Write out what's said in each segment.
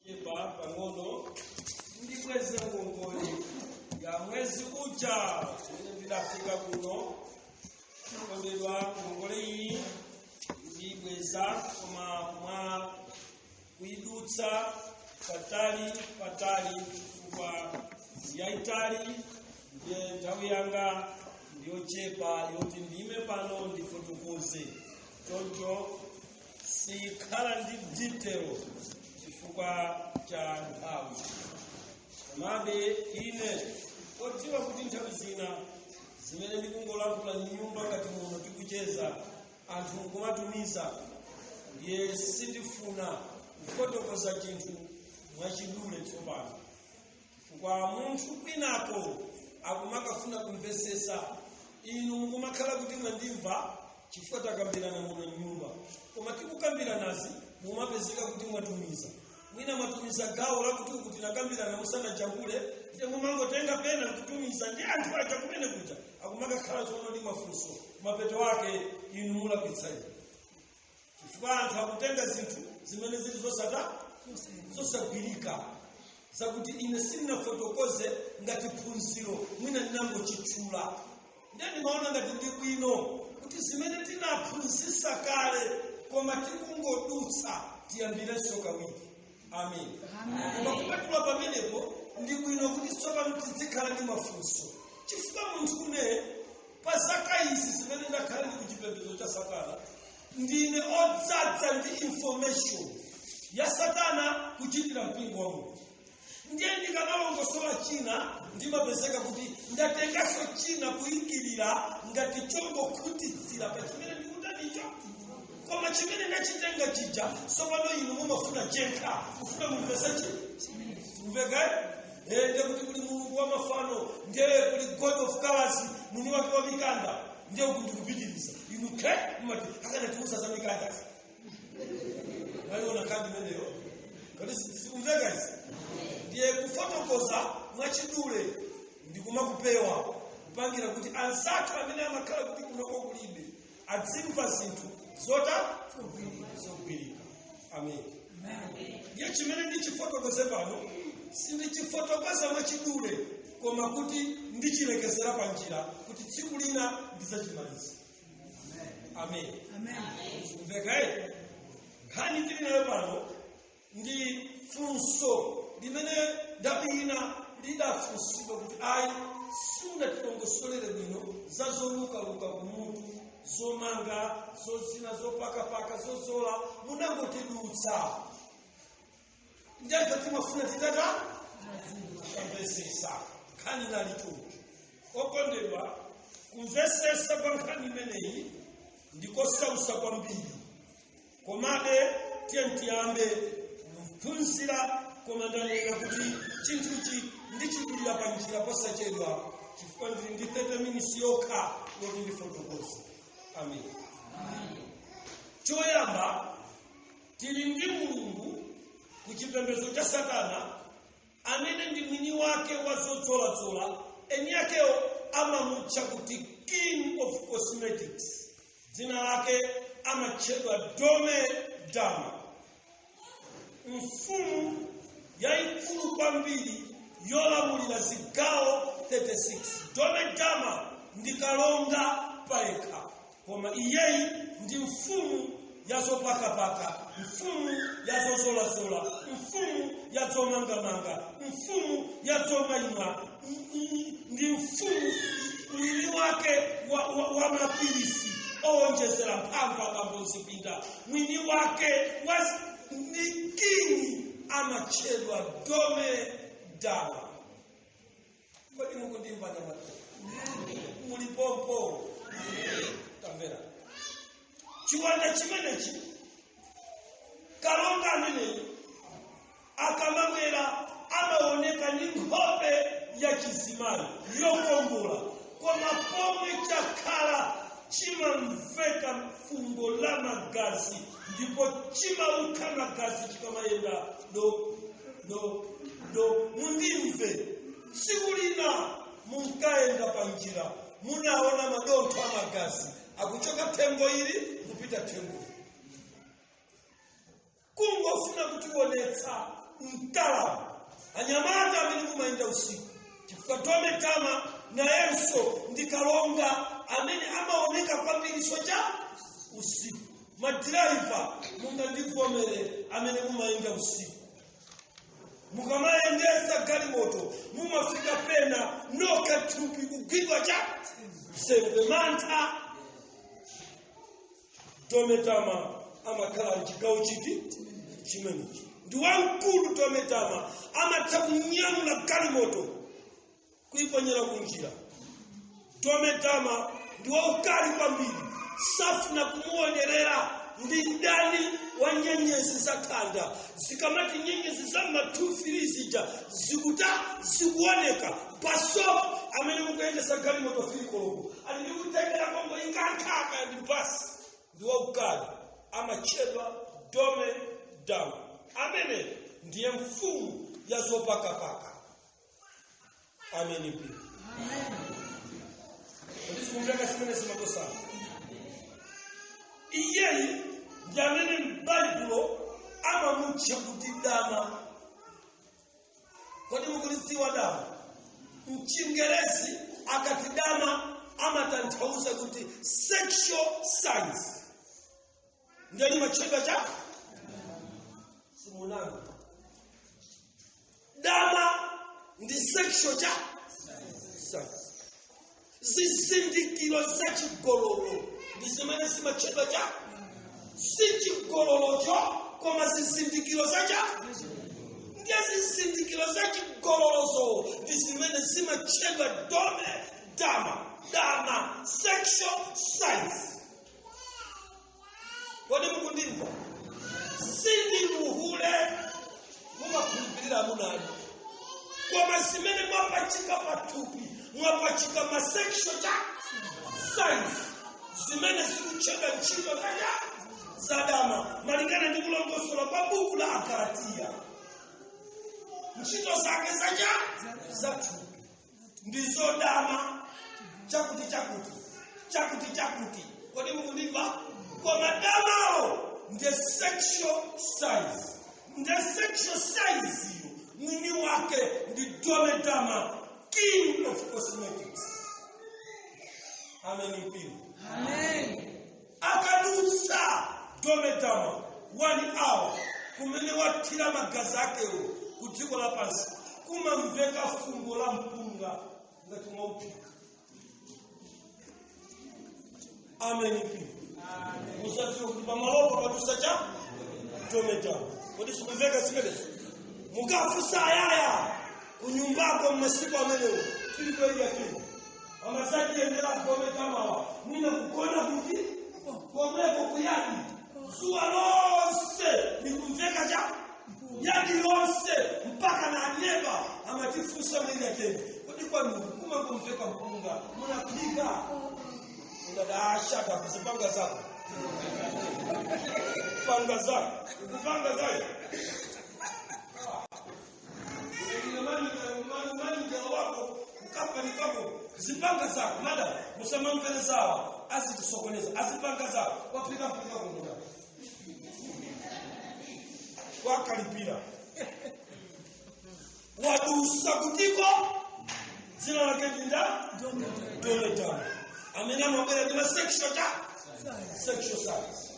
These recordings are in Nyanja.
Yeba pangono ndi mwezi ngongoli ya mwezi uja ndidafika kuno kondedwa ngongole iyi ndi bweza koma mwa kuidutsa patali kwa yaitali ndiye nthawi yanga ndiyochepa yoti ndime pano ndifotokoze choncho sikhala ndi detail chifukwa cha nthawi. Komabe ine odziwa kuti nthawi zina zimene ndikungolankhula nyumba ngati muno tikucheza anthu nkumatumiza ndiye sindifuna kufotokoza chinthu mwachidule tsopano chifukwa munthu kwinapo akumakafuna kumvesesa inu mukumakhala kuti mwandimva chifukwa takambirana muno nyumba koma tikukambiranazi mumapezeka kuti mwatumiza mwina mwatumiza gawo lakuti nakambirana musanajambule ndiye mumangotenga pena nkutumiza ndi anthu aja kumene kuja akumakakhala tsono ndi mafunso mapeto wake inu mulapitsani chifukwa anthu akutenga zinthu zimene zili zosagwirika zakuti ine sindinafotokoze ngati phunziro mwina ndinangochitchula ndiye ndimaona ngati ndi bwino kuti zimene tinaphunzitsa kale koma tikungodutsa tiyambirenso kawiri. Amen. Koma kupatula pamenepo ndi bwino kuti tsopano tizikhala ndi mafunso chifukwa munthu une pa zaka izi zimene ndakhala ndi kuchipembedzo cha Satana ndine odzadza ndi information ya Satana kuchitira mpingo wa Mulungu. Ndiye ndikanalongosola china ndimapezeka kuti ndatengaso china kuyikirira ngati chongokhutitsira pa chimene ndikutanicho koma chimene ndachitenga chija sopano inu mumafuna jenkha kufuna mumveseche mveka ndiye kuti kuli mulungu wa mafano ndiye kuli God of colors muni wake wa mikanda ndiye kuti kupitiriza inu mati akanatiusa za mikanda waiona kandi meneyo kati sikumveka isi ndiye kufotokoza mwachidule ndikumakupewa kupangira kuti anzathu amene amakhala kuti kunoko kulibe adzimva zinthu zogwirika. Amen. Ndiye chimene ndichifotokoze pano sindichifotokoza mwachidule koma kuti ndichilekezera pa njira kuti tsiku lina ndizachimaliza. Amen. Sikumveka nkhani tili nayo pano ndi funso limene ndabwina lidafunsidwa kuti ayi simunatilongosolere bwino za zolukaluka kumutu zomanga zozina zopakapaka zozola munangotidutsa ndiye timafuna titata kumvesesa nkhani nalichoncho okondedwa kumvesesa kwa nkhani imeneyi ndikosausa kwambiri komabe tiyambe kuphunzira koma ndanena kuti chinthuchi ndichidulira pa njira posachedwa chifukwa ndili ndi 30 minutes yokha yoti ndifotokoze. Amen. Choyamba tili ndi mulungu kuchipembedzo cha Satana amene ndi mwini wake wa zodzoladzola eni akewo amamutcha kuti King of Cosmetics dzina lake amatchedwa Dome Dama mfumu yaikulu kwambiri yolamulira zigawo 36. Dome Dama ndikalonga payekha koma iyeyi ndi mfumu ya zopakapaka mfumu ya zozolazola mfumu ya zomangamanga mfumu ya zomayimwa ndi mfumu mwini wake wa mapilisi owonjezera mphamvu akambozipinda mwini wake ndi kingi amatchedwa Dome Dama. Kodi mukundimva nyamata? Mulipompo tamvera chiwanda chimenechi kalonga ameneyi akamamwera amaoneka ndi nkhope ya chizimayo yokongola koma pomwe chakhala chimamveka fungo la magazi ndipo chimauka magazi chikamayenda do mundimve tsiku lina munkaenda pa njira munaona madontho amagazi akuchoka thengo ili kupita thengo kungofuna kutionetsa mtaalamu anyamata amene mumayenda usiku chifukwa tometama nayenso ndikalonga amene amaoneka kwambiriso cha usiku. Madiraiva mungandivomere amene mumayenda usiku mukamayendesa galimoto mumafika pena nokathupi kugwidwa cha sembe mantha. Tometama amakhala mchigawo chiti chimenechi ndi wamkulu. Tometama amatha kunyamula galimoto kuiponyera kunjira. Tometama ndi waukali kwambiri safuna kumuonerera ndi ndani wa nyenyezi zakhanda zikamati nyenyezi za matufiri zija zikuoneka paso amene mukuyendesa galimoto fili koloko ali ndikutengera kongo inkankhaka ndi basi ndi waukali amachedwa Tometama amene ndiye mfumu ya zopakapaka. Ameni pia. Kodi sikumveka simene simakosana. Iyeyi ndi amene m'Baibulo amamutcha kuti dama. Kodi mukulidziwa dama? Mchingerezi akati dama amatanthauza kuti sexual signs. Ndiyo limachedwa cha simunanga. Dama ndi sexual cha signs. Zizindikiro za chigololo ndi zimene zimachedwa cha si chigololocho koma zizindikiro za cha ndiye zizindikiro za chigololozo ndi zimene zimachedwa Tometama sexual signs. Kodi mukundimva? Sindi muhule mumakhulupirira munani koma zimene mwapachika pathupi mwapachika ma sexual signs zimene zikuchedwa ntchito za dama malingana ndi kulongosola pa buku la Agalatiya. Ntchito zake za thupi ndizo dama chakuti. Kodi mukundimva? Koma damawo ndi sexual signs. Ndi sexual signs mwini wake ndi Tometama, king of cosmetics. Amen. Amen. Akadutsa Tometama 1 hour kumene wathira magazi akewo ku dziko lapansi kumamveka fungo la mpunga ngati mwaupika. Amen. Musadziwa kuti pamalopo padutsa cha Tometama. Kodi sikumveka zimenezo? Mukafusa ayaya kunyumbako mmasiku amenewo tilipo ili yakini amazaki endela Tometama mwina kukona kuti komeko kuyadi zuwa lonse nikumveka cha yadi lonse mpaka na neba amatifusa mwili yakini. Kodi kwa kuma kumveka mpunga munapika unadashaka kuzipanga zako kupanga zako zipanga zako madam musema mpele zawa azitisokoneza azipanga zako wapika mpika kumuna wakalipira wadusa kutiko zina lake jinda Tometama amena mwabela ni sexual signs.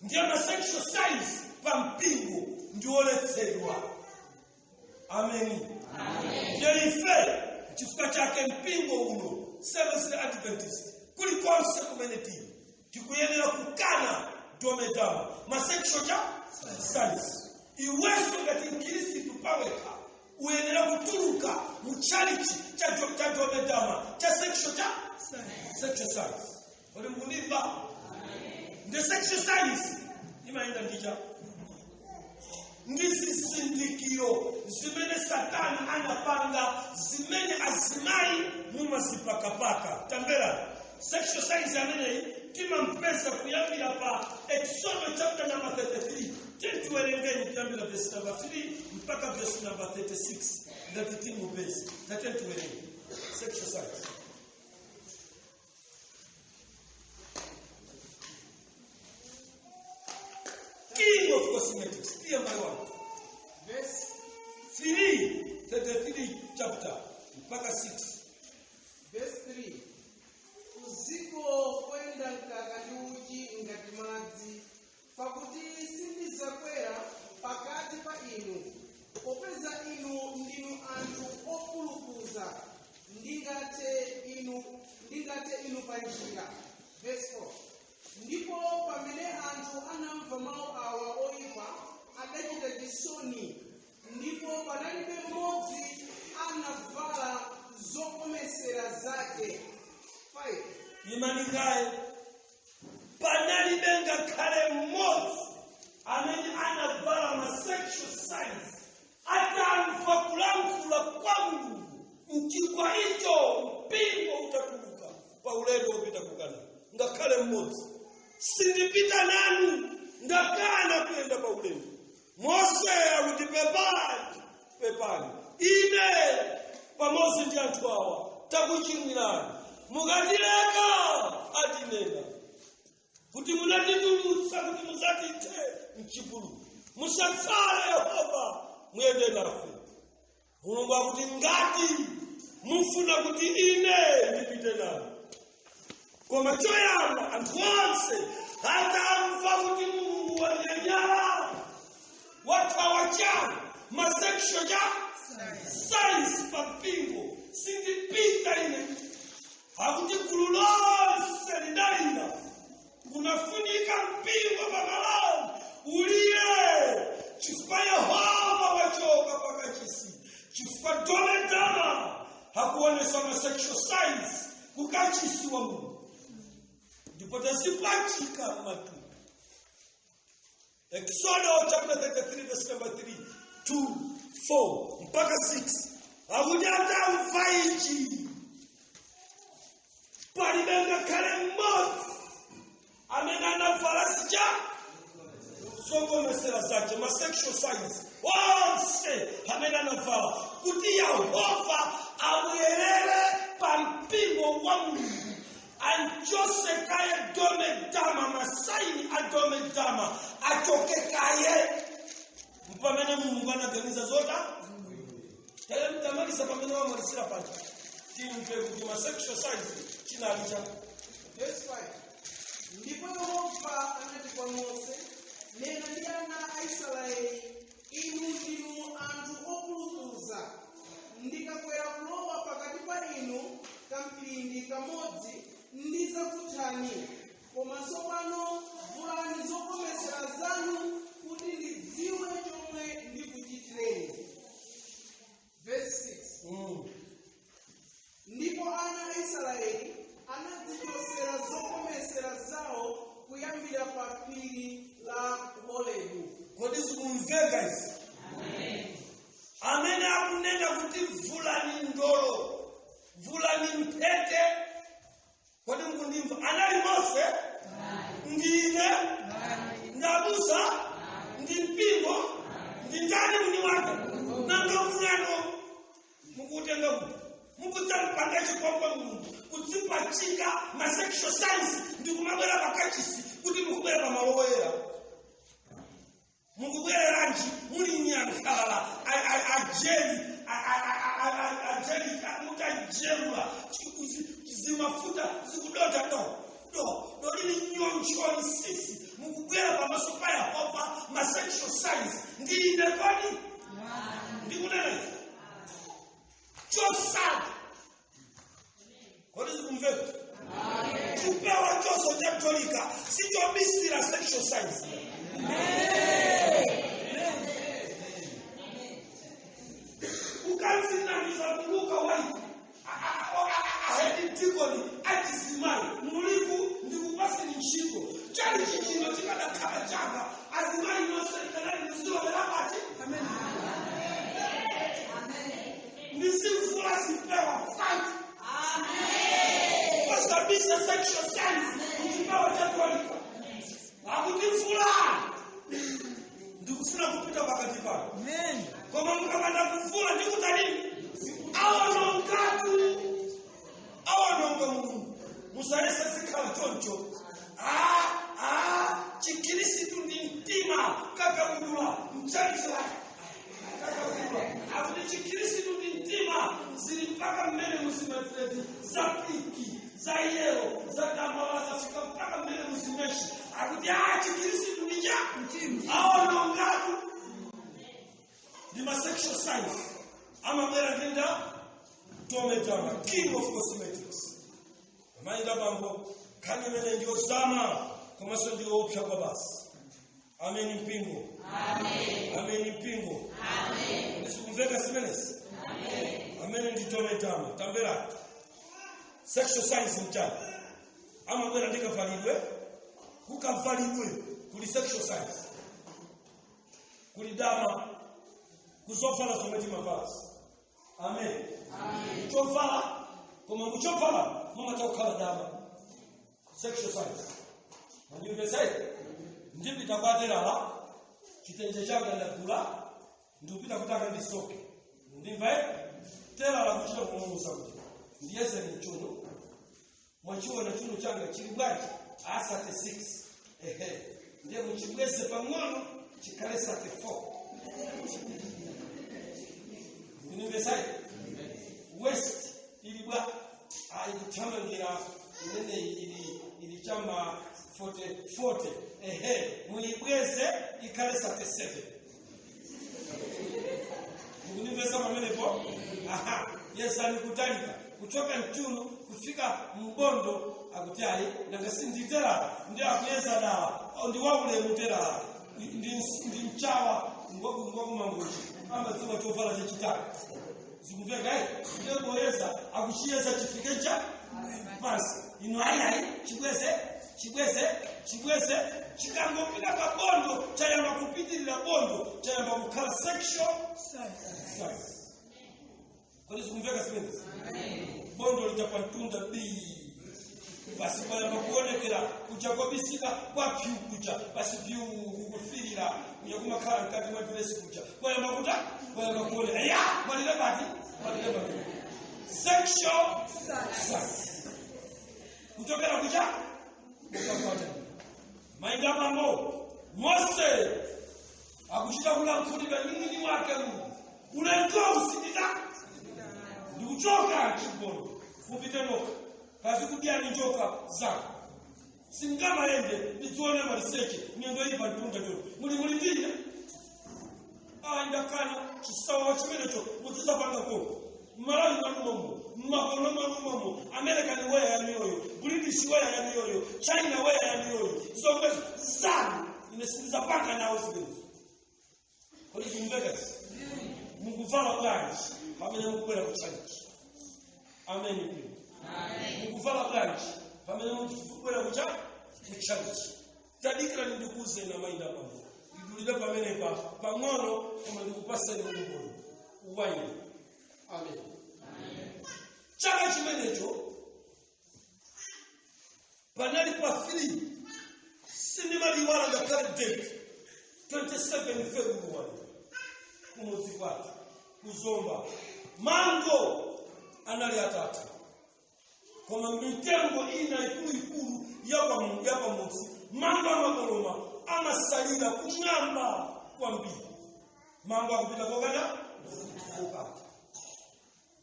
Ndiyo na sexual signs pa mpingo ndioletsedwa. Amen. Jelife chifukwa chake mpingo uno Seventh-day Adventist kulikonse kumeneti tikuyenera kukana Tometama ma sexual signs. Iweso ngati Mkristo paweka uyenera kutuluka mu charity cha Tometama cha sexual signs. Kodi mukundimva? The sexual signs imaenda ndicha ndizizindikiro zimene Satani anapanga zimene azimai mumazipakapaka. Tambera sexual signs ameneyi timampesa kuyambira pa Exodus chapter number 33 tentuwerengeni kuyambira verse number 3 mpaka verse number 36 ngati timupesa na tentuwerengeni sexual signs. King of cosmetics. Dear my one. Verse mpaka 6. Verse 3. Uziko kwenda mkaka ndi uchi ngati madzi, pakuti sindizakwera pakati pa inu, popeza inu ndinu anthu okulukuza, ndingate inu pa njira. Verse 4. Ndipo pamene anthu anamva mawu awa oyipa, adachita chisoni, ndipo panalibe mmodzi anavala zokomesera zake. 5. Imanikaye panalibe ngakhale mmodzi amene anavala ma sexual signs atamva kulankhula kwa Mulungu. Mchigwa icho mpingo utatuluka pa ulendo upita kukana. Ngakhale mmodzi. Sindipita nanu ndakana kuyenda pa ulendo. Mose akuti pepani ine pamodzi ndi anthu awa takuchimwirani. Mukatileka atinena kuti munatitulutsa kuti muzatithe mchipululu. Musatsale Yehova muyende nafe. Mulungu akuti ngati mufuna kuti ine ndipite nanu. Koma choyamba anthu onse atamva kuti Mulungu wanyanyala wathawa chanu masexual signs pa mpingo. Sindipita ine. Akuti gulu lonse lidalira kunafunika mpingo pamalao ulire chifukwa Yehova wachoka pakachisi, chifukwa doledama hakuonesa ma sexual signs kukachisi wa Mungu. Ndipo tazipachika matu. Exodus chapter 33 verse number 3 2 4 mpaka 6. Akuti atamva ichi palibenga kale mmodzi amene anavala zija zokomesera zake ma sexual signs. Onse amene anavala kuti Yehova abwerere pa mpingo wa Mulungu anjose kaye dome dama masaini adome dama achoke kaye mpamene Mulungu anaganiza zota. Tele mtamaliza pamene wamalisira panja timve kuti ma sexual signs chinalija. Verse 5. Ndipo Yehova anati kwa Mose, nena ndi ana a Israeli, inu ndinu anthu okulukuza. Ndikakwera kulowa pakati pa inu kamphindi kamodzi ndizakuthani. Koma tsopano vulani zokomesera zanu kuti ndidziwe chomwe ndikuchitireni. Verse 6. Ndipo ana a Israeli anadzichosera zokomesera zawo kuyambira pa phiri la Horebu. Kodi sikumve guys? Amen. Amene akunena kuti vulani ndolo, vulani mphete. Kodi mukundimva? Anali Mose? Ndine? Ndabusa? Ndi mpingo? Ndi ndani muni wake? Nanga vulano mukutenga kuti mukutsampanga chipombo Mulungu kutsipachika ma sexual signs ndi kumabwera pakachisi kuti mukubwera pa malo oyera. Mukubwereranji muli nyankhala ajeli mutajemula zimafuta zikudota do lili nyonchoni sisi mukubwera pamaso pa Yehova ma sexual signs ndine kodi ndikunena chosada. Kodi sikumveka? Kupewa choso cha Katolika sichobisira sexual signs. Ukanzinamiza kuluka waiti ahedi tikoni achisimai muliku ndikupasi nchiko chali chichino chikadakhala changa azimai nonse ikanali nisiloverabati. Amen. Nisimfula sipewa fight. Amen. Wasabisa sexual signs ukipewa Katolika. Akutifula ndikufuna kupita pakati pako. Amen. Koma mukapanda kufula ndikutalini awononga Mulungu musayesa zikhala choncho. Chikirisitu ndi mtima kakabudula mchanisa kakabudula akuti chikirisitu ndi mtima zili mpaka mpaka mbele msimetredi za piki za yero za damala za fika mpaka mbele msimeshi akuti chikirisi tunija hao nongatu ni sexual science ama mbele ndinda tometama king of cosmetics maida bambo kani mene ndio zama kama sio ndio upya kwa basi amen mpingo amen mpingo amen nisikuveka simenes amen nditometama tambera sexual science mtani ama mbele ndika validwe kukavalidwe kuli sexual science kuli dama kuzofala zometi mavazi amen chofala kama mchofala mama taukala dama sexual science ndio nimesema ndio bitakwatela la kitenje changa ndakula ndio bitakutaka ndisoke ndimva tela la kuchira kumungu sauti ndiyese ni chuno mwachuo na chuno changa chilibwaji asate 6 ndiye mchibweze pang'ono chikalesa ke 4 nimesema west ilibwa ilitamangira nene ili chama 40 muibweze ikalesa ke 7 nimesema mimi po yes alikutalika kutoka mchuno kufika mbondo akutai na ngasinditela ndio akuyeza dawa ndi waule mutela ndi mchawa ngoku mangoji ama tuwa tofala za chitaka zikuveka ndio boyeza akushia certificate cha basi inoaya chigweze chikangopika kwa bondo chayamba kupitirira bondo chayamba kukhala sexual science kwa hiyo zikuveka sipenzi bondo litapantunda basi pale makuonekera kuchagua bisika kwa piu kucha basi piu kufirira yakuma kala kati mwa dress kucha kwa makuta kwa makuone walile bati sexual science kutokana kucha kutafuata mainda mambo Mose akushika kula mfudi ba nyingi wake unaitoa usikita nduchoka chibono kupita noka kazi kudiani njoka zako singama ende nituone mariseche nyendo hii batunda ndio muri ndinda ndakana chisawa chimenecho mutiza panga ko marali makono America ni wewe ya mioyo British wewe ya mioyo China wewe ya mioyo zote sana imesindiza panga nao zile kwa hiyo mbega Mungu fala plans pamene mukubwera kuchalichi amen mukufala branch pamene mukubwera kuchalichi tadikira ndikuze na mainda mambo idulile pamene pang'ono kama ndikupaseni ngombo uwaini amen chaka chimenecho panali pa 3 sinima liwala ngakali date 27 February kumudzi kwake kuzomba mango anali atatu kama mitengo ina ikulu yapa munsi mamba makoloma amasalira kunyamba kwa mbili mamba kupita kokana ukati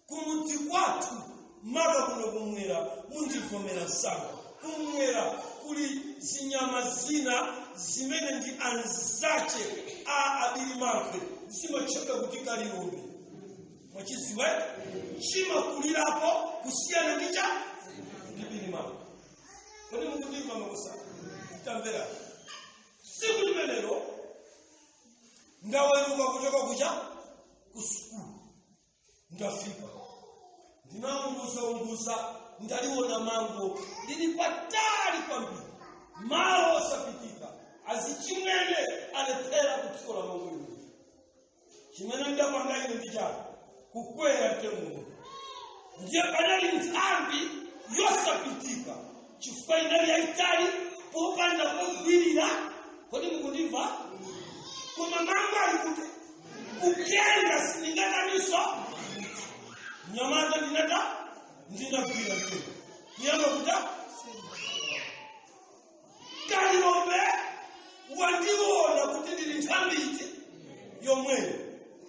kumuti kwatu maba kuno kumwera mundivomera sana kumwera kuli zinyama zina zimene ndi anzache abili mafe zimacheka kuti kalilombe mwachiziwe chima kulirapo kusiyana ndicha ndibili mafe kodi mukundimva makosa tambera siku limenelo ndaweruka kuchoka kucha kusukulu ndafika ndinaunguza ndaliona mango lili patali kwambiri malo sapitika azichimene alepera kutikola mango chimene ndapanga ine ndichana kukwera temuno ndiye panali nthambi yosapitika chifukwa inali yaitali popanda kugwirira kodi mukundimva koma mango ali kuti ukenda siningakaniso nyamaza ndinagwira tu nyama kuta kalilombe wandiona kuti ndili nthambi iti yomweyo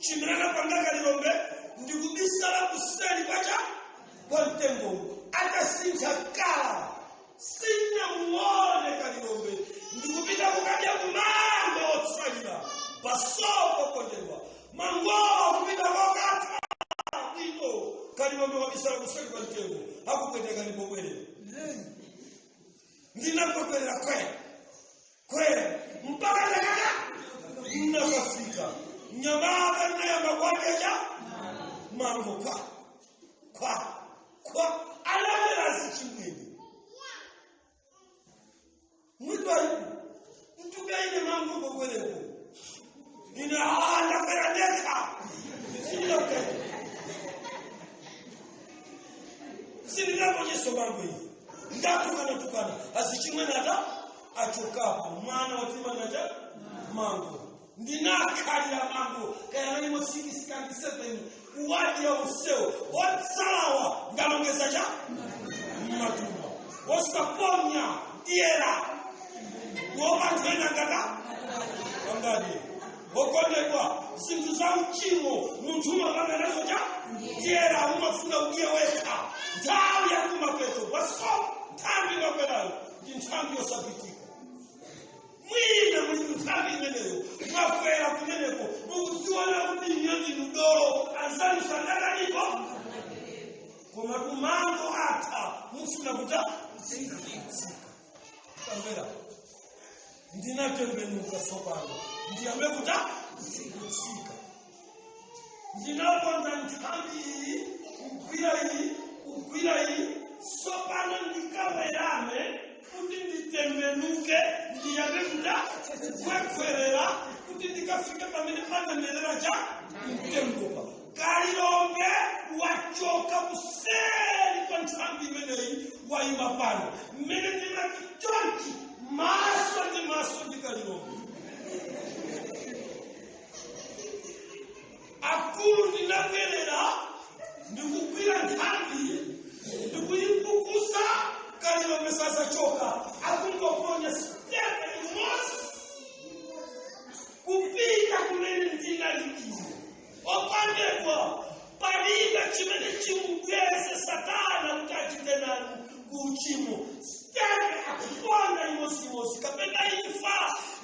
chimene panga kalilombe ndikubisala kuseli kwacha mtengo atasinja kala sina muone kalilombe ndikupita kukadya kumambo otsalira basoko kondewa mango kupita kokata bwino kalilombe wabisala kusali kwa mtengo hakukwendeka nipobwelera ndinapobwelera kwe mpaka nakaka nakafika nyamaka nayamba kwakeja mango kwa alamela zichimwene mwitwari mtugaine mango kweleko ina handa peradeka sininaponyeso mango hivi ndatukana azichimwene ata achokapo mwana watimanaja mango ndinakalira mango kayanalimo 667 kuwadi ya useo otsalawa ngalongeza cha matuma osaponya diera wobatwena ngata angadi okondekwa zinthu za mchimo munthu akanganazo cha diera umafuna udiye weka nthawi ya kumapeto waso nthambi ngaperayo ndi nthambi yosapitika mwina muli nthambi imeneyo mwakwera kumeneko mukuziona kuti nyonzi ludolo anzani sandakaniko koma kumango ata mufuna kuta kambera ndinatembenuka sopano ndiyambe kuta kusika ndinakonda nthambi iyi kugwira iyi sopano ndikawerame kuti nditembenuke ndiyambe kuta kwekwerera kuti ndikafika pamene panamerera cha mtembopa kalilombe wachoka kuseri kwa nthambi imeneyi waima pano mmene ndinakichonchi maso ndi kalilombe akulu ndinabwerera ndikugwira nthambi ndikuyipukusa kalilombe sasa choka akungoponya stepe imosi kupita kumene ndinalikiza opandekwa palibe chimene chimugweze satana kuti achitenani kuuchimo stepe akuponda imosimosi kapena imfa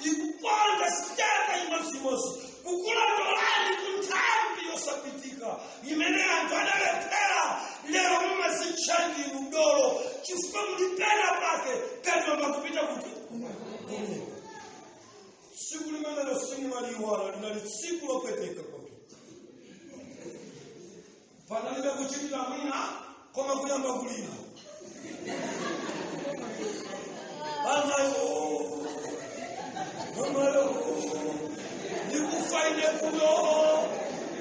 ikuponda stepe imosimosi kukulandolani kunthambi yosapitika imene anthu adalephera lero mumazitchangi ludolo chifukwa mulipera pake kalilombe kupita kuti siku limenelo sinimaliwala linali tsiku lopeteka kwake panalibe kuchitira mwina koma kuyamba kulira amayo ndikufaine kuno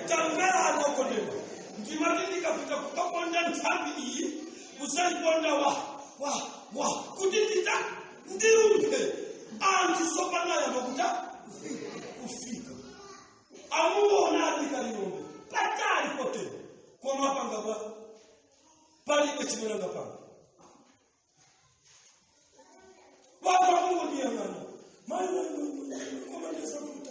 tamverano kodema ndimati ndikapita kukaponda nthambi iyi kusayiponda wa kuti ndirumpe anthu sopanayamba kuta kufika amuona kalilombe patali potero koma pangapa palibe chimene ngapanga watu wakungondiyang'ana koma ndisakuta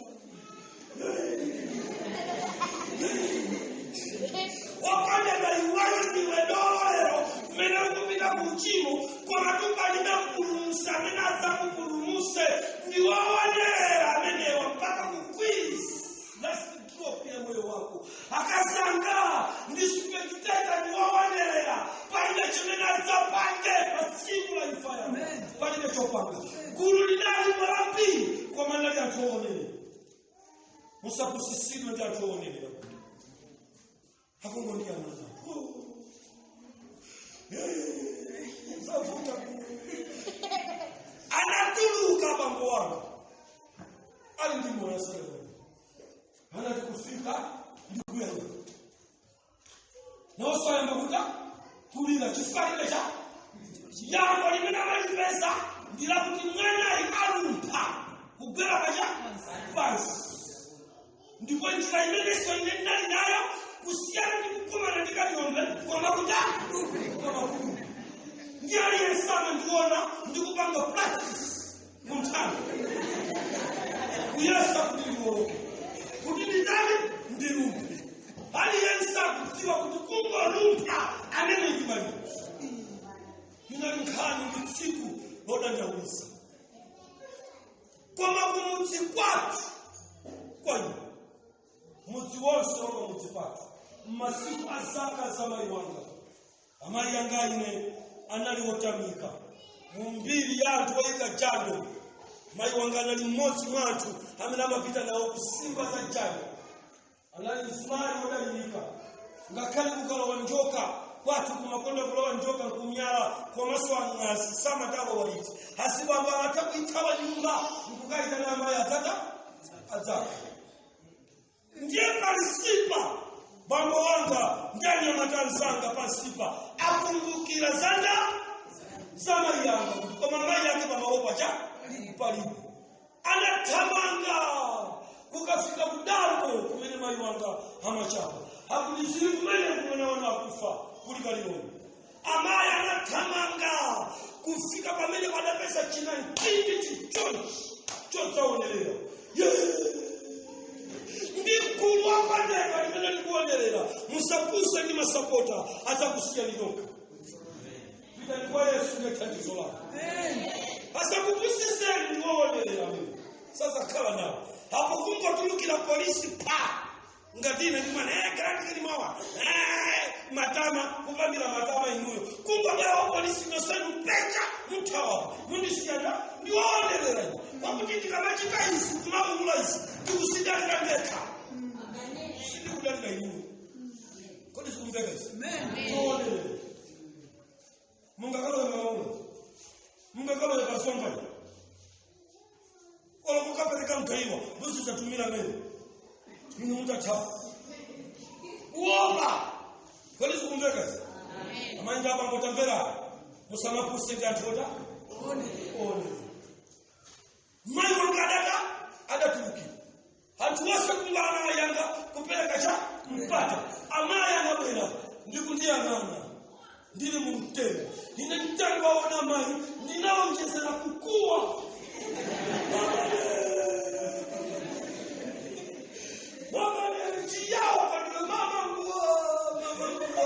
wakandenda iwayo ndiwe dolero mmene kupita kuchimo koma tupalina kupulumusa amene aza kupulumuse ndiwawanerera amenewa mpaka kukwizi nasitropia moyo wako akasanga ndisupekiteta ndiwawanerera palibe chimene adzapange pa tsiku la imfa palibe chopanga gulu linali marapi koma ndali anthu oonere musapusisidwe ndi anthu oonere hakungondiyang'ana zavuta anatuluka bambo wangu ali ndi moyo sana anati kufika ndikuyanga nosayamba kuta kulira chifukwa cha jambo limene amalipeza ndila kuti mwanayi alumpha kugwera pacha pansi ndipo njira imenenso ine ndinali nayo kusiyana ndi kukumana ndi kalilombe koma kuta ndi aliyense amandiona ndikupanga practice munthawi kuyesa kuti ndiwoloke kuti nditani ndirumpe aliyense akudziwa kuti kungolumpha amene ndimalipa masiku odandausa. Koma kumudzi kwathu kwanyu mudzi wonse wako mudzi kwathu masiku azaka za mai wanga amai yanga ine anali wotamika mumbiri ya anthu oyika jando. Mai wanga anali mmodzi mwa anthu amene amapita nawo kusimba za jando. Anali msumari wodalirika ngakhale kukalowa njoka kwathu kumakonda kulowa njoka nkumyala komanso ang'asi samataba waliti asibamba atakuithawa nyumba nkukaita na ambaye adzaka. Ndiye palisipa bambo wanga ndani ya matanzanga pasipa akumbukira za mai yanga koma mai yake pamaopa palipo. Anathamanga kukafika kudalo kumene mai wanga amachapa hakudiziri kumene kumene akufa kuli kaliloni. Amayi anathamanga kufika pamene padapeza chinani chindi chodzaonerera ndikulu wapaneka limene likuonerera musapuse ndi masapota adzakusiya linoka. Pitani kwa Yesu nethandizo lako. Asakupusiseni ndiwoonerera mene sasa khala nawo hapo kungotulukira polisi pa ngatine ndimwana grandi kilimawa matama kupambira matama inuyo kungotera polisi nosenu pecha mutawa mundisiyana ndiwoonerera pakuti ndikamachita izi kumamula izi ndikusidalira ndekha sindikudalira inuyo. Kodi sikumveka izi ndiwoonerera mungakalowe mawauna mungakalowe pasomba ola kukapereka mkaiwa buzi zatumira mene minu mutachafu uoba. Kodi sikumveka izi amayi ndi abambo tamvera musamapuse ndi anthu ota one. Mai wanga adatulukira anthu wose kumbana mai yanga kupereka cha mpata. Amayi anabwera ndikundiyang'ana ndili mu mtengo ine mtengo waona mai ndinaonjezera kukuwa. Mama ni chiyao kadile mama nguo.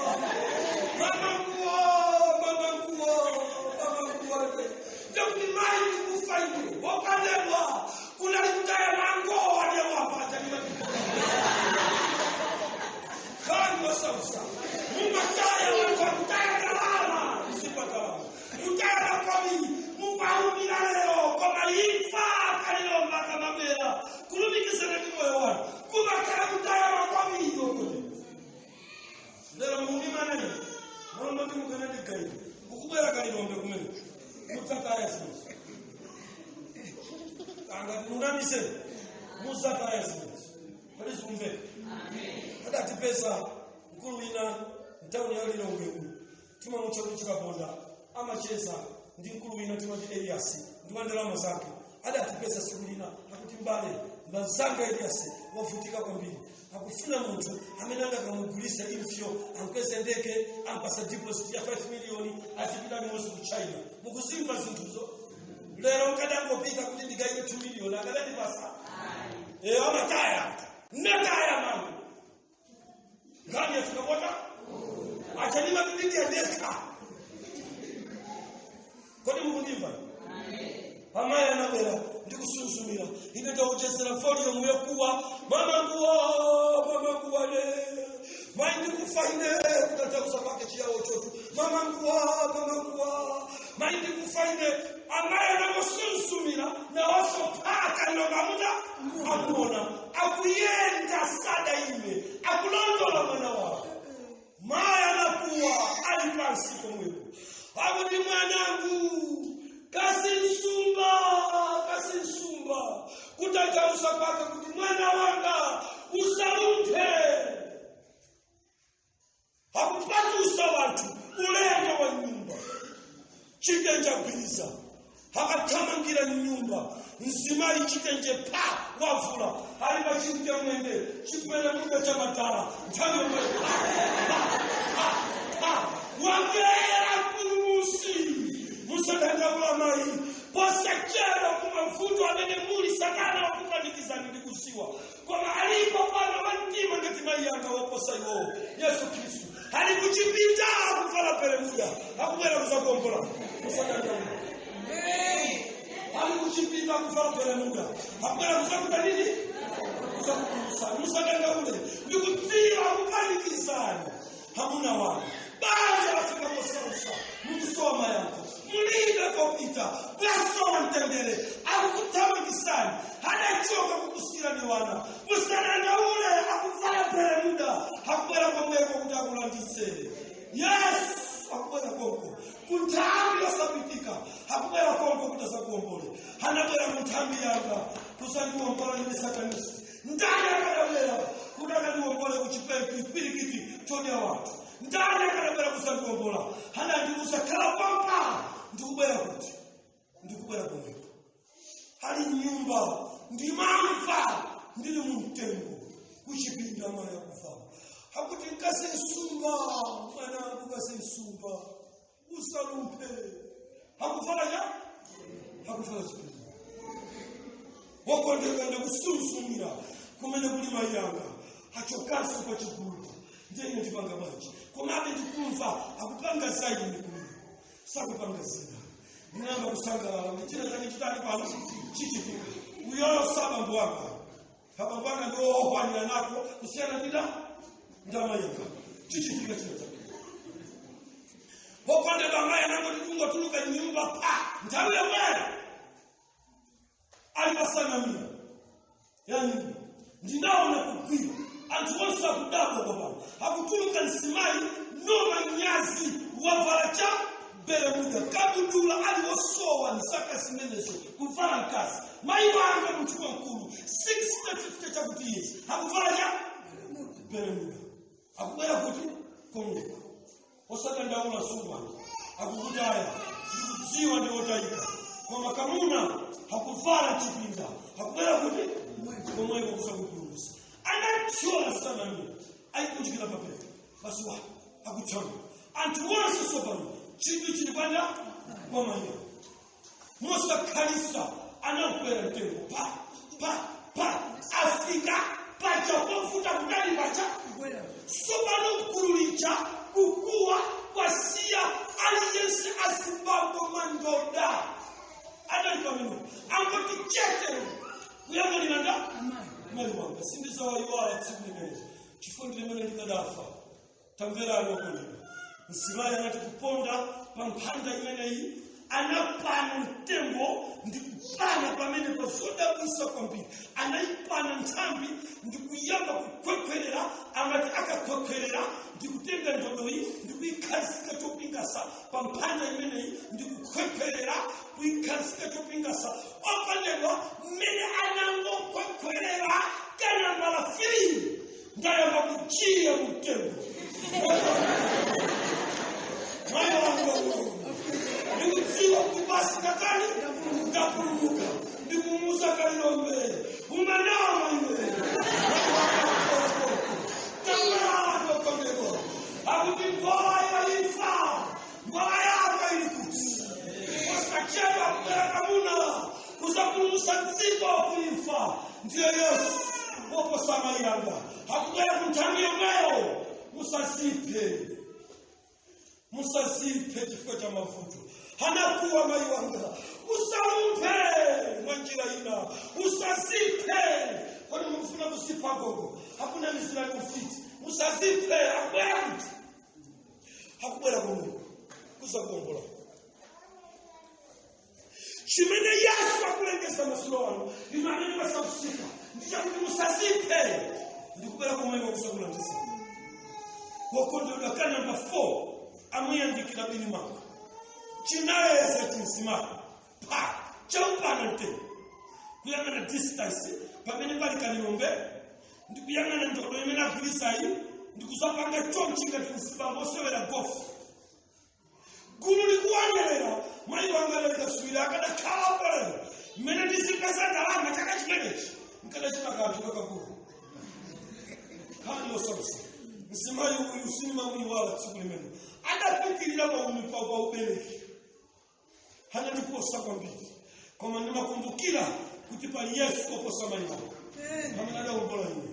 Ndio mai kufaini wapalewa kuna likutaya nango walewa pata ni kama sasa mumbataya wakutaya kalama usipata mutaya kwa mimi mubaumira leo kama ifa kalilo mpaka mabera kulumikisana ni moyo wangu kumakala mutaya kwa mimi yote ndera muumima nani mwana mtu mkana dikai ukubera kalilo mbe kumene mutsataya sisi anga tunamise mutsataya sisi bali sikumve adati pesa mkulu ina mtauni ya lilo ngeu tuma mucho chikaponda amacheza ndi mkulu ina tuma ndi Elias ndi wandalama zake adati pesa sikulina akuti mbale mbanzanga Elias wafutika kwambiri akufuna muntu amene angakamugulisa infyo ankwese ndeke ampasa deposit ya 5 million atipita mmozi ku China mukuzimba zinthuzo lero kadangopita kuti ndigaike 2 million akaleti pasa amataya nataya mama ngani yatukapota achanima bibiki ya deka. Kodi mukundimva amayi anabwera ndikusunzumira ine ndauchesera folio muyokuwa mama nguwa ne mai ndikufaine kutatausa pake chiyawo chotu mama nguwa mai ndikufaine amayi anamusunzumira na wasopaka nomamuta akuona akuyenda sada ime akulondola mwana wako mayi anakuwa ali pansi komweko akuti mwanangu kasinsumba kutatausa pake kuti mwana wanga usalumpe hakupatusa watu ulendo wa nyumba chitenja bwiza hakathamangira nyumba nzimayi chitenje pa wavula ali pachimte mwende chipele muda cha matala nthawi mwende wangera kumusi musadandavula mayi posachera kumavuto amene muli sakana wakupanikizani ndi kusiwa koma alipo pana wantima ngati mayi yanga waposa iwowo Yesu Kristu ali kuchipita kuvala pele muda akubwera kuzakuombola musadandavula Hali kuchipinda kufara pele muda. Hakuna kusakuta nini? Kusakuta. Musaganga ule. Nikutira kukalikizana. Hamuna wana. Baadhi ya Afrika Mosausa. Mkusoma yako. Mulida kopita. Blasoma mtembele. Akutama kisani. Hana choka kukusikira ni wana. Musaganga ule. Akufara pele muda. Hakuna kwa mweko kutakula ndisele. Yes. Hakuna koko. Kuntambi yasabitika. Hakuna koko kutasa kuombole. Hanabera kuntambi yanga. Kusani kuombole ni sakanisi. Ndani akadabera. Kutaka kuombole kuchipepi. Pirikiti. Chonya watu. Ndani akadabera kusani kuombola. Hana ndikusa kalapampa. Ndikubera kuti. Ndikubera kumwepo. Hali nyumba. Ndimamfa. Ndili mtengo. Kuchipinda maya kufa. Hakuti nkase sumba. Mwana kukase sumba. Usalumpe. Hakufala ya? Hakufala chipinda. Wakondekanda kusumsumira. Kumene kulima yanga. Hachokasi kwa chikulu. Ndiye ndipanga maji. Kumabe ndikumva. Hakupanga zaidi ndikumva. Sakupanga zina. Ninamba kusangala. Mchina zake chitani pala. Chichitika. Uyoyo saba mbwanga. Hapa mbwanga ndo wani yanako. Kusiana nida. Ndama yanga. Chichitika china zake. Wakonde bangaya nango ndikunga tuluka nyumba pa. Ntawe mwana. Alipasana mimi. Yani ndinao na kukwira. Antuosa kudabo baba. Hakutuluka nsimai noma nyazi wavaracha belemuda. Kabudula aliwosowa nisaka simenezo. Kufara nkasi. Mai wanga mchukua mkulu. 60-50 chakuti years. Hakufaracha belemuda. Hakubera kuti kongo. Osaka ndauna suwa. Hakukudaya. Sikuziwa ndi otaika. Kwa makamuna hakufara chipinda. Hakubera kuti komwe kusakukurusa. Anachora sana mimi. Aikujikira papeta. Basi wa hakutanga. Antuwasa sobani. Chindu chilipanda kwa manya. Mosta kanisa anampera mtengo. Pa. Afrika. Pacha pofuta kutali pacha. Sobano kurulicha. Kukua. Wasia. Aliyensi asibabo mandoda. Adalipa minu. Angoti chete. Kuyango ni nanda? Maliwanga. Sindiza wa yuwa ya tsibu nimele. Chifundi nimele nikadafa. Tamvera alokole. Nsimaya nati kuponda. Pampanda imene hii. Anapana mtembo. Ndikupana pamene kwa soda wisa kwa mbili. Anaipana ntambi. Ndikuyamba kukwekwerera. Amati akakwekwerera. Ndikutenga ndodo hii. Ndikuikarisika chopingasa. Pampanda imene hii. Ndikukwekwerera. Kuikarisika chopingasa. Opalelwa. Mene anango kwekwerera. Kana mbala fili. Ndayamba kuchia mtembo. Maya wangu. Ndikuziwa kubasi kakani. Ndapurumuka. Ndikumuza kalilombe. Umanama iwe. Tamara wakondeko. Akuti mbola ifa. Mbola yaka ilikuti. Wasacheba kukamuna. Kusapurumusa nziko kuifa. Ndiyo Yesu. Wapo sama yanga. Hakuwea kutamio meo. Musasipe kifua cha mafuto. Hanakuwa maiwanga. Usalumpe. Mwanjila ina. Usasipe. Kwani mfuna kusipa gogo. Hakuna misila kufiti. Usasipe. Hakuwea gogo. Kusagongola. Shimene Yesu akulengesa masulowano. Imani wasa usika. Ndija kuti musasipe. Ndikubera kumwenga kusagula ndisa. Wakondo dakana namba 4. Amuyandikira bilima. Chinaweza kinsimaka. Pa. Champana nte. Kuyangana distance. Pamene pali kanilombe. Ndikuyangana ndodo imena kulisa hii. Ndikusapanga chomchinga kinsimaka. Osewera gofu. Gulu likuwanyelela. Mai wangalela suila. Akada kalapala. Mene disipesa dalama. Chaka chimenechi. Nkada chimaka atuka kakuru. Kani osabisa. Nsimayi uyusinima uyiwala tsukulimeno. Adapikirira kwa umipapa ubeleki. Hana niposa kwa mbili. Kama nimakumbukira kutipa Yesu oposa maina. Hamina da ubola yule.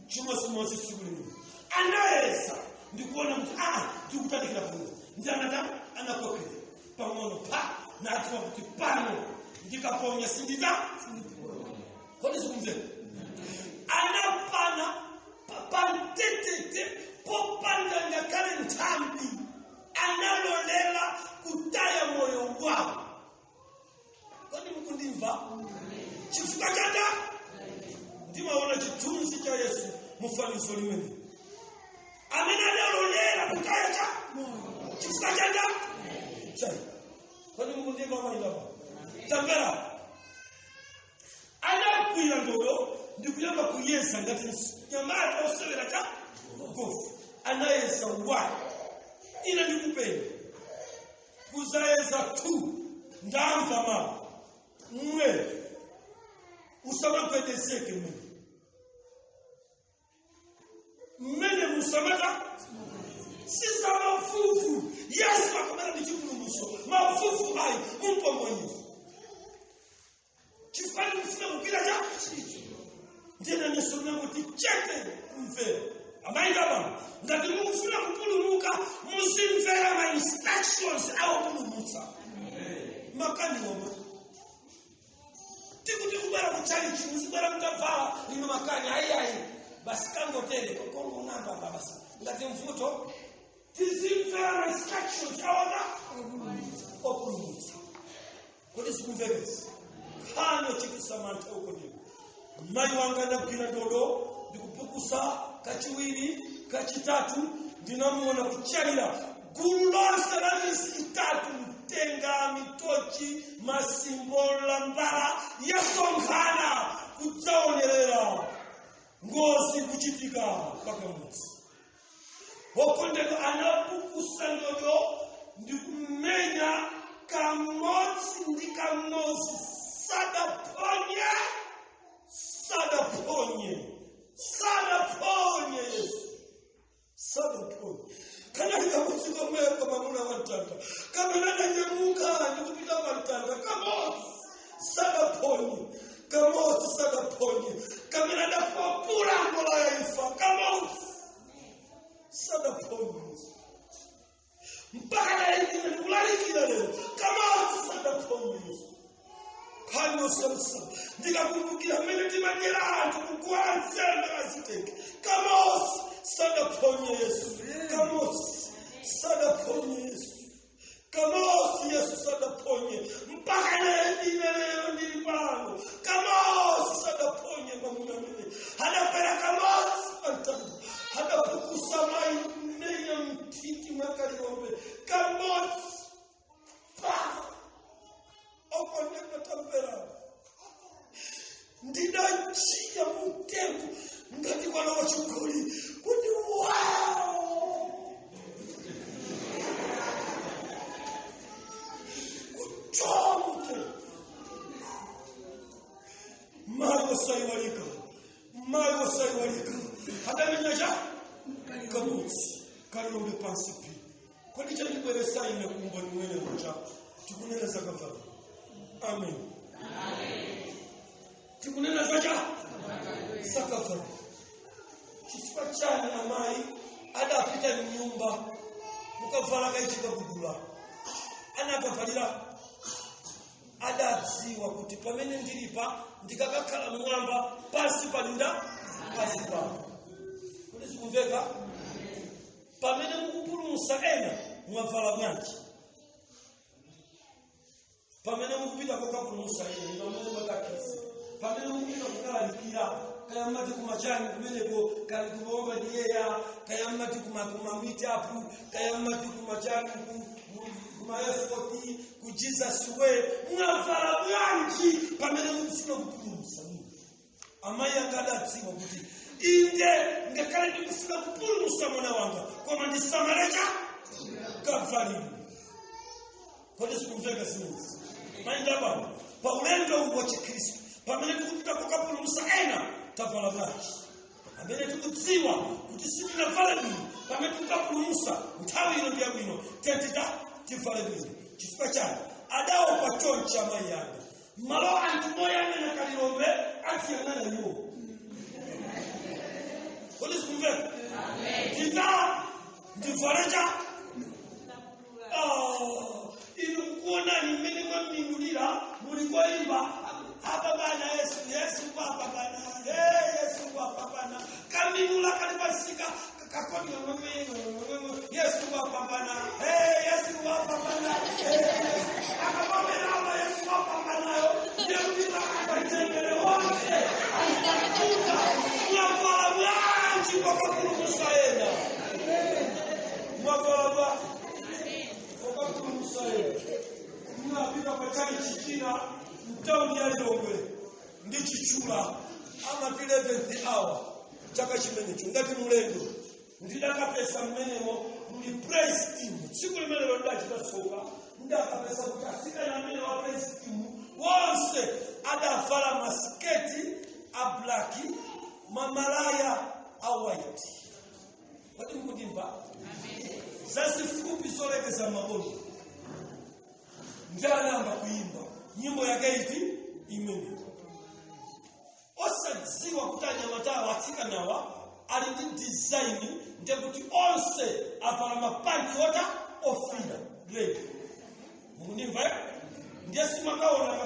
Chuma simwasi tsukulimeno. Anaesa. Ndikuona mtu. Tukutadikira punga. Ndianata anakokele. Pamono pa. natuwa kuti pano ndikaponya sindita kodi sikumve anapana pantete popanda ngakale nthambi analolela kutaya moyo wao kodi mukundimva chifukwa chata ndimaona chithunzi cha Yesu mufanizo limene amene analolela kutaya cha chifukwa chata chai kodi mukundimva mwailapa tambera anakwira ndodo ndikuyamba kuyesa ngati nyamata osewera cha gofu anayesa wani ina ndikupenda kuzayeza 2 ndamva mama mwe usamapedeseke mmene musamata sisa mafufu yesu akamera ndi chipulumutso mafufu ayi mumpomonyeza chifukwa mufuna kugwira cha ndiyena nesona kuti chete kumvera amaitaba ngati mukufuna kupulumuka muzimvera ma instructions awapulumutsa makani woma tikuti kubera kuchalichi muzibera mutavala ino makani ayi basi kangotele kongo namba basi ngati mvuto tizimvera ma instructions awapulumutsa kodi sikumvekezi kano chikisamantha uko ndipo mai wanga ndagwira ndodo ndikupukusa kachiwiri kachitatu ndinamuona kuchalira gulu lonse la misitatu mtenga mitochi masimbola mbala yasonkhana kudzaonerera ngozi kuchitika pakamudzi wokondeka anapukusa ndodo ndikumenya kamodzi ndi kamodzi sadaponye Yesu sadaponye kana ndikamutsika mweya kwa mamuna wantanda kama nananyemuka ndikupita wantanda kamodzi sadaponye kama nadapapura ngola ya ifa kamodzi sadaponye mpaka na ingine nikulalikila leo kamodzi sadaponye Yesu Kano samsa ndikakumbukira mmene timanyera anthu kukuwala nsembe aziteke kamosi sadaponye Yesu kamosi sadaponye Yesu kamosi Yesu sadaponye mpaka leo ndili pano kamosi sadaponye mamuna mene hadapera kamosi antanda hadapukusa mai mmenya mtiti mwakaliombe kamosi okoneka tambera ndinachia mutembo ngati mwana wa chigoli kuti kutomte mayo saiwalika hadamenyaja kamutsi kalonde pansipi kodi chandibweresa ine kumboni mwene mucha tikunena zakavala amen tikunena zakavala chifukwa chani amai adapita mnyumba mukavala kaichika kugula anakavalira adadziwa kuti pamene ndilipa ndikakakhala mwamba pasi palinda pasi pano kuti sikumveka pamene mukupulumutsa ena mwavala bwanji pamene mukupita kokapulumutsa ena pamene mwakakisa pamene mukupita kukalalikira kaya mmati kumachani kumeneko kali kuomba ndiyeya kaya mmati kumamiti apu kaya mmati kumachani kumaefoti ku Jesus way mwavala bwanji pamene mukufuna kupulumutsa amayi angadadziwa kuti inde ngakale ndikufuna kupulumutsa mwana wanga koma ndisamalecha kavalidwe kodi sikumveka sinezi maindaba pa ulendo wa Chikristo pamene tikupita kokapulumutsa ena tavala bwanji amene tikudziwa kuti sitinavala bwino pamene tikapulumutsa nthawi ino ndi yabwino tetita tivale bwino chifukwa chani adaopa choncha amayi anga malo anthu moyang'ana kalilombe asiyang'ana iwo kodi sikumveka tita ndivalecha inu kuonani mmene china mtauni ya Lilongwe ndi chichula ama 11th hour chaka chimenecho ngati mulendo ndidakapesa mmenemo muli praise team tsiku limenelo ndachitasoka ndakapesa kuti asikana amene wa praise team wonse adavala masketi a black mamalaya a white wati mkutimba zasifupi zolekeza mabondo ndanamba kuimba nyimbo yake iti imene osadziwa kuti anyamatawa atsikanawa ali ndi design ndekuti onse avala mapanti ota ofira red mukundimva ndiye simakaona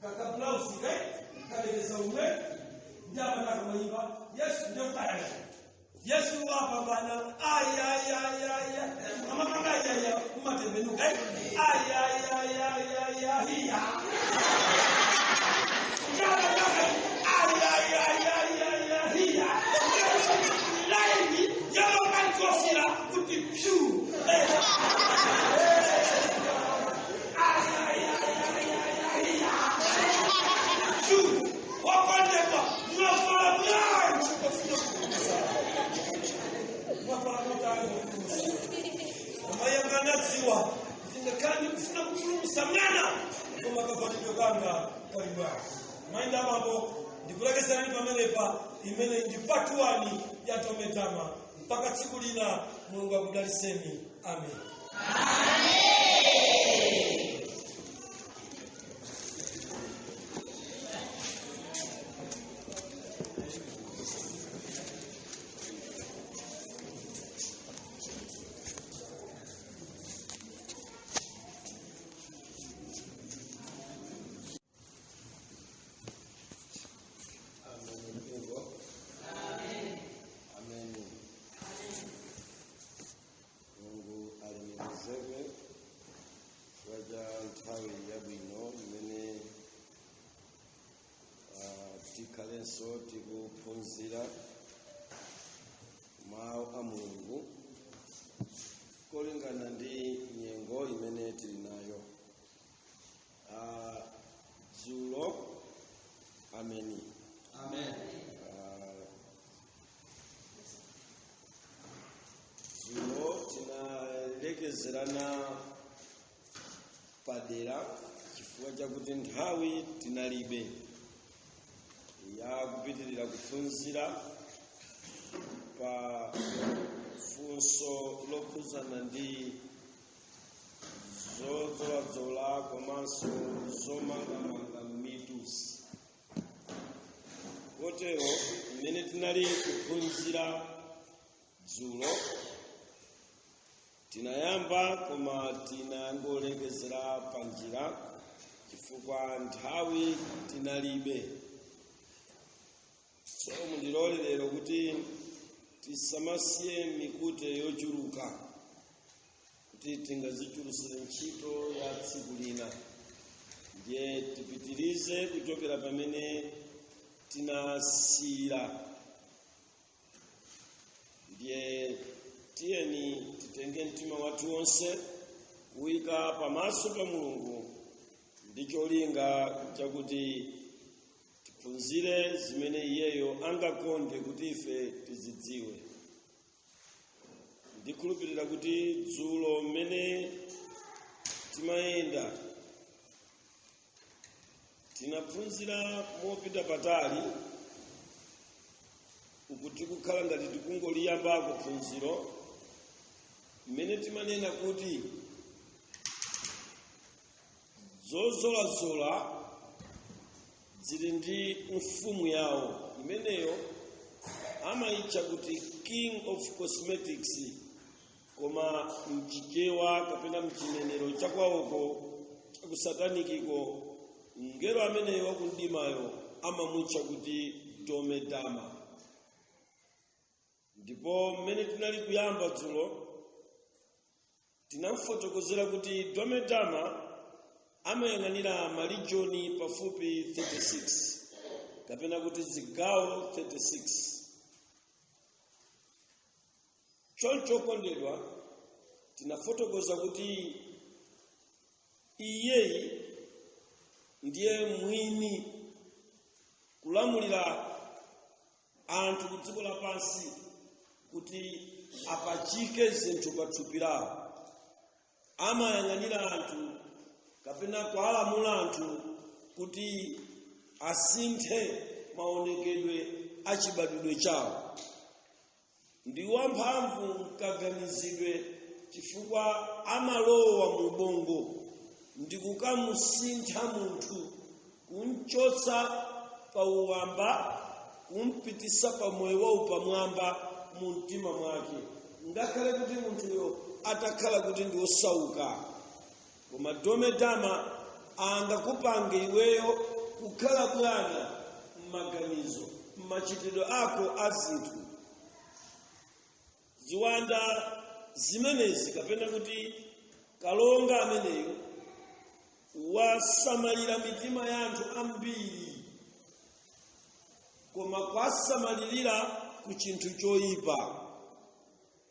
kakabulausi kalekeza umwe ndi apanaka mayimba yesu ndiye kaya yesu wapambana ayayayaya amapanga ayaya umatembenuka ayayayaya hiya ayayayaya hiya laini yalo kankosira kuti pyu ayayayaya hiya pyu wapandeka mwafala myanji amayanganadziwa ndingakani kufuna kupulumutsa mwana koma kafanidwe kanga kalibwa maenda mambo ndikulekezerani pamenepa imene ndi part 1 ya Tometama mpaka tsiku lina Mulungu akudaliseni amen. So tikuphunzira mawu a Mulungu kolingana ndi nyengo imene tili nayo. Dzulo ameni. Amen. Dzulo tinalekezerana padera chifukwa chakuti nthawi tinalibe ya kupitirira kuphunzira pa funso lokhuzana ndi zodzoladzola komanso zomangamanga m'mitusi. Kotero mmene tinali kuphunzira dzulo tinayamba koma tinangolekezera pa njira chifukwa nthawi tinalibe. So mundilole lero kuti tisamasiye mikute yochuluka kuti tingazichulusire ntchito ya tsiku lina. Ndiye tipitirize kuchokera pamene tinasiyira. Ndiye tiyeni titenge mtima wathu wonse kuyika pamaso pa Mulungu ndi cholinga chakuti tiphunzire zimene iyeyo angakonde kuti ife tizidziwe. Ndikhulupirira kuti dzulo mmene timayenda tinaphunzira mopita patali ukuti kukhala ngati tikungoliyambako phunziro mmene timanena kuti zozolazola zili ndi mfumu yawo imeneyo amayitcha kuti king of cosmetics, koma mchichewa kapena mchinenero chakwawoko chakusatanikiko ngelo ameneyo wakundimayo amamutcha kuti Tometama. Ndipo mmene tinali kuyamba dzulo tinamfotokozera kuti Tometama amayang'anira malijoni pafupi 36 kapena kuti zigawo 36. Choncho kondedwa tinafotokoza kuti iyeyi ndiye mwini kulamulira anthu ku dziko lapansi kuti apachike zinthu pa thupi lawo. Amayang'anira anthu kapena kuwalamula anthu kuti asinthe maonekedwe achibadwidwe chawo. Ndi wamphamvu mkaganizidwe chifukwa amalowa mu ubongo ndi kukamusintha munthu, kumchotsa pa uwamba, kumpitisa pa moyo waupamwamba mu mtima mwake, ngakhale kuti munthuyo atakhala kuti ndi osauka. Koma domedama angakupange iweyo kukhala bwana m'maganizo, m'machitidwe ako a zinthu. Ziwanda zimenezi kapena kuti kalonga ameneyo wasamalira mitima ya anthu ambiri, koma kwasamalirira ku chinthu choyipa.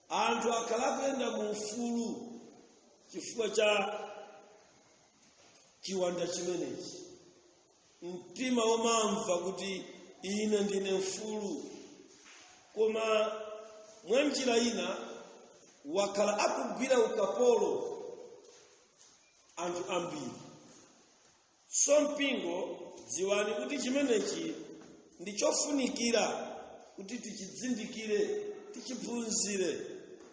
Anthu akhala kuyenda mu ufulu chifukwa cha chiwanda chimenechi. Mtima womamva kuti ine ndine mfulu, koma mwa njira ina wakhala akugwira ukapolo anthu ambiri. So mpingo dziwani kuti chimenechi ndi chofunikira kuti tichidzindikire, tichiphunzire,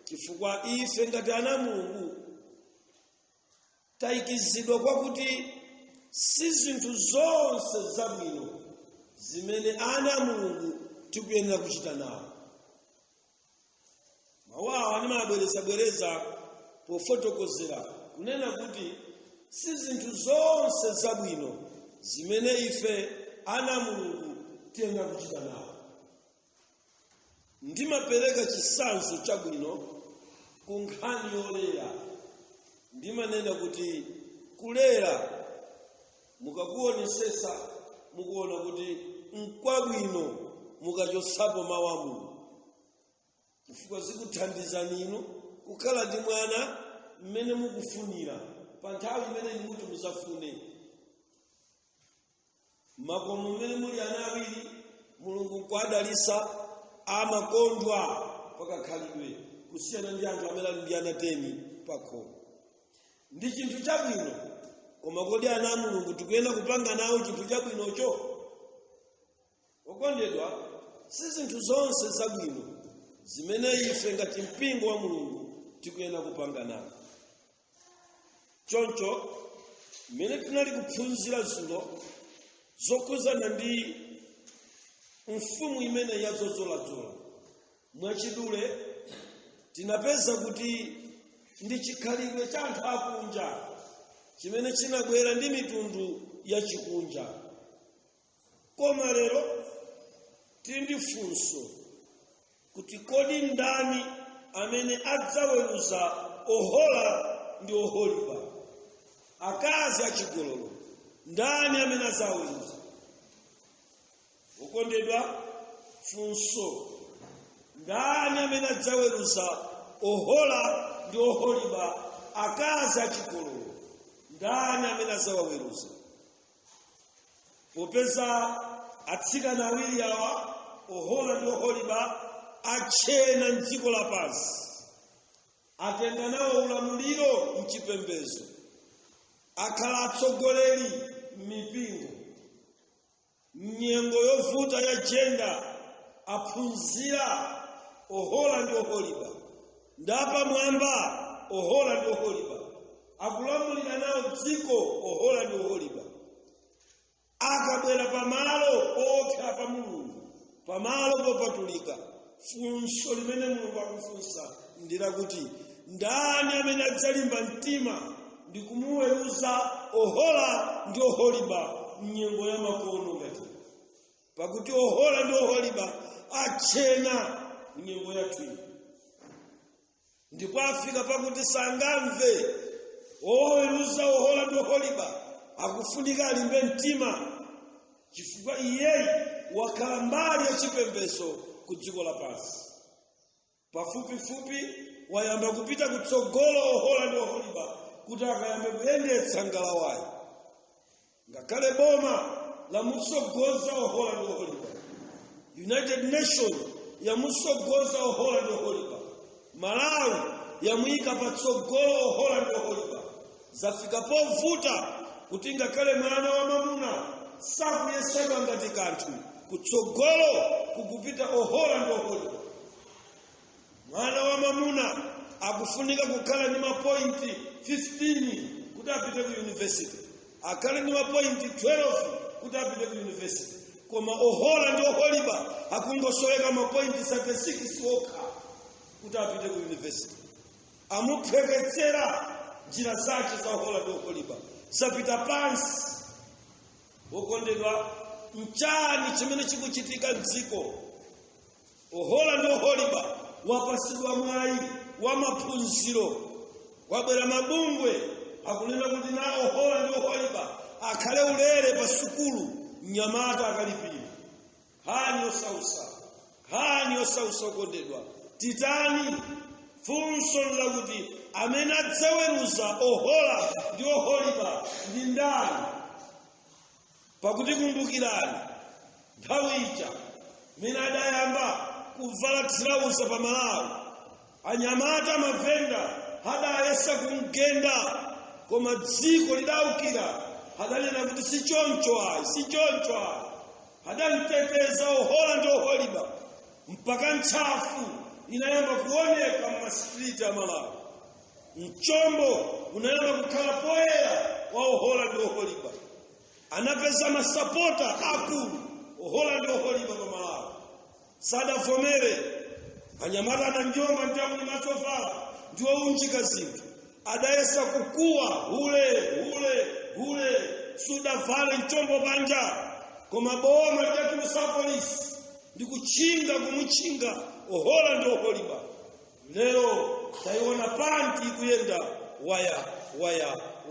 chifukwa ife ngati ana Mulungu tayikizidwa kwakuti si zinthu zonse zabwino zimene ana Mulungu tikuyenera kuchita nawo. Mawu awa ndimabwereza pofotokozera kunena kuti si zinthu zonse zabwino zimene ife ana Mulungu tiyenera kuchita nawo. Ndimapereka chitsanzo chabwino ku nkhani yolera. Ndimanena kuti kulera mukakuonesesa mukuona kuti nkwabwino mukachotsapo mawu a Mulungu, chifukwa zikuthandizani inu kukhala ndi mwana mmene mukufunira pa nthawi imene muti muzafune. Makomo mmene muli ana awiri Mulungu nkwadalitsa amakondwa pakakhalidwe, kusiyana ndi anthu amene ali ndi ana 10 pa khomo. Ndi chinthu chabwino, koma kodi ana a Mulungu tikuyenera kupanga nawo chinthu chabwinocho? Okondedwa, si zinthu zonse zabwino zimene ife ngati mpingo wa Mulungu tikuyenera kupanga nawo. Choncho mmene tinali kuphunzira dzulo zokhuzana ndi mfumu imene yadzodzoladzola, mwachidule tinapeza kuti ndi chikhalidwe cha anthu akunja chimene chinabwera ndi mitundu ya chikunja. Koma lero tili ndi funso kuti kodi ndani amene adzaweruza ohola ndi oholipa, akazi achigololo? Ndani amene adzaweruza? Okondedwa, funso, ndani amene adzaweruza ohola ndi oholipa, akazi achigololo? Ndani amene adzawaweruza? Popeza atsikana awiri awa, ohola ndi oholipa, achena m'dziko lapansi, atenga nawo ulamuliro mchipembedzo, akhala atsogoleri m'mipingo, m'nyengo yovuta ya jenda, aphunzira ohola ndi oholipa, ndapamwamba ohola ndi oholipa, akulamulira nawo dziko ohola ndi oholipa. Akabwera pamalo opsa pa Mulungu, pamalo popatulika, funso limene Mulungu akufunsa ndilakuti ndani amene adzalimba mtima ndi kumuweruza ohola ndi oholipa m'nyengo ya makono ngati, pakuti ohola ndi oholipa achena m'nyengo yathu. Ndipo afika pakuti sangamve oweruza ohola ndi oholipa, akufunika alimbe mtima, chifukwa iyeyi wakhala mbali ya chipembedzo ku dziko lapansi. Pafupifupi wayamba kupita kutsogolo ohola ndi oholipa kuti akayambe kuyendetsa ngalawayi. ngakhale boma lamutsogoza ohola ndi oholipa. United Nations yamutsogoza ohola ndi oholipa. Malawi yamuyika patsogolo ohola ndi oholipa. Zafika povuta kuti ngakhale mwana wa mamuna sakuyesedwa ngati kanthu, kutsogolo kukupita ohola ndi oholipa. Mwana wa mamuna akufunika kukhala ndi mapointi 15 kuti apite ku university, akhale ndi mapointi 12 kuti apite ku university. Koma ohola ndi oholipa akungosoweka mapointi 36 okha kuti apite ku university. Amupheketsera njira zake za ohola ndi oholipa zapita pansi. Wokondedwa, mchani chimene chikuchitika m'dziko. Ohola ndi oholipa wapasidwa mwayi wa maphunziro. Wabwera mabungwe akunena kuti na ohola ndi oholipa akhale ulere pa sukulu, mnyamata akalipira. Hani osausa okondedwa. Titani funso lakuti amene adzaweruza ohola ndi oholipa ndi ndani? Pakuti kumbukirani nthawi ija mene adayamba kuvala tirauza pa Malawi, anyamata mavenda adayesa kumgenda, koma dziko lidaukira adanena kuti si choncho ayi. Adamteteza ohola ndi oholipa mpaka ntchafu inayamba kuoneka m'masitiriti a Malawi. Mchombo unayamba kukhala poyera wa ohola ndi oholipa. Anapeza masapota akulu ohola ndi oholipa pa Malawi. Sadavomere anyamata ananjomba ntamu masovala ndiwo unjika zinthu. Adayesa kukuwa hule sudavale mchombo panja, koma boma lidatusa polisi ndi kumuchinga ohola ndi oholipa. Lero tayiona panti kuyenda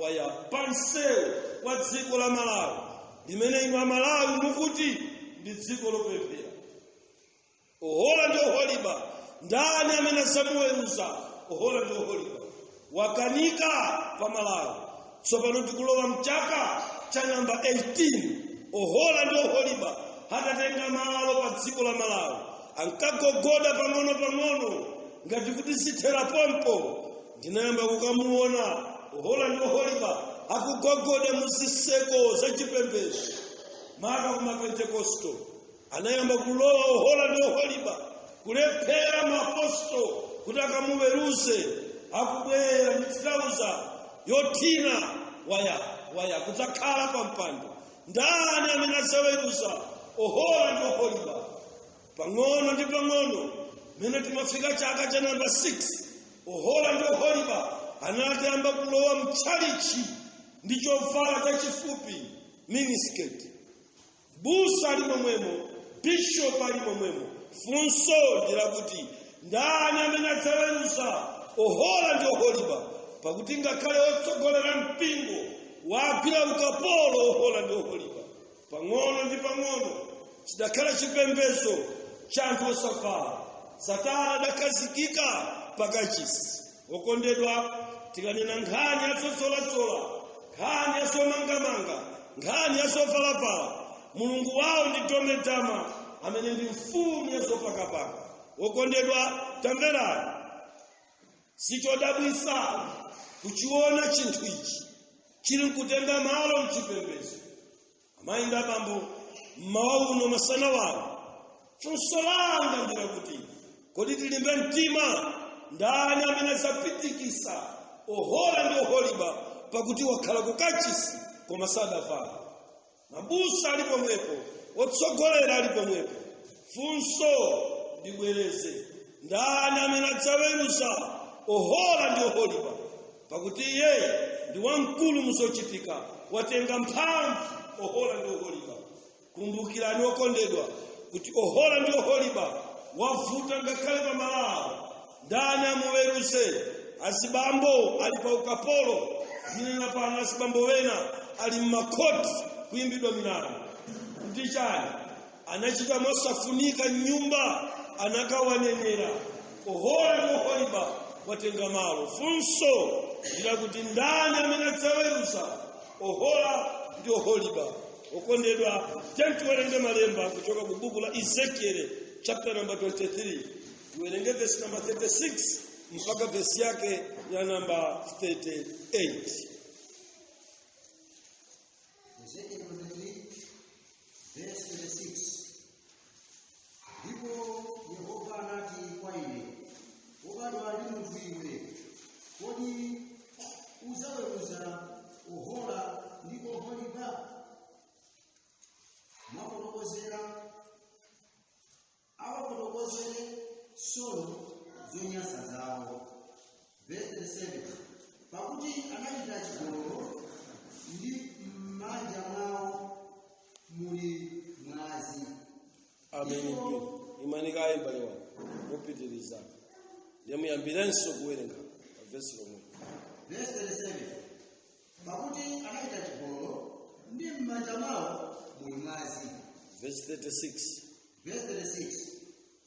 waya pansewu wa dziko la Malawi limene inu Amalawi mukuti ndi dziko lopemphera. Ohola ndi oholipa ndani amene azamuweruza ohola ndi oholipa? Wakanika pa Malawi. Tsopano tikulowa mchaka cha namba 18. Ohola ndi oholipa adatenga malo pa dziko la Malawi. Ankagogoda pang'ono ngati kuti sithera pompo. Ndinayamba kukamuona ohola ndi oholipa akugogoda muziseko za chipembedzo maka kuma Pentekosto. Anayamba kulowa ohola ndi oholipa kulephera maapostolo kuti akamuweruze. Akubwera ndi tirauza yothina waya kudzakhala pa mpando. Ndani amene adzaweruza ohola ndi oholipa? Pang'ono ndi pang'ono mene timafika chaka cha namba 6, ohola ndi oholipa anayamba kulowa mtchalichi ndi chovala chachifupi, miniskirt. Busa ali momwemo, bishop ali momwemo. Funso ndila kuti ndani amene adzaweruza ohola ndi oholipa? Pakuti ngakhale otsogolera mpingo wagwira ukapolo ohola ndi oholipa. Pang'ono ndi pang'ono chidakhala chipembedzo cha anthu osavala. Satana adakazikika pakachisi. Okondedwa, tikanena nkhani yazotsolatsolo, nkhani yazomangamanga, nkhani yazovalapala, mulungu wawo ndi Domedama amene ndi mfumu yazopakapaka. Okondedwa, tamverani. Sichodabwisa kuchiona chinthu ichi chili kutenga malo mchipembedzo. Amayi ndi abambo, mmawa uno masana wano funso langa ndila kuti kodi tilimbe mtima ndani amene azapitikisa ohola ndi oholipa pakuti wakhala kukachisi koma sadavala. Mabusa ali pomwepo, otsogolera ali pomwepo. Funso ndibwereze, ndani amene adzaweruza ohola ndi oholipa? Pakuti iye ndi wamkulu muzochitika, watenga mphamvu ohola ndi oholipa. Kumbukirani okondedwa kuti ohola ndi oholipa wavuta ngakhale pa Malawi. Ndani amuweruze? Azibambo ali pa ukapolo. Minena pano azibambo wena ali mmakoti kuyimbidwa milandu. Kuti chani? Anachita mosafunika nyumba, anakawanenera. Ohola ndi oholipa watenga malo. Funso ndila kuti ndani amene adzaweruza ohola ndi oholiba. Okondedwa, tiwerenge malemba kuchoka ku buku la Ezekiel chapter number 23. Tuwerenge verse number 36 mpaka verse yake ya number 38. Ezekiel 23 verse 36. Ndipo Yehova anati kwa ine, obadwa ndi munthu iwe, kodi uzaweruza ohola ndi oholiba? Mwafotokozera awafotokozere solo zonyansa zawo. Verse 37. Pakuti anachita chigololo ndi m'manja mwawo muli mwazi. Amen. Imani kaye mbale wangu mupitiriza ndiyamuyambirenso kuwerenga verse lomwe. Verse 37. Pakuti anachita chigololo ndi m'manja mwawo muli mwazi. Verse 36. Verse 36.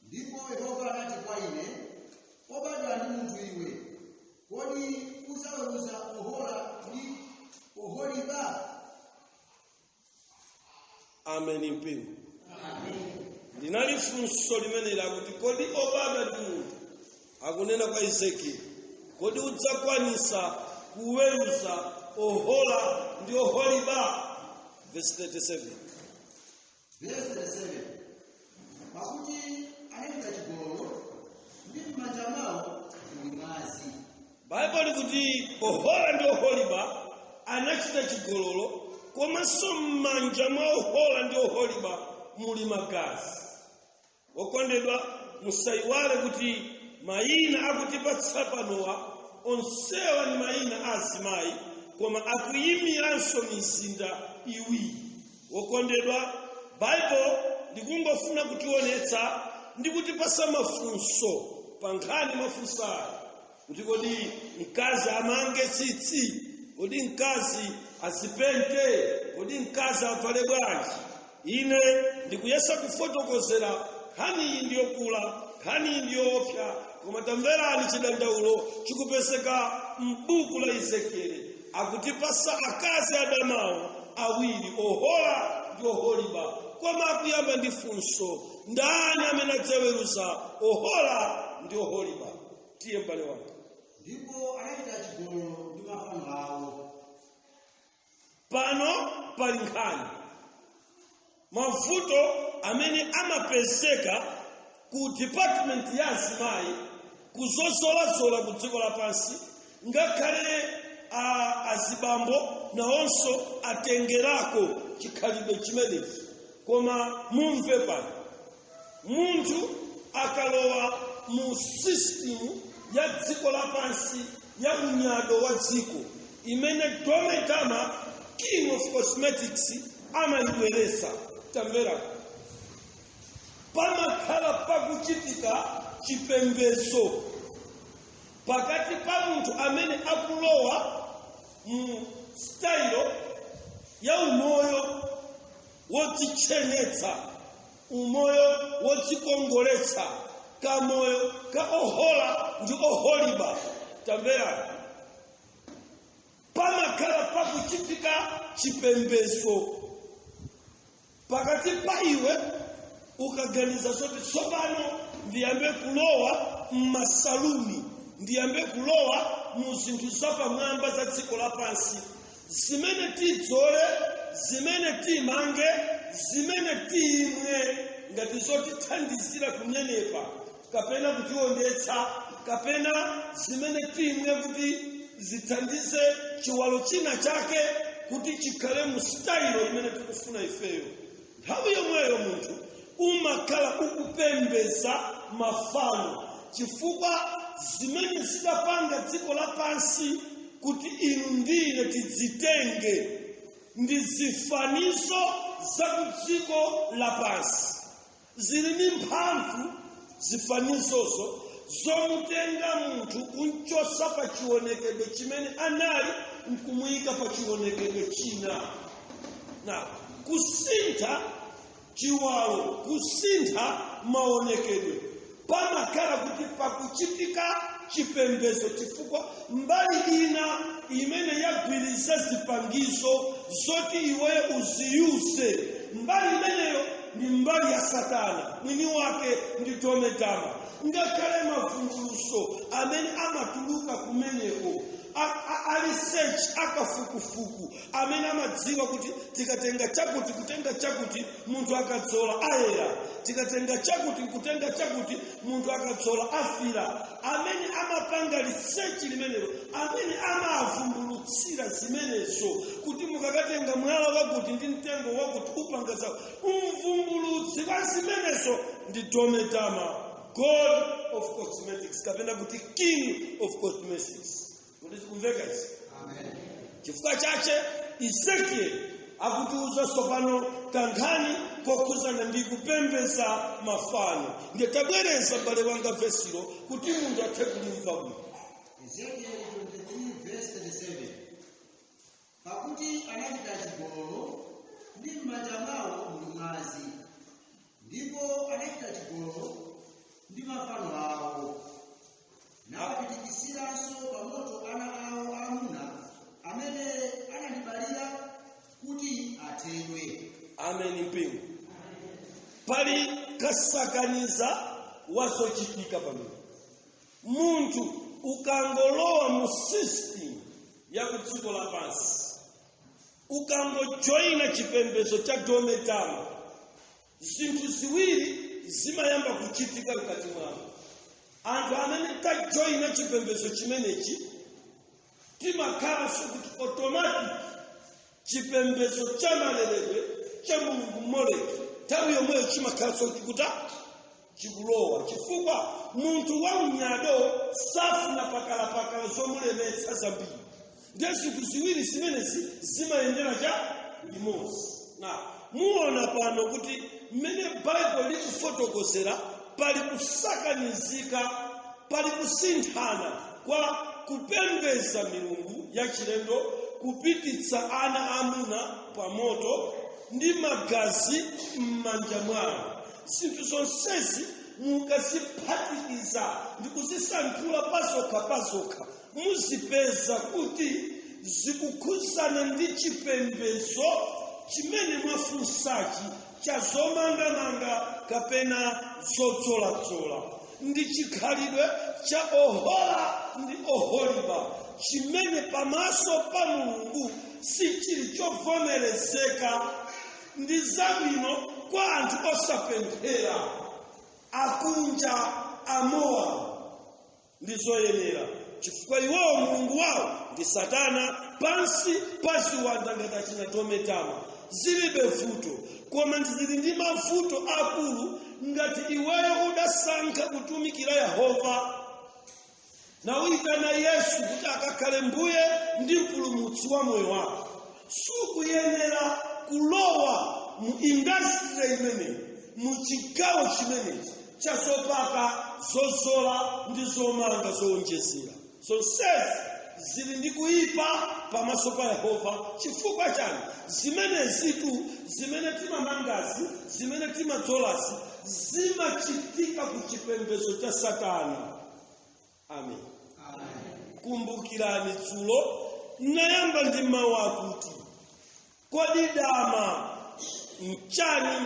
Ndipo Yehova anati kwa ine, obadwa ndi munthu iwe, kodi uzaweruza ohola ndi oholiba? Amen mpingo. Linali funso limene lakuti kodi obadwa ndi munthu, akunena kwa Ezekiel, kodi udzakwanisa kuweruza ohola ndi oholiba? Verse 37. Verse 37. Pakuti anachita chigololo ndi m'manja mwawo muli mwazi. Bible likuti ohola ndi oholiba anachita chigololo, komanso m'manja mwa ohola ndi oholiba muli magazi. Okondedwa, musaiwale kuti mayina akutipatsa panowa onsewa ni mayina a azimayi, koma akuyimiranso mizinda iwiri. Okondedwa, Bible likungofuna kutionetsa ndi kutipasa mafunso pa nkhani mafunsayo. Kuti kodi mkazi amange tsitsi, kodi mkazi asipente, kodi mkazi avale bwanji? Ine ndikuyesa kufotokozera nkhani iyi ndiyokula, nkhani iyi ndiyoopsa, koma tamverani chidandaulo chikupezeka m'buku la Ezekiel. Akutipasa akazi adamawo awiri, ohola ndi oholiba, koma akuyamba ndi funso, ndani amene adzaweruza ohola ndi oholiba? Tiye mbale wanga. Ndipo anachita chigololo ndi mafano awo. Pano pali nkhani mavuto amene amapezeka ku department ya azimayi kuzozolazola ku dziko lapansi, ngakhale azibambo nawonso atengerako chikhalidwe chimenechi. Koma mumve pano, munthu akalowa mu system ya dziko lapansi ya unyado wa dziko imene Dometama, king of cosmetics, amayibweresa, tamvera, pamakhala pakuchitika chipembedzo pakati pa munthu amene akulowa mu style ya umoyo wodzichenetsa, umoyo wodzikongoletsa, kamoyo ka ohola ndi oholiba. Tamvera, pamakhala pakuchitika chipembedzo pakati pa iwe ukaganiza zoti tsopano ndiyambe kulowa m'masaluni, ndiyambe kulowa mu zinthu zapamwamba za dziko lapansi, zimene tidzole, zimene timange, zimene timwe, ngati zotithandizira kunenepa, kapena kutiondetsa, kapena zimene timwe kuti zithandize chiwalo china chake kuti chikhale mu style imene tikufuna ifeyo. Nthawi yomweyo munthu umakhala ukupembeza mafano, chifukwa zimene zidapanga dziko lapansi kuti inu ndine tidzitenge ndi zifanizo za ku dziko lapansi. Zili ndi mphamvu zifanizozo zomutenga munthu kunchosa pa chionekedwe chimene anali nkumuyika pa chionekedwe china. Na kusintha chiwalo, kusintha maonekedwe, pamakhala kuti pakuchitika chipembedzo, chifukwa mbali ina imene yagwiriza zipangizo zoti iwe uziyuse. Mbali imeneyo ni mbali ya Satana, mwini wake ndi Dometama. Ngakhale mavumbuluso amene amatuluka kumeneko, research akafukufuku amene amadziwa kuti tikatenga chakuti kutenga chakuti munthu akadzola ayera, tikatenga chakuti kutenga chakuti munthu akadzola afira. Amene amapanga research limenelo, amene amavumbulutsira zimenezo kuti mukakatenga mwala wakuti ndi mtengo wakuti upanga zawo. Umvumbulutsi wa zimenezo ndi Dometama, God of cosmetics, kapena kuti king of cosmetics. Amen. Chifukwa chache Ezekiel akutiuza sopano kankhani kokuzana ndi kupembeza mafano. Ndiye tabwereza mbale wanga vesilo kuti munthu athe kulimva bwino. Ezekiel 23 verse 37. Pakuti anachita chigololo ndi m'manja mwawo muli mwazi, ndipo anachita chigololo ndi mafano awo, nawapitikisiranso pamoto ana awo amuna amene analibalira kuti athedwe. Amen mpingo. Pali kasakaniza wazochitika pamene munthu ukangolowa mu system ya kudziko lapansi, ukangojoina chipembedzo cha Dometama, zinthu ziwiri zimayamba kuchitika mkati mwako. Anthu amene tajoina chipembedzo chimenechi timakhala kuti automatic chipembedzo cha maleredwe cha Mulungu Moleki nthawi yomweyo chimakhala kuti chikulowa, chifukwa munthu wa unyado safuna pakala zomulemetsa zambiri. Ndiye zinthu ziwiri zimenezi zimayendera cha limodzi. Na muona pano kuti mmene Bible likufotokozera pali kusakanizika, pali kusinthana kwa kupembeza milungu ya chilendo, kupititsa ana amuna pa moto ndi magazi m'manja mwawo. Zinthu zonsezi mukaziphatikiza ndi kuzisanthula pazokha muzipeza kuti zikukhuzana ndi chipembezo chimene mwafunsachi cha zomangamanga kapena zodzoladzola. Ndi chikhalidwe cha Ohola ndi Oholiba chimene pamaso pa Mulungu sichili chovomerezeka. Ndi zabwino kwa anthu osapemphera, akunja, amowa, ndi zoyenera, chifukwa iwowo Mulungu wawo ndi Satana pansi pa ziwanda ngati achina Dometama. Zilibe vuto, koma zili ndi mavuto akulu ngati iweyo udasankha kutumikira Yehova na uitana Yesu kuti akakhale mbuye ndi mpulumutsi wa moyo wako. Sukuyenera kulowa mu industry imene, mu chigawo chimenechi cha zopaka, zozola ndi zomanga zowonjezera. Zonsezi zili ndi kuyipa pamaso pa Yehova. Chifukwa chani? Zimenezitu zimene timamangazi, zimene timadzolazi zimachitika ku chipembedzo cha Satana. Amen. Kumbukirani dzulo nayamba ndi mawu akuti kodi dama mchani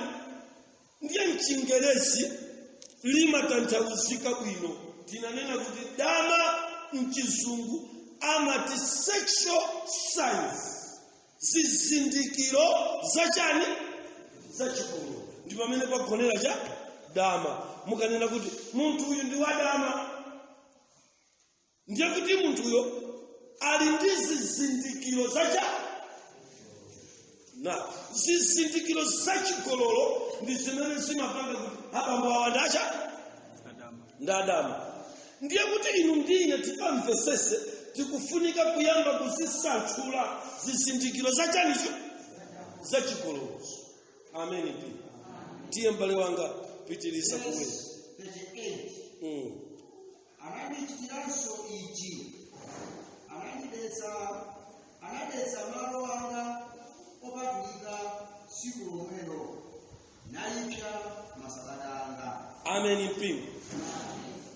ndiye mchingerezi limatanthauzika bwino. Tinanena kuti dama mchizungu amati sexual signs, zizindikiro zachani zachikolo. Ndi pamene pagonera cha dama. Mukanena kuti munthu uyu ndi wa dama, ndiye kuti munthu uyo ali ndi zizindikiro na zizindikiro zachigololo ndi zimene zimapanga kuti abambo awandacha ndadama. Ndiye kuti inu ndine tipamvesese tikufunika kuyamba kuzisanthula zizindikiro zachanicho zachigololo. Amen. Tiye mbale wanga pitirisa kuweza. 38. Anandichitiranso ichi, anadetsa malo anga opatulika tsiku lomwelo, nayipsa masabata anga. Amen mpingo.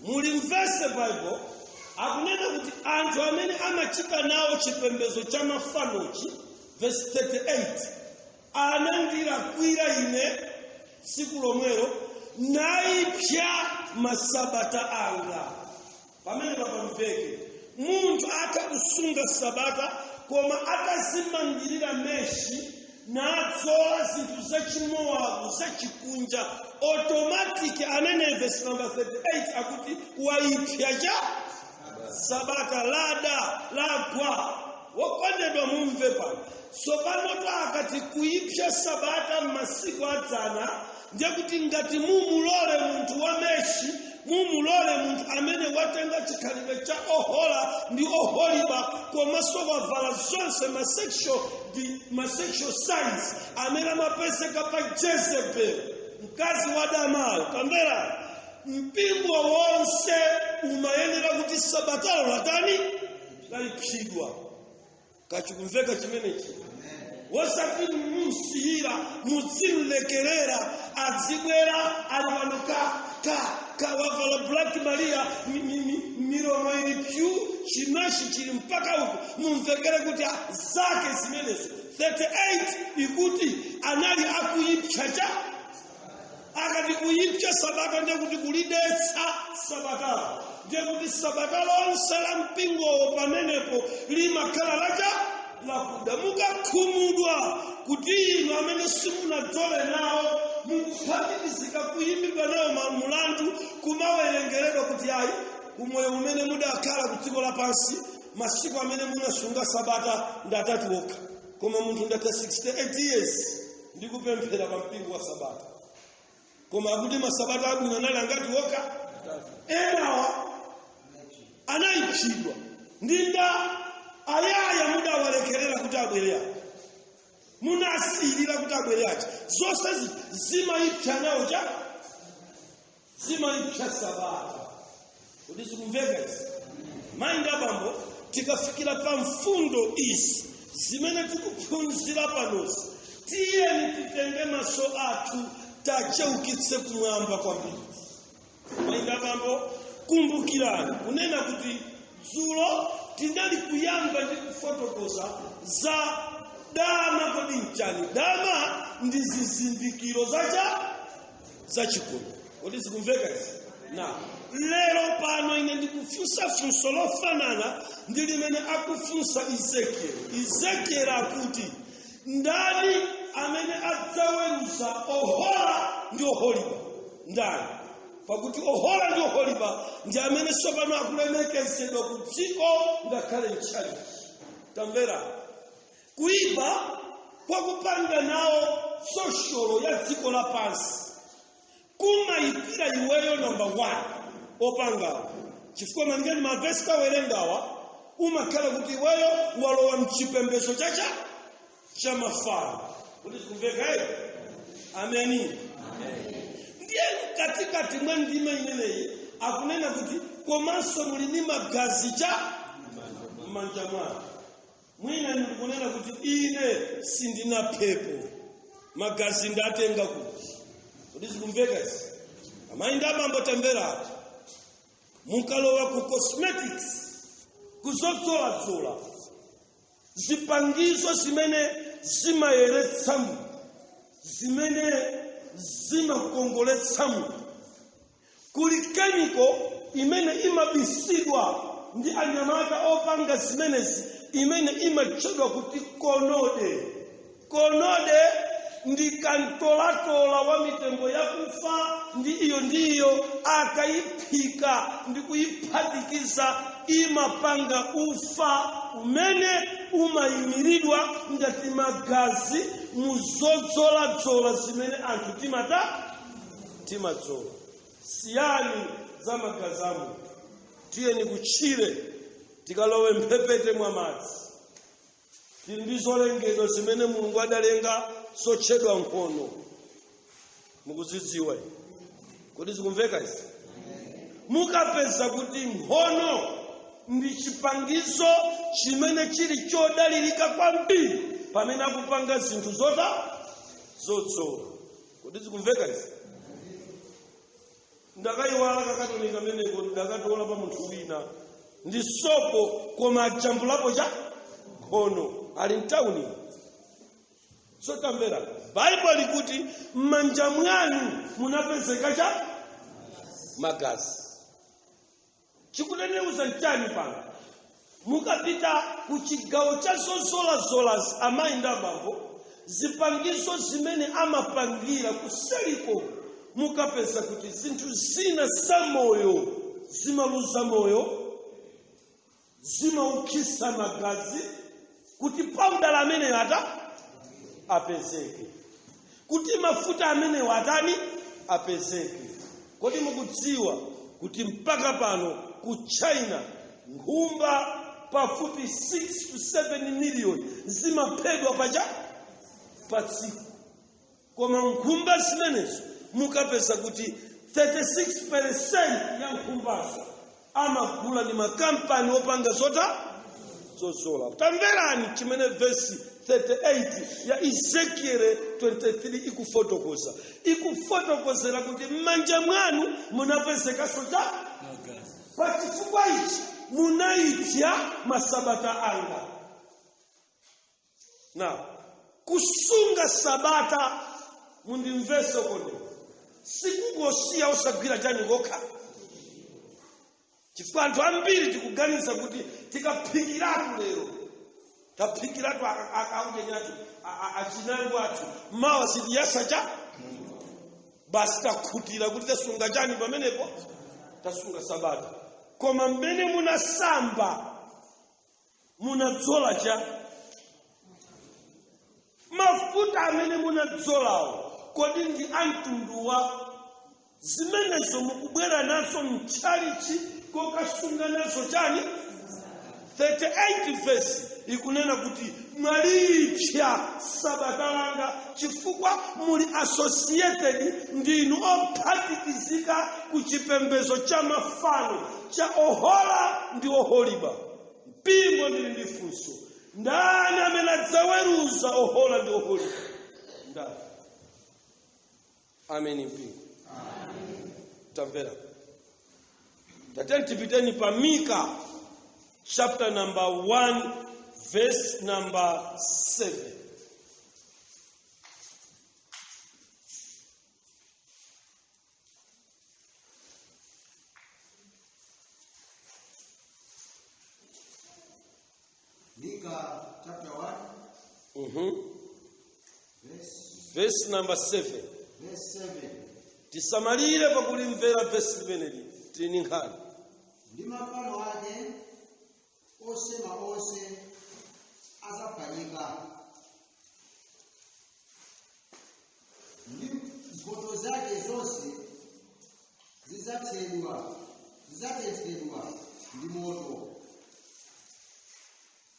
Mulimvese Bible akunena kuti anthu amene amachita nawo chipembedzo cha mafanochi, verse 38, anandilakwira ine tsiku lomwelo naipsa masabata anga. Pamene papamveke munthu atakusunga sabata koma atazimangirira meshi nadzola zinthu zachimowabu zachikunja, automatic anene verse number 38 akuti waipsa cha sabata lagwa. Wokondedwa mumve pano. Tsopano akati kuipsa sabata m'masiku adzana, ndiye kuti ngati mumulole munthu wa meshi, mumulole munthu amene watenga chikhalidwe cha ohola ndi oholiba komanso wavala zonse masexual signs amene amapezeka pa Jezebel, mkazi wa Damayo. Kamvera, mpingo wonse umayenera kuti sabatalo latani laipsidwa. Kachikumveka chimenechi. Wosati musiyira muzimlekerera azibwera aliwanuka wavala Black Maria miromo ili pyu chinashi chili mpaka huko mumvekere kuti zake zimenezo. 38 ikuti anali akuipsa cha akati kuipsa sabata, ndiye kuti kulidetsa sabata, ndiye kuti sabata lonse la mpingo pamenepo limakhala lakuda. Mukakhumudwa kuti inu amene simunadzole nawo mukuphatikizika kuyimbidwa nawo mulandu kumawerengeredwa kuti ayi kumoyo umene mudakhala ku dziko lapansi masiku amene munasunga sabata ndatatu okha, koma munthu ndatha 68 years ndikupemphera pa mpingo wa sabata, koma akuti masabata abwino anali angati okha. Enawa anaipsidwa ndinda ayaya mudawalekerera kuti abwere achi, munasirira kuti abwere achi. Zonse zimaipsa nawo cha zimaipsa sabata. Kuti sikumveka izi mayi abambo, tikafikira pa mfundo izi zimene tikuphunzira panozi, tiyeni titenge maso athu tacheukitse kumwamba kwambiri. Mayi abambo, kumbukirani kunena kuti dzulo tinali kuyamba ndi kufotokoza za dama. Kodi nchani dama? Ndi zizindikiro za chikondi. Kodi sikumveka izi? Na lero pano ine ndikufunsa funso lofanana ndi limene akufunsa Ezekiel akuti ndani amene adzaweruza ohola ndi oholiba? Ndani? Pakuti ohola ndi oholiba ndi amene tsopano akulemekezedwa ku dziko ngakhale mchali. Tamvera, kuipa kwakupanga nawo sosholo ya dziko lapansi kumayipira iweyo number 1 opanga. Chifukwa maningeni mavesi kawerengawa umakhala kuti iweyo walowa mchipembedzo cha mafano. Kuti sikumveka hiyo? Ameni. Ndiye katikati mwa ndima imeneyi akunena kuti komanso muli ndi magazi cha manja mwanu. Mwina ndikunena kuti ine sindina pepo, magazi ndatenga kuti. Kuti sikumveka izi? Amayi abambo, tambera mukalowa ku cosmetics, kuzodzoladzola zipangizo zimene zimayeretsamu, zimene zimakongoletsamu, kuli chemical imene imabisidwa ndi anyamata opanga zimenezi imene imatchedwa kuti konode. Konode ndi kantolatola wa mitengo yakufa, ndiyo akayiphika ndi kuyiphatikiza imapanga ufa umene umayimiridwa ngati magazi muzodzoladzola zimene anthu timadzola. Siyani za magazamu, tiyeni kutchire tikalowe mphepete mwa madzi. Tili ndi zolengedwa zimene Mulungu adalenga zotchedwa nkhono. Mukuzidziwa? Kodi zikumveka izi? Mukapeza kuti nkhono ndi chipangizo chimene chili chodalirika kwambiri pamene akupanga zinthu zodzola. Kodi zikumveka izi? Ndakayiwala kakatonika meneko ndakatola pa munthu wina ndi sopo koma ajambulapo cha nkhono ali mtauni. So tamvera Bible likuti m'manja mwanu munapezeka cha magazi. Chikutanthauza nchani pano? Mukapita ku chigawo cha zozola amayi ndi abambo, zipangizo zimene amapangira kuseliko mukapeza kuti zinthu zina za moyo zimaluza moyo, zimaukisa magazi, kuti powder amene apezeke, kuti mafuta amene watani apezeke. Kodi mukudziwa kuti mpaka pano ku China nkhumba pafupi 6 to 7 million zimaphedwa pa tsiku, koma nkhumba zimenezo mukapeza kuti 36% ya nkhumbazo amagula ndi makampani opanga zozola. Tamverani chimene verse 38 ya Ezekiel 23 ikufotokoza. Ikufotokozera kuti m'manja mwanu munapezeka cha magazi. Pa chifukwa ichi munaitya masabata anga. Na kusunga sabata mundimvese konde sikungosiya osagwira chani kokha. Chifukwa anthu ambiri tikuganiza kuti tikaphikiratu lero, taphikiratu akaunyenyatu achinango athu mawa sitiyasa cha basi takhutira kuti tasunga chani pamenepo, tasunga sabata. Koma mmene munasamba munadzola cha mafuta amene munadzolawo, kodi ndi amtunduwa zimenezo mukubwera nazo mchalichi kokasunga nazo chani? 38 verse ikunena kuti mwalipsa sabata langa chifukwa muli associated ndinu ophatikizika ku chipembedzo cha mafano cha Ohola ndi Oholiba. Mpingo ndili ndi funso, ndani amene adzaweruza Ohola ndi Oholiba? Ndani? Amen. Mpingo tamvera. Tateni tipiteni pa Mika chapter number 1 verse number 7. Mika chapter 1 verse number 7. Verse 7. Tisamalire pakulimvera verse limeneli tini nkhani. Ndi mafano ake osema onse azaphwanyika, ndi mphotho zake zonse zidzatentedwa ndi moto.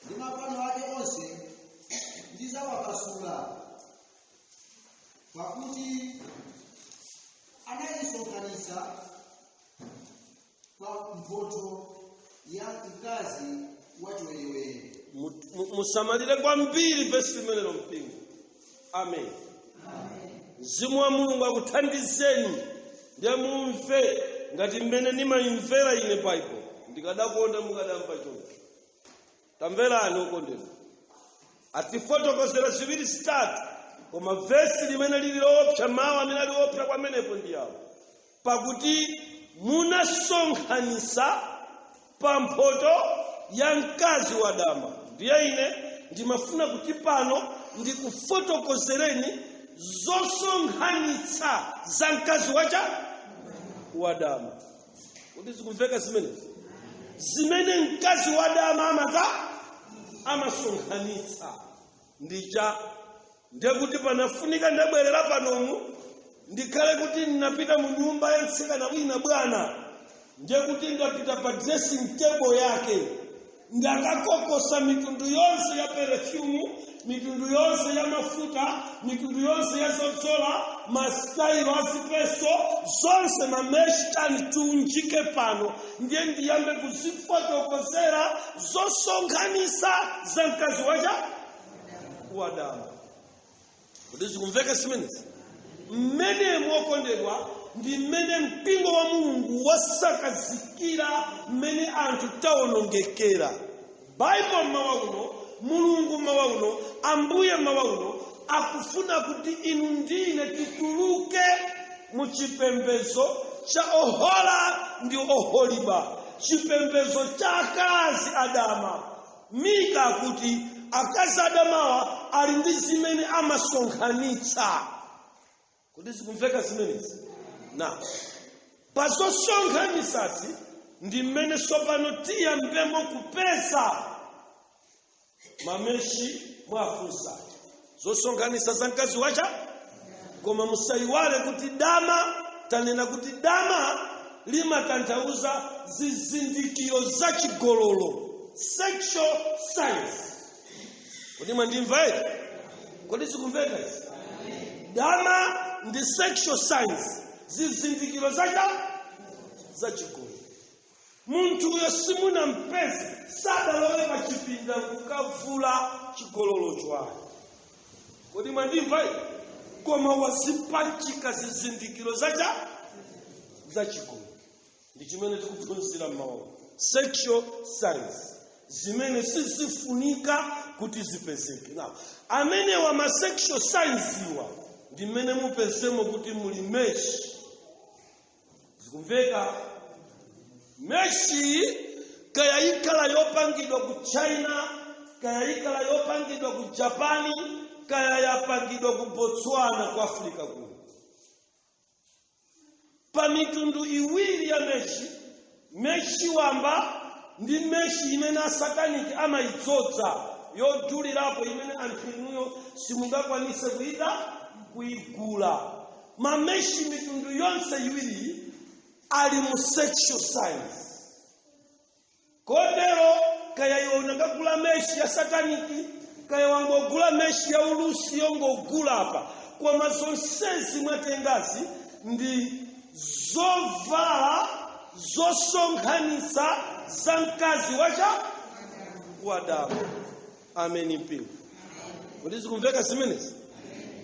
Ndi mafano ake onse ndidzawapasula, pakuti anayisonkhanitsa pa mphotho ya mkazi wachiwerewere. Musamalire kwambiri verse limenelo mpingo. Amen. Mzimu wa Mulungu akuthandizeni ndiye mumve ngati mmene ndimayimvera ine Bible. Ndikadakonda mukadamva choncho. Tamverani okondedwa. Atifotokozera ziwiri zitatu, koma verse limene lili loopsa, mawu amene ali opsa kwamenepo ndi awo. Pakuti munasonkhanitsa pa mphotho ya mkazi wadama. Ndiye ine ndimafuna kuti pano ndikufotokozereni zosonkhanitsa za mkazi wadama. Kodi zikumveka zimenezi? Zimene mkazi wadama amasonkhanitsa ndicha. Ndiye kuti panafunika ndabwerera panomu ndikhale kuti ndinapita mu nyumba ya mtsikana wina bwana, ndiye kuti ndapita pa dressing table yake ndakakokosa mitundu yonse ya perfume, mitundu yonse ya mafuta, mitundu yonse ya zozola, mastailo azipeso zonse mameshtani tunjike pano, ndiye ndiyambe kuzifotokozera zosonkhanitsa za mkazi wadama. Kodi zikumveka zimenezi? Mmene mwokondedwa ndi mmene mpingo wa Mulungu wasakazikira mmene anthu tawonongekera. Bible mawa uno, Mulungu mawa uno, Ambuye mawa uno akufuna kuti inu ndine tituluke mu chipembedzo cha ohola ndi oholiba, chipembedzo cha akazi adama. Mika kuti akazi adamawa ali ndi zimene amasonkhanitsa. Kuti zikumveka zimenezi? Na pazosonkhanitsasi ndi mmene sopano tiyambemo kupeza mameshi mwafunsa zosonkhanitsa za mkazi wacha. Koma musayiwale kuti dama, tanena kuti dama limatanthauza zizindikiro za chigololo, sexual signs. Kodi mwandimva eti? Kodi zikumveka izi? Dama ndi sexual signs, zizindikiro za chigololo. Munthu uyo simuna mpezi sadalowe pa chipinda kukavula chigololo chwayo. Kodi mwandimva eti? Koma wazipachika zizindikiro za chigololo. Ndi chimene tikuphunzira mmawa. Sexual signs zimene sizifunika kuti zipezeke. Now, amene wa ma sexual signs iwa ndi mmene mupezemo kuti muli meshi. Zikumveka? Meshi kaya ikala yopangidwa ku China, kaya ikala yopangidwa ku Japani, kaya yapangidwa ku Botswana ku Afrika kuno. Pa mitundu iwiri ya meshi, meshi wamba ndi meshi imene asataniki amayidzodza yodulirapo imene anthu inuyo simungakwanise kuigula. Mameshi mitundu yonse iwiri ali mu sexual signs. Kotero kaya iwona ngagula meshi ya sataniki, kaya wangogula meshi ya ulusi yongogula apa. Koma zonsezi mwatengazi ndi zovala zosonkhanitsa za mkazi wa dama. Ameni mpingo. Kodi zikumveka zimenezi?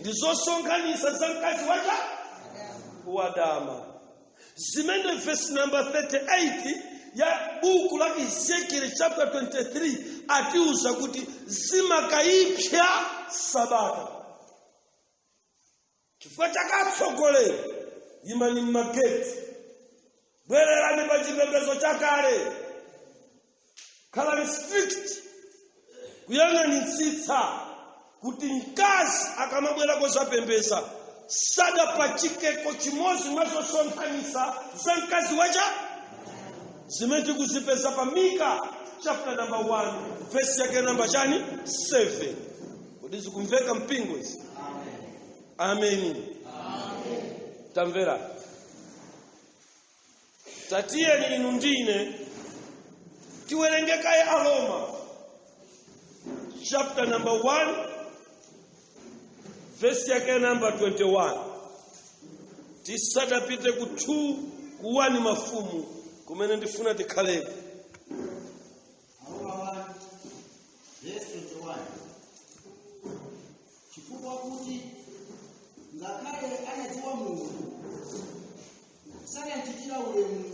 Ndi zosonkhanitsa za mkazi wa dama. Zimene verse number 38 ya buku la Ezekiel chapter 23 atiuza kuti zimakayipsa sabata. Chifukwa chakatsogolera imani mageti. Bwererani pa chipembedzo chakale. Khalani strict kuyang'anitsitsa kuti mkazi akamabwera kozapembeza sadapachikeko chimodzi mwa zosonkhanitsa za mkazi wacha. Zimene tikuzipeza pa Mika chapter number 1 verse yake number 7. Kodi zikumveka mpingo izi? Amen. Tamvera. Tatiyeni inu ndine tiwerengeka ya Aroma chapter number 1 verse yake number 21. Tisadapite ku 2 ku 1 mafumu kumene ndifuna tikhaleko. Aroma 1 verse 21. Chifukwa kuti ngakhale anadziwa Mulungu sanachitira ulemu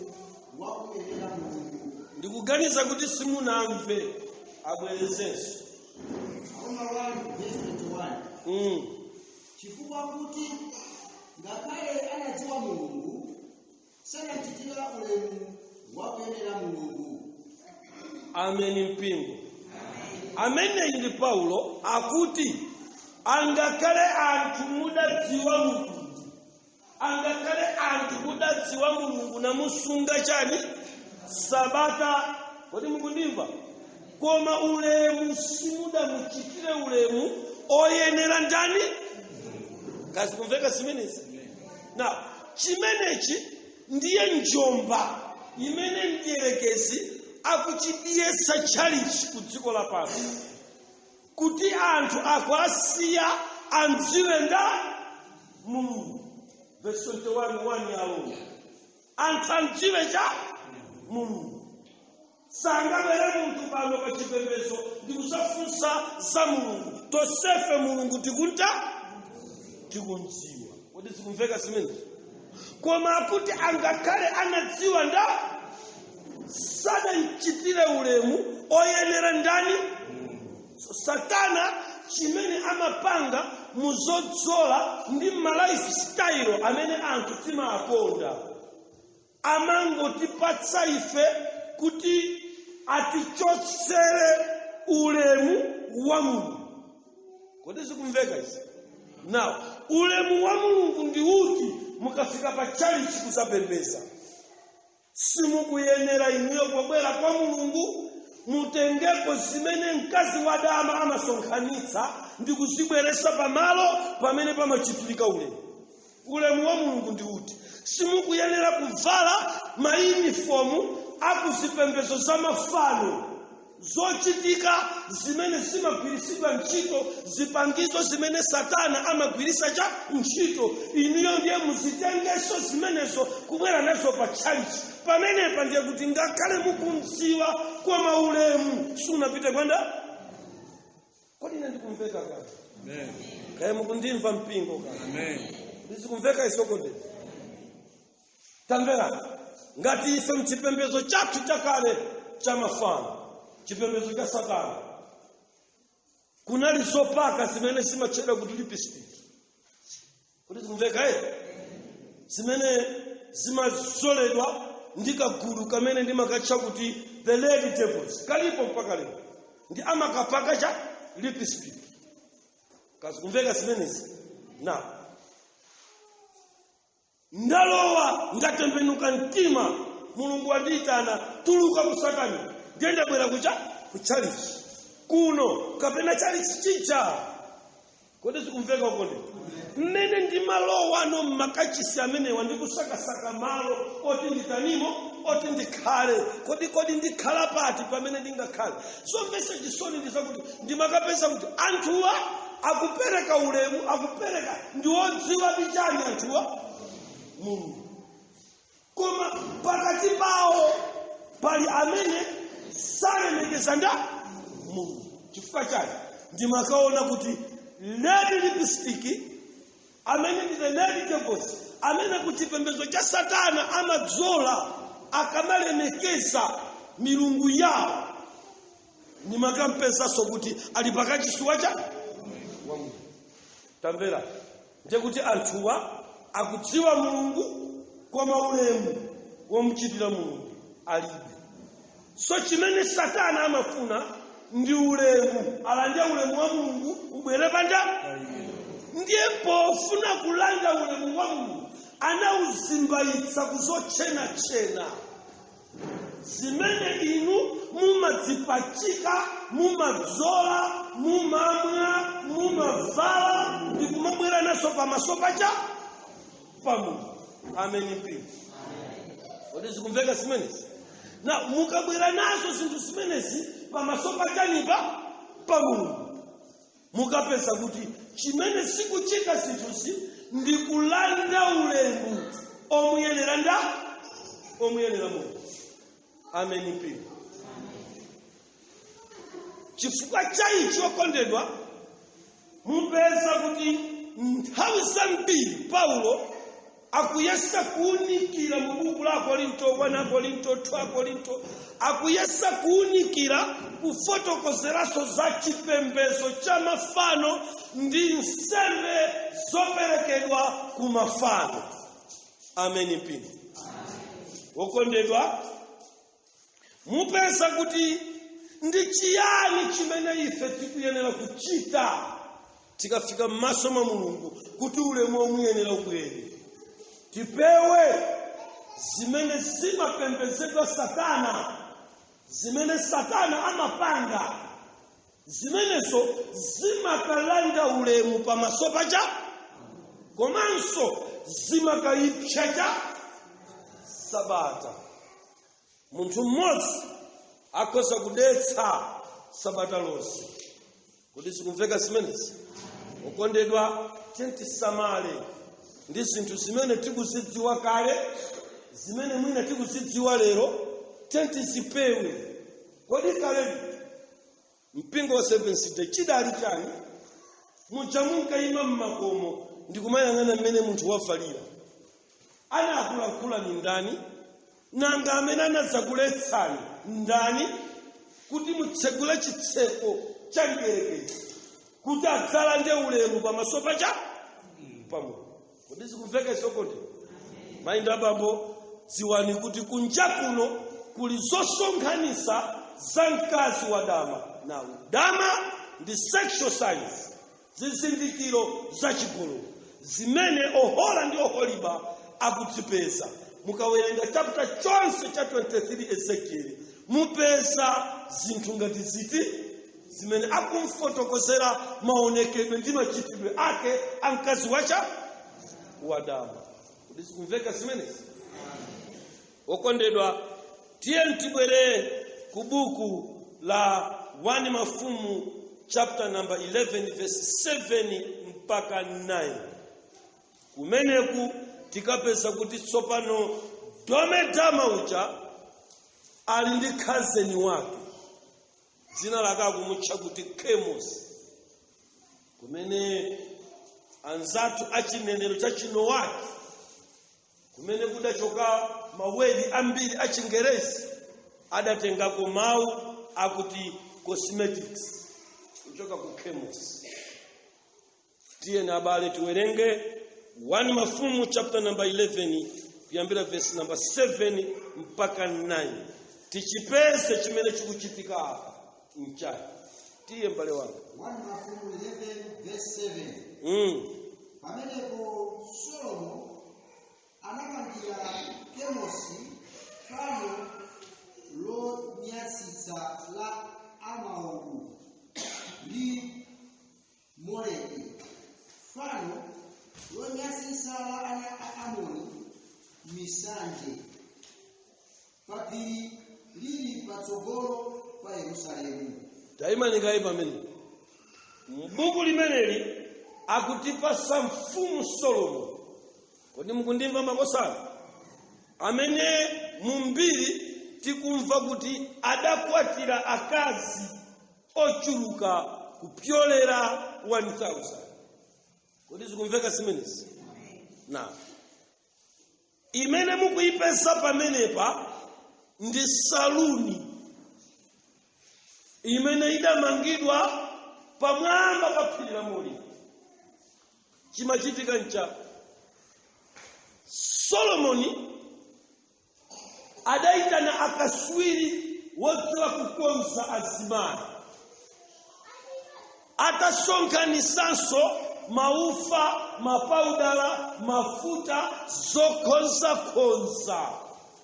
wa kuyenera Mulungu. Ndikuganiza kuti simunamve abwerezenso. Aroma 1 verse 21. Chifukwa kuti ngakhale anadziwa Mulungu sanachitira ulemu wa kuyenera Mulungu. Amen mpingo. Amene ndi Paulo akuti angakhale anthu mudadziwa Mulungu, angakhale anthu mudadziwa Mulungu na musunga chani sabata. Kodi mukundimva? Koma ulemu simudamuchitire ulemu oyenera ndani? Kazi kumveka zimenezi? Na chimenechi ndiye njomba imene mdierekezi akuchitiyesa chalichi ku dziko lapansi. Kuti anthu akwasiya andziwe nda Mulungu. Verse 21 ya Aroma. Anthu andziwe cha Mulungu. Sangabere munthu pano pa chipembedzo ndikusafunsa za Mulungu. Tosefe Mulungu tikunta tikundziwa. Kodi zikumveka zimenezi? koma kuti angakhale anadziwa nda sadanchitire ulemu oyenera ndani. So Satana chimene amapanga muzodzola ndi lifestyle amene anthu timakonda amangotipatsa ife kuti atichotsere ulemu wa Mulungu. Kodi zikumveka izi? Now, ulemu wa Mulungu ndi uti mukafika pa chalichi kuzapembeza. Simukuyenera inuyo kubwera kwa Mulungu mutengepo zimene mkazi wa dama amasonkhanitsa ndi kuzibweretsa pamalo pamene pamachitika ulemu. Ulemu wa Mulungu ndi uti. Simukuyenera kuvala mauniformu akuzipembezo za mafano zochitika zimene zimagwiritsidwa ntchito, zipangizo zimene Satana amagwiritsa cha ntchito. Inuyo ndiye muzitengeso zimenezo kubwera nazo pa chalichi. Pamenepa ndiye kuti ngakhale mukumdziwa kwa maulemu sunapite kwanda. Kodi ine ndikumveka kale? Amen. Kaya mukundimva mpingo kale? Amen. Ndizikumveka isokode. Tamvera, ngati ife mchipembezo chathu chakale cha mafano, chipembezo cha Satana, kunali zopaka zimene zimachedwa kuti lipstick. Kodi zikumveka zimene zimazoledwa ndi kagulu kamene ndimakatcha kuti the lady devils. Kalipo mpaka lero. Ndi amakapaka cha lipstick. Kazikumveka zimenezi. Na ndalowa ngatembenuka mtima, Mulungu andiyitana tuluka ku Satana. Ndienda bwera kuchalichi kuno kapena chalichi chicha. Kodi zikumveka ukonde? Mmene ndi malowa no makachisi amene wandikusakasaka malo oti nditanimo oti ndikhale. Kodi ndikhala pati pamene ndingakhale. So message soni ndizakuti ndimakapeza kuti anthuwa akupereka ulemu, akupereka ndiwodziwa bichani anthuwa Mulungu. Koma pakati pawo pali amene salemekeza nda Mulungu. Chifukwa chake ndimakaona kuti lady lipstick amene ndi the lady devils amene kuchipembezo cha Satana amadzola akamalemekeza milungu yawo, ndimakampesaso kuti ali pakachisuwa cha Mulungu. Tamvera, ndiye kuti anthuwa akudziwa Mulungu kwa maulemu womuchitira Mulungu alibe. So chimene Satana amafuna ndi ulemu, alande ulemu wa Mulungu ubwere panja. Ndiye pofuna kulanda ulemu wa Mulungu anauzimbayitsa kuzochena zimene inu mumadzipachika, mumadzola, mumamwa, mumavala ndi kumabwera naso pamaso pacha pa Mulungu. Amen. Kodi zikumveka zimenezi? Na mukabwera nazo zinthu zimenezi pamaso pachanipa pa Mulungu, mukapeza kuti chimene sikuchita zinthuzi ndi kulanda ulemu omuyenera Mulungu. Amen. Chifukwa chaichi okondedwa, mupeza kuti nthawi zambiri Paulo akuyesa kuunikira mu buku la Korinto 1, Korinto 2, Korinto, akuyesa kuunikira kufotokozeraso za chipembezo cha mafano ndi nsembe zoperekedwa ku mafano. Amen. Okondedwa, mupeza kuti ndi chiyani chimene ife tikuyenera kuchita tikafika m'maso mwa Mulungu kuti ulemu omuyenera ubwere. Tipewe zimene zimapembedzedwa Satana, zimene Satana amapanga, zimenezo zimakalanda ulemu pamaso pacha, komanso zimakayipsa Sabata. Munthu mmodzi akhoza kudetsa Sabata lonse. Kodi zikumveka zimenezi? Okondedwa, tisamale ndi zinthu zimene tikuzidziwa kale, zimene mwina tikuzidziwa lero, tizipewe. Kodi kale mpingo wa Seventh Day chidali chani? Muja munkayima mmakomo ndikumayang'ana mmene munthu wafalira. anakulankhula ni ndani, nanga amene anadzakuletsani ndani, kuti mutsegule chitseko cha mdierekezi kuti adzala ndi ulemu pamaso pacha pamunthu. Kodi zikumveka isokote? Mayinda abambo, dziwani kuti kunja kuno kuli zosonkhanisa za mkazi wa dama. Nawo dama ndi sexual signs, zizindikiro za chigololo zimene Ohola ndi Oholiba akudzipeza. Mukawerenga chapter chonse cha 23 Ezekiel mupeza zinthu ngati ziti zimene akumfotokozera maonekedwe ndi machitidwe ake amkazi wacha wa dama. Kodi zikumveka zimenezi? Okondedwa, tiye tibwere ku buku la 1 Mafumu chapter number 11 verse 7 mpaka 9. Kumeneku tikapeza kuti tsopano Dama uja ali ndi khazeni wake, dzina lake akumutcha kuti Kemosi, kumene anzathu achinenero cha chino wake, kumene kudachoka mawedi ambiri a Chingerezi adatengako mawu akuti cosmetics kuchoka ku Kemosi. Tiye na abale tiwerenge 1 Mafumu chapter number 11 kuyambira verse number 7 mpaka 9. Tichipeze chimene chikuchitika apa mchana. Tiye mbale wangu. 1 Mafumu 11 verse 7. Pamenepo Solomo anamangira Kemosi fano lonyasitsa la Amaulu ndi Moleki, fano lonyasitsa la ana a Amoni misanje, paphiri lili patsogolo pa Yerusalemu. Daima ningai pamene mbuku limeneli akutipasa mfumu Solomo. Kodi mukundimva makosana? Amene mumbiri tikumva kuti adakwatira akazi ochuluka kupyolera 1000. Kodi zikumveka zimenezi? Na imene mukuyipesa pamenepa ndi saluni imene idamangidwa pamwamba pa phiri la Moriya. Chimachitika ncha Solomoni adaitana akaswiri wodziwa kukonza azimayi, atasonkanisanso maufa, mapaudala, mafuta zokonza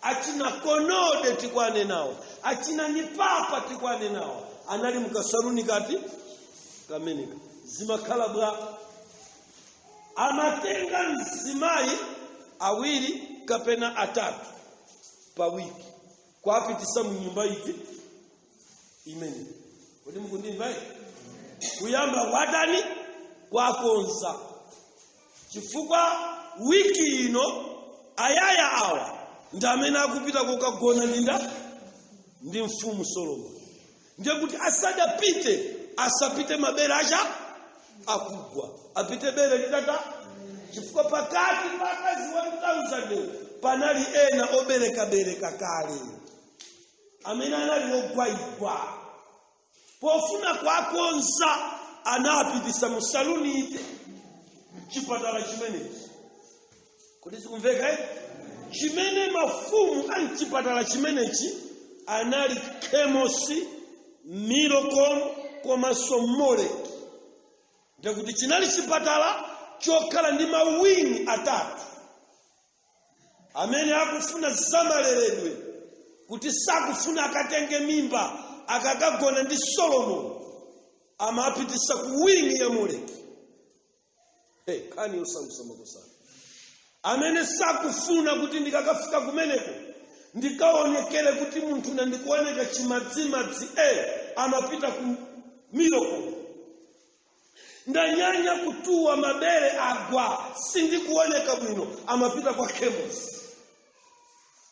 achina konode tikwane nawo, achina nipapa tikwane nawo, anali mukasaluni kati kameneka zimakhala bwa amatenga mzimayi awiri kapena atatu pa wiki kwapitisa mu nyumba iki imene. Kodi mukundimva? Kuyamba wadani kwakonza, chifukwa wiki ino ayaya awa ndamene akupita kukagona ndi mfumu Solomo. Ndiye kuti asapite mabere acha akugwa, apite bere litata, chifukwa pakati pakazi 1000 panali ena obereka kale amene anali ogwaigwa. Pofuna kwakonza anapitisa musaluni ite chipatala chimenechi. Kodi zikumveka? Chimene mafumu anchipatala chimenechi anali Kemosi, Milcom komanso Moleki. Ndikuti chinali chipatala chokhala ndi mawini atatu amene akufuna zamaleredwe, kuti sakufuna akatenge mimba akakagona ndi Solomoni, amapitisa ku wini ya Moleki. Kani yosamusa makosana. Amene sakufuna kuti ndikakafika kumeneko ndikaonekere kuti munthu ndikuoneka chimadzimadzi, amapita ku Milcom. Ndanyanya kutuwa mabere agwa sindikuoneka bwino, amapita kwa Kemosi.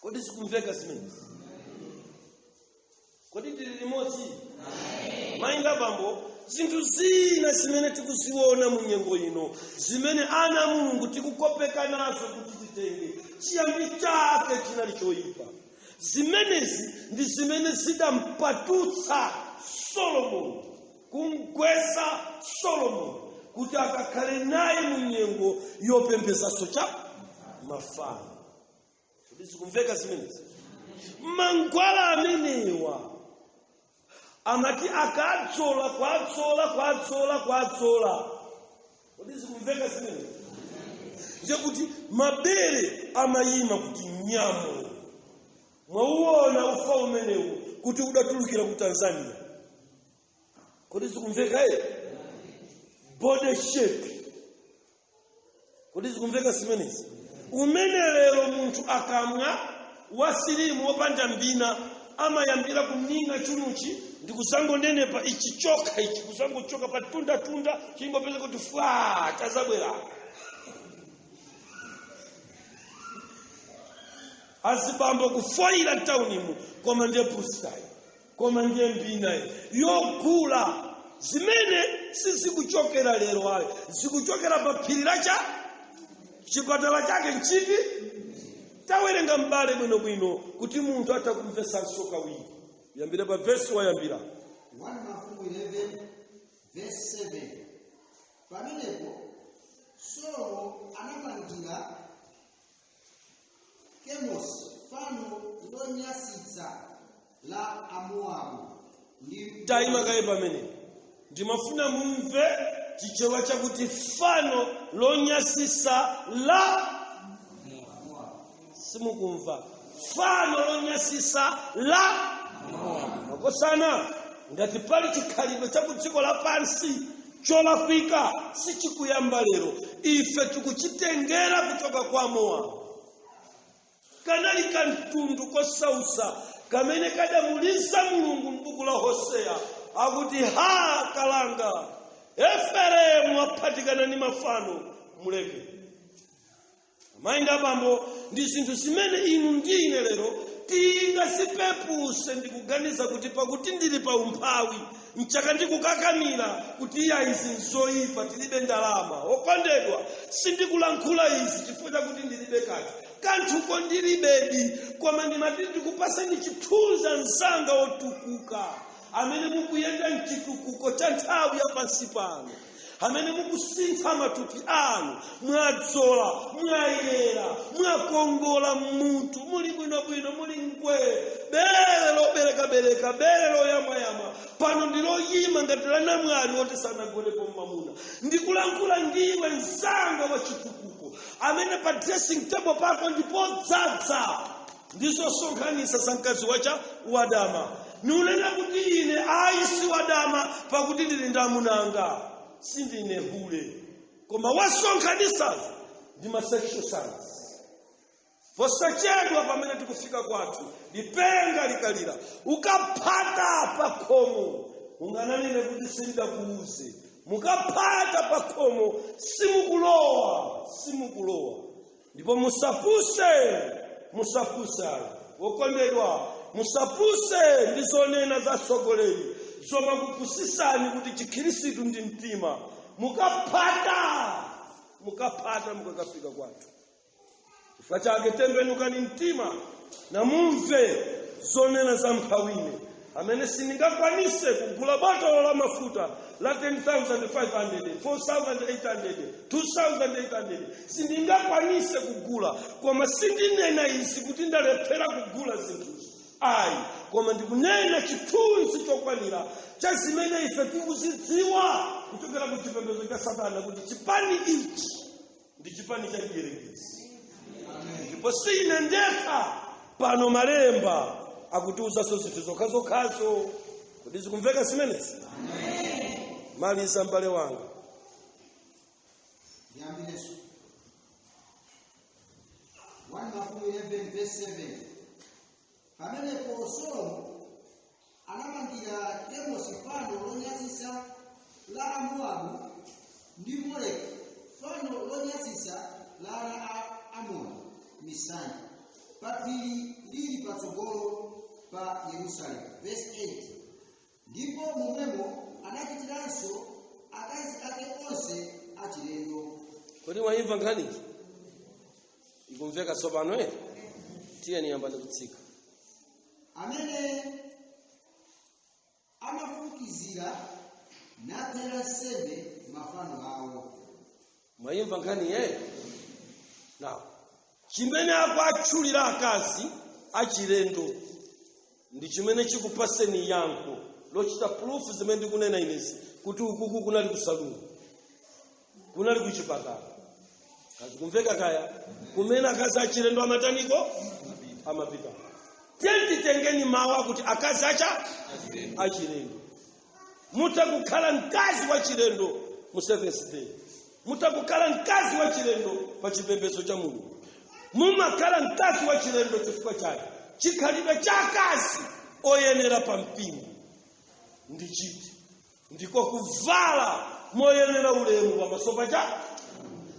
Kodi zikumveka zimenezi? Kodi tili limodzi? Mayinga bambo, zinthu zina zimene tikuziona mu nyengo ino zimene ana Mulungu tikukopeka nazo kuti titenge chiyambi chake chinali choyipa. Zimenezi ndi zimene zidampatutsa Solomon, kumgweza Solomon kuti akakhale naye mu nyengo yopembedzaso cha mafano. Zikumveka zimenezi? Mangwala amenewa amati akadzola kwadzola. Zikumveka zimenezi? Nje kuti mabere amayima kuti nyamo. Mwauona ufa umenewu kuti udatulukira ku Tanzania. Kodi zikumveka body shape. Kodi zikumveka zimenezi? Umene lero munthu akamwa wasilimu wopanda mbina amayambira kumninga chunuchi ndi kusangonenepa ichi choka ichi kusangochoka pa tunda chingopeza kuti fwa tazabwera. Azibambo kufoira taunimu koma ndiye pusai koma ndiye mbina yogula zimene sizikuchokera lero ayi zikuchokera pa phiri lacha chipatala chake nchiti tawerenga mbale bwino kuti munthu atakumvesa soka wili yambira pa verse wayambira 1 Mafumu 11 verse 7. Pamenepo Solomo anamangira Kemosi fano lonyasitsa la Amoabu. Taima kaye pamene ndimafuna mumve chichewa chakuti fano lonyasisa la simukumva fano lonyasisa la makosana ngati pali chikhalidwe chakudziko lapansi cholakwika sichikuyamba lero ife tikuchitengera kuchoka kwa Moabu. Kanali kantundu kosausa kamene kadamulisa Mulungu m'buku la Hosea akuti ha kalanga Efereimu aphatikana ni mafano muleke. Mainda bambo ndi zinthu zimene inu ndine lero tingasipepuse ndikuganiza kuti pakuti ndili pa umphawi mchaka ndikukakamira kuti iya izi nzoyipa tilibe ndalama okondedwa sindikulankhula izi chifukwa kuti ndilibe kanthu kondilibedi koma ndimati ndikupasani chithunza msanga otukuka amene mukuyenda mchitukuko cha nthawi ya pansi pano amene mukusintha matupi anu mwadzola mwayera mwakongola mmutu muli bwinobwino muli ngwe bere lobereka bere loyamwayamwa pano ndiloyima ngati la namwali woti sanagonepo mmamuna ndikulankhula ndiwe msanga wa chitukuko amene pa dressing table pako ndipo dzadza ndizosonkhanisa za mkazi wacha wadama nunena kuti ine aisi wadama pakuti ndili ndamunanga sindine hule koma wasonkhanisa ndi masexual science posachedwa pamene tikufika kwathu lipenga likalira ukaphata pa khomo ungananene kuti sindakuuze mukaphata pa khomo simukulowa ndipo musapuse wokondedwa musapuse ndizonena za sogoleri zoma kupusisani kuti chikhirisitu ndi mtima mukaphata mukakafika kwathu chifukwa chake tembenukani mtima na mumve zonena za mphawine amene sindingakwanise kugula botolo la mafuta la 10,500 4,800 2,800 sindingakwanise kugula koma sindinena izi kuti ndalephera kugula zinthuzi ayi koma ndikunena chithunzi chokwanira cha zimene ife tikuzidziwa kuchokera ku chipembedzo cha Satana kuti chipani ichi ndi chipani cha chiyerekezi ndipo sine ndekha pano malemba akutiuzaso zinthu zokhazokhazo kuti zikumveka zimenezi maliza mbale wanga yambileso 1 Mafumu 11 verse 7. Pamenepo Solomo anamangira Kemosi fano lonyasisa la Amoabu ndi Moleki fano lonyasisa la Amoni misani paphiri lili patsogolo pa Yerusalemu. Verse 8. Ndipo momwemo anachitiranso akazi ake onse achilendo. Kodi mwayimva nkhani ikumveka tsopano tiyeni yamba ndikutsika. Amene amafukizira naphera nsembe mafano awo. Mwayimva nkhani Now, chimene akwatchulira akazi achilendo ndi chimene chikupaseni yankho lochita proof zimene ndikunena inezi kuti ukuku kunali kusaluni, kunali kuchipatala. Kazi kumveka kaya kumene akazi achilendo amataniko amapita. Tengeni mawa kuti akazi achilendo. Mutakukhala mkazi wa chilendo mu Seventh Day. Mutakukhala mkazi wa chilendo pa chipembedzo cha Mulungu. Mumakhala mkazi wa chilendo chifukwa chake chikhalidwe cha akazi oyenera pa mpingo ndi chiti ndiko kuvala moyenera ulemu pamaso pa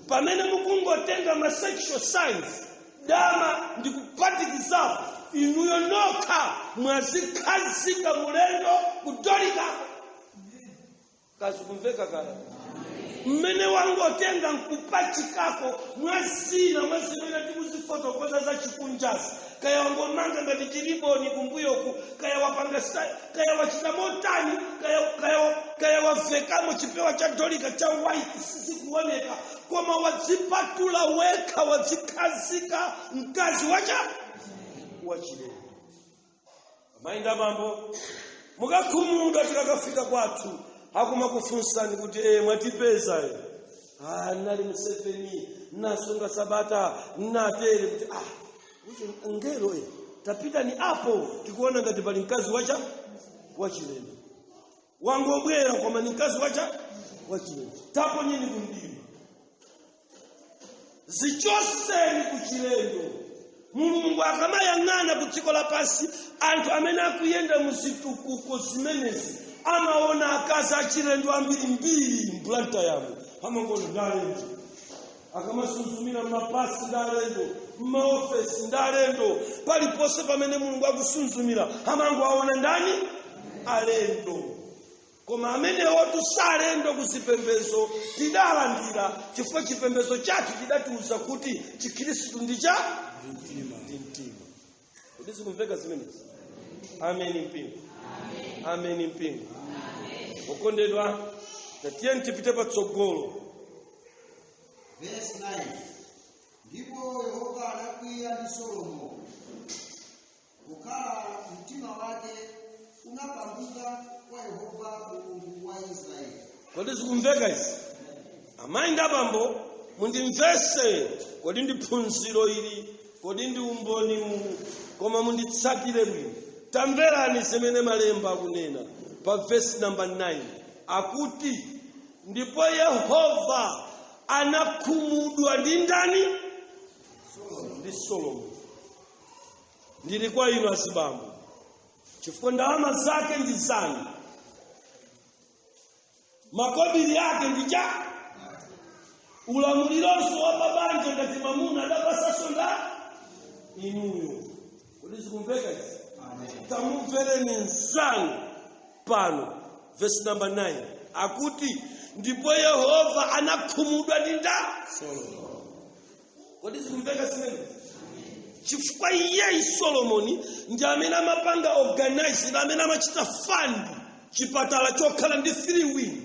pamene mukungotenga ma sexual signs dama ndikupatikizapo inuyo nokha mwazikhazika mulendo kutolika. Kazi kumveka kaya mmene wangotenga nkupachikako mwazina mwazimene tikuzifotokoza za chikunjazi kaya wangomanga ngati chiliboni kumbuyoku kaya wapanga kaya wachita motani kaya wavekamo chipewa cha dolika cha white sizikuoneka koma wadzipatula wekha wadzikhazika mkazi wachilendo. Mainda mambo mukakhumudwa tikakafika kwathu hakuma kufunsani kuti mwatipeza nali Museveni nasunga sabata natere kuti kuti ngelo tapita ni apo tikuona ngati pali mkazi wachilendo wangobwera koma ni mkazi wachilendo tapo nyinyi kumdima zichoseni kuchilendo. Mulungu akamayang'ana kudziko lapansi anthu amene akuyenda muzitukuko zimenezi amaona akazi achilendo ambiri mplanta yamu amangolo ndalendo akamasuzumira mapasi ndalendo maofesi ndalendo palipose pamene Mulungu akusunzumira amango aona ndani alendo. Koma amene otusalendo kuzipembezo tidalandira chifukwa chipembezo chathu chidatiuza kuti chikhristu ndi mtima. Kodi kumveka zimenezi? Amen mpingo. Amen mpingo. Okondedwa tiyeni tipite patsogolo. Verse 9. Ndipo Yehova anakwiya ndi Solomo kukhala mtima wake unapambuka kwa Yehova Mulungu wa Israeli. Kodi kumveka izi? Amayi ndabambo mundimvese kodi ndi phunziro ili kodi ndi umboni koma munditsatire bwino. Tamverani zimene malemba akunena pa verse number 9 akuti ndipo Yehova anakhumudwa ndi ndani? Ndi Solomo. Ndili kwa inu azibambo chifukwa ndalama zake ndi zanu, makobiri yake ndi ulamulironso wa babanja ngati mamuna adapasaso inuyo. Kodi kumveka izi? Tamumvereni nzanu pano verse number 9 akuti ndipo Yehova anakhumudwa ndi Solomo. Kodi kumveka zimene? Chifukwa iye Solomoni ndi amene amapanga organize amene amachita fund chipatala chokhala ndi 3 wing.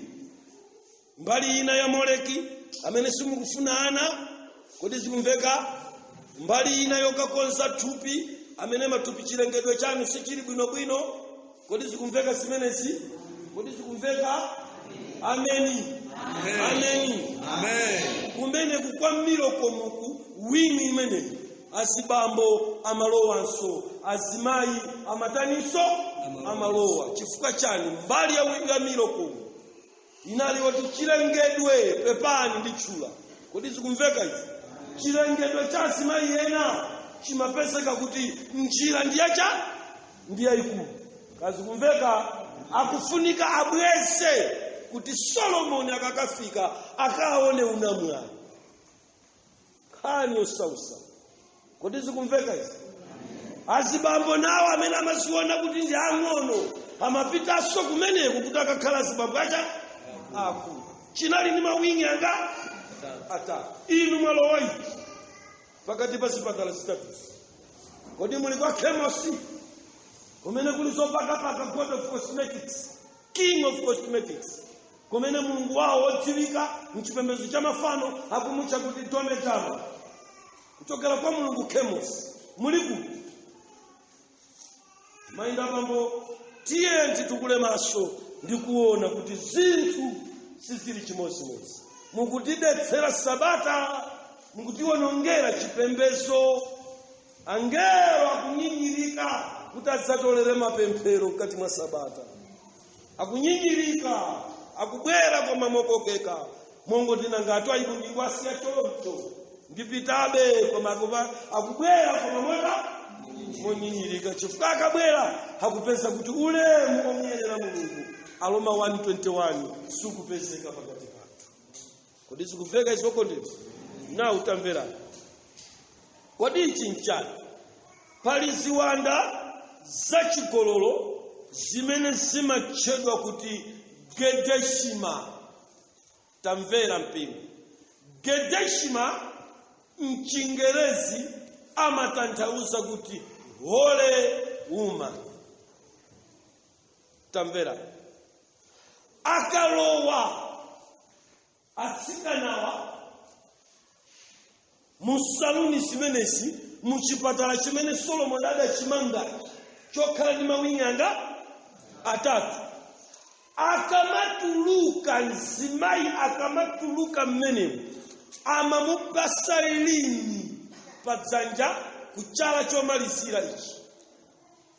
Mbali ina ya Moleki amene simukufuna ana. Kodi kumveka? Mbali ina yokakonza thupi amene matupi chilengedwe chanu sichili bwinobwino. Kodi kumveka zimenezi? Kodi kumveka? Ameni. Ameni. Amen. Kumene kukwamiro komuku wini imene azibambo amalowanso azimayi amataniso amalowa. Chifukwa chani mbali ya miloko inali woti chilengedwe pepani ndi chula. Kodi kumveka izi? Chilengedwe cha azimayi ena chimapeseka kuti njira ndiye ikulu. Kazi kumveka akufunika abweze kuti Solomoni akakafika akaone unamwa khani osausa. Kodi kumveka izi? azibambo nawo amene amaziona kuti ndi ang'ono amapitanso kumeneko kuti akakhala azibambo akulu. Chinali ndi mawingi anga atatu. Inu mwalowa iti pakati pa zipatala zitatu. Kodi muli kwa Chemosi kumene kuli zopakapaka, God of Cosmetics, King of Cosmetics, kumene mulungu wawo wodziwika mchipembedzo cha mafano akumutcha kuti Dometama, kuchokera kwa mulungu Chemosi. Muli kuti mayenda abambo tiye titukule maso ndi kuona kuti zinthu sizili chimodzimodzi. Mukutidetsera Sabata, mukutiwonongera chipembedzo. Angelo akunyinyirika kuti adzatolere mapemphero mkati mwa Sabata. Akunyinyirika, akubwera kwa mamokokeka. Mongo tinangati ayikundingwasiya choncho ndipitabe kwa makoba, akubwera kwa mamota monyinyirika. Chifukwa akabwera akupeza kuti ulemu omuyerera mulungu. Aroma 1:21 sukupezeka pakati pathu. Kodi zikuveka izokondedwa? Na utamvera. Kodi ichi nchani? Pali ziwanda zachigololo zimene zimatchedwa kuti Gedeshima. Tamvera mpingo. Gedeshima mchingerezi amatanthauza kuti holy woman. Tamvera. Akalowa atsikanawa musaluni zimenezi muchipatala chimene Solomon adachimanga chokhala ndi mawingi anga atatu. Akamatuluka mzimayi, akamatuluka mmenemu amamupasa lingi padzanja kuchala chomalizira ichi.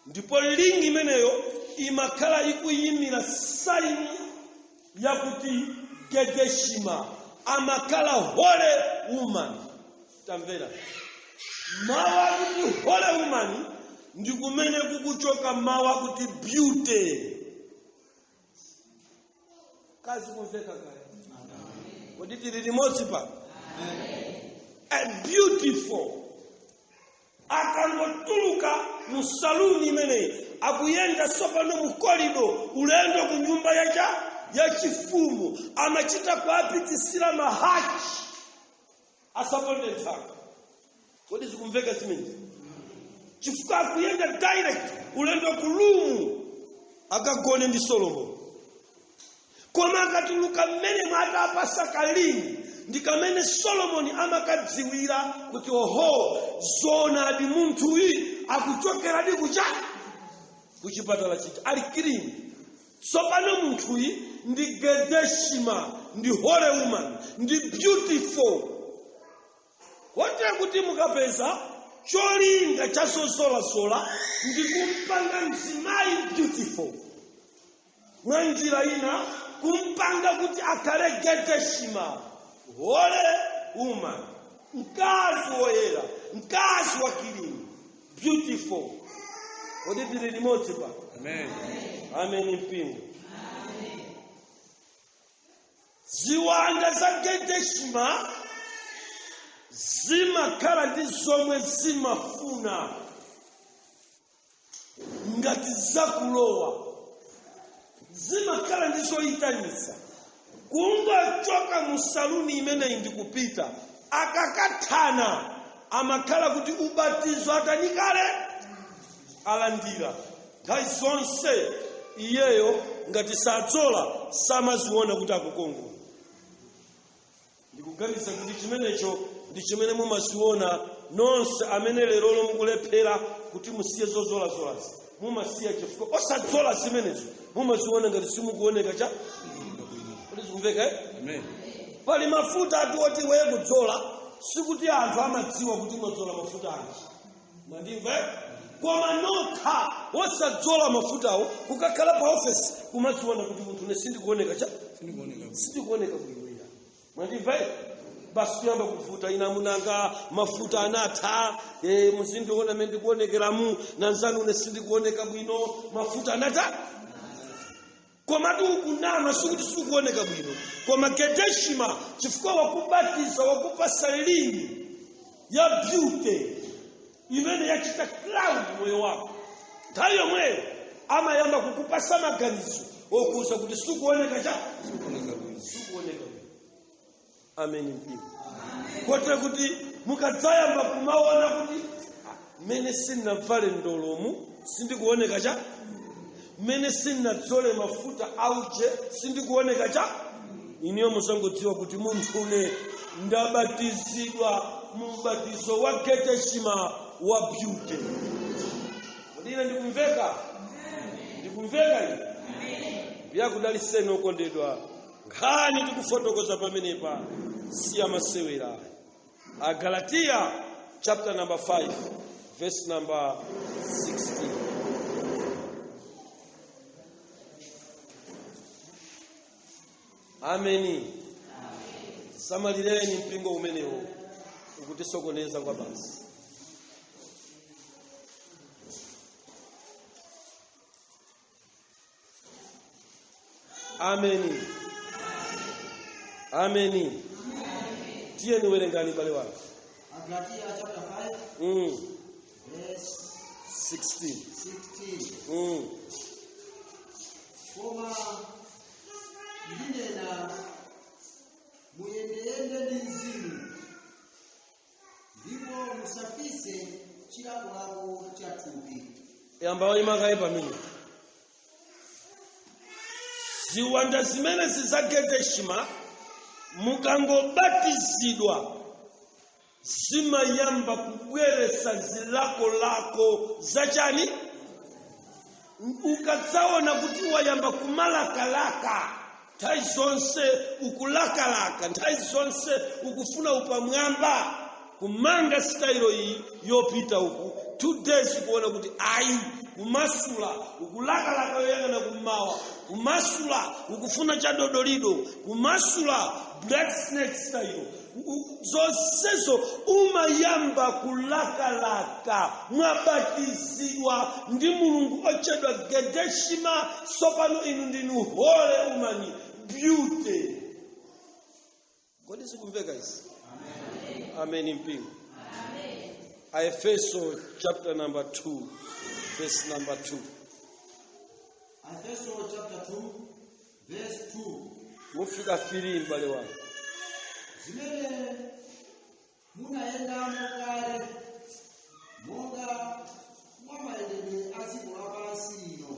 Ndipo lingi imeneyo imakhala ikuyimira saini yakuti Gedeshima, amakhala holy woman. Tamvera. Mawa kuti holy woman ndi kumene kukuchoka mawa kuti beauty. Kazi kumveka kaya. Kodi tili limodzi pa? A beautiful. Akangotuluka musaluni imeneyi akuyenda sopano mu corridor ulendo ku nyumba ya chifumu, amachita kuapitisira mahachi asapondent ake. Kodi zikumveka zimene? Chifukwa akuyenda direct ulendo ku lumu akagone ndi Solomon. Koma akatuluka mmene mwata apasa kalini ndikamene Solomon amakadziwira kuti oho zona di munthu uyi akuchokera di kuchipatala chicha ali clean. Sopano munthu uyi ndi Gedeshima, ndi holy woman, ndi beautiful. Kotera kuti mukapeza cholinga cha sola ndi kumpanga mzimayi beautiful. Mwanjira ina kumpanga kuti akhale Gedeshima, holy woman, mkazi woyera, mkazi wa kilini, beautiful. Kodi tili limodzi pa? Amen. Amen mpingo. Amen. Ziwanda za Gedeshima zimakhala ndi zomwe zimafuna ngati zakulowa. Zimakhala ndi zoyitanisa. Kungochoka musaluni imeneyi ndi kupita akakathana amakhala kuti ubatizo atanikale alandira. Nthawi zonse iyeyo ngati sadzola samaziona kuti akukongola. Ndikuganiza kuti chimenecho ndi chimene mumaziona nonse amene lero mukulephera kuti musiye zozolazolazi. Mumasiya chifukwa osadzola zimenezo mumaziona ngati simukuoneka cha. Kodi zikumveka? Amen. Pali mafuta atuoti weye kudzola sikuti anthu amadziwa kuti mwadzola mafuta anji. Mwandimva? Koma nokha wosadzola mafutawo kukakhala pa office kumaziona kuti munthu nesindikuoneka cha. Sindikuoneka bwino. Mwandimva? Basi kuyamba kufuta ina munanga mafuta anatha muzindiona mene ndikuonekeramu nanzanu nesindikuoneka bwino mafuta anatha. Koma kunama sikuti sikuoneka bwino. Koma Gedeshima chifukwa wakubatiza wakupasa lingi ya beauty imene yachita cloud moyo wako. Nthawi yomweyo amayamba kukupasa maganizo okuza kuti sikuoneka cha sikuoneka. Amen mpingo. Kote kuti mukadzayamba kumaona kuti mene sinavale ndolomu sindikuoneka cha, mene sinadzole mafuta auje sindikuoneka cha, iniyo musangodziwa kuti munthu une ndabatizidwa mubatizo wa geteshima wa beauty. Kodi ine ndikumveka? Ndikumveka ine? Byakudaliseni okondedwa. Nkhani tikufotokoza pamenepa si amasewera. Galatia chapter number 5 verse number 16. Ameni. Samalireni mpingo umenewo ukutisokoneza kwa basi. Ameni. Ameni. Tiye niwerengani bale wako. Galatia chapter 5 verse 16. Koma ndinena muyendeyende ndi mzimu ndipo musafise chilakolako cha thupi. Yamba imakaye pamene. Ziwanda zimene zizagedeshima mukangobatizidwa zimayamba kubweresa zilako zachani. Ukadzaona kuti wayamba kumalakalaka nthawi zonse ukulakalaka nthawi zonse ukufuna upamwamba kumanga style iyi yopita uku 2 days kuona kuti ayi kumasula ukulakalaka yoyangana kumawa kumasula ukufuna cha dodolido kumasula black snake style zonsezo umayamba kulakalaka mwabatizidwa ndi Mulungu ochedwa gedeshima sopano inu ndinu hole umani beauty. Kodi sikumveka isi? Amen mpingo. Efeso chapter number 2 verse number 2. Efeso chapter 2 verse 2. Mufika 3 mbale wangu. Zimene munayendamo kale monga mwamayendedwe aziko lapansi ino,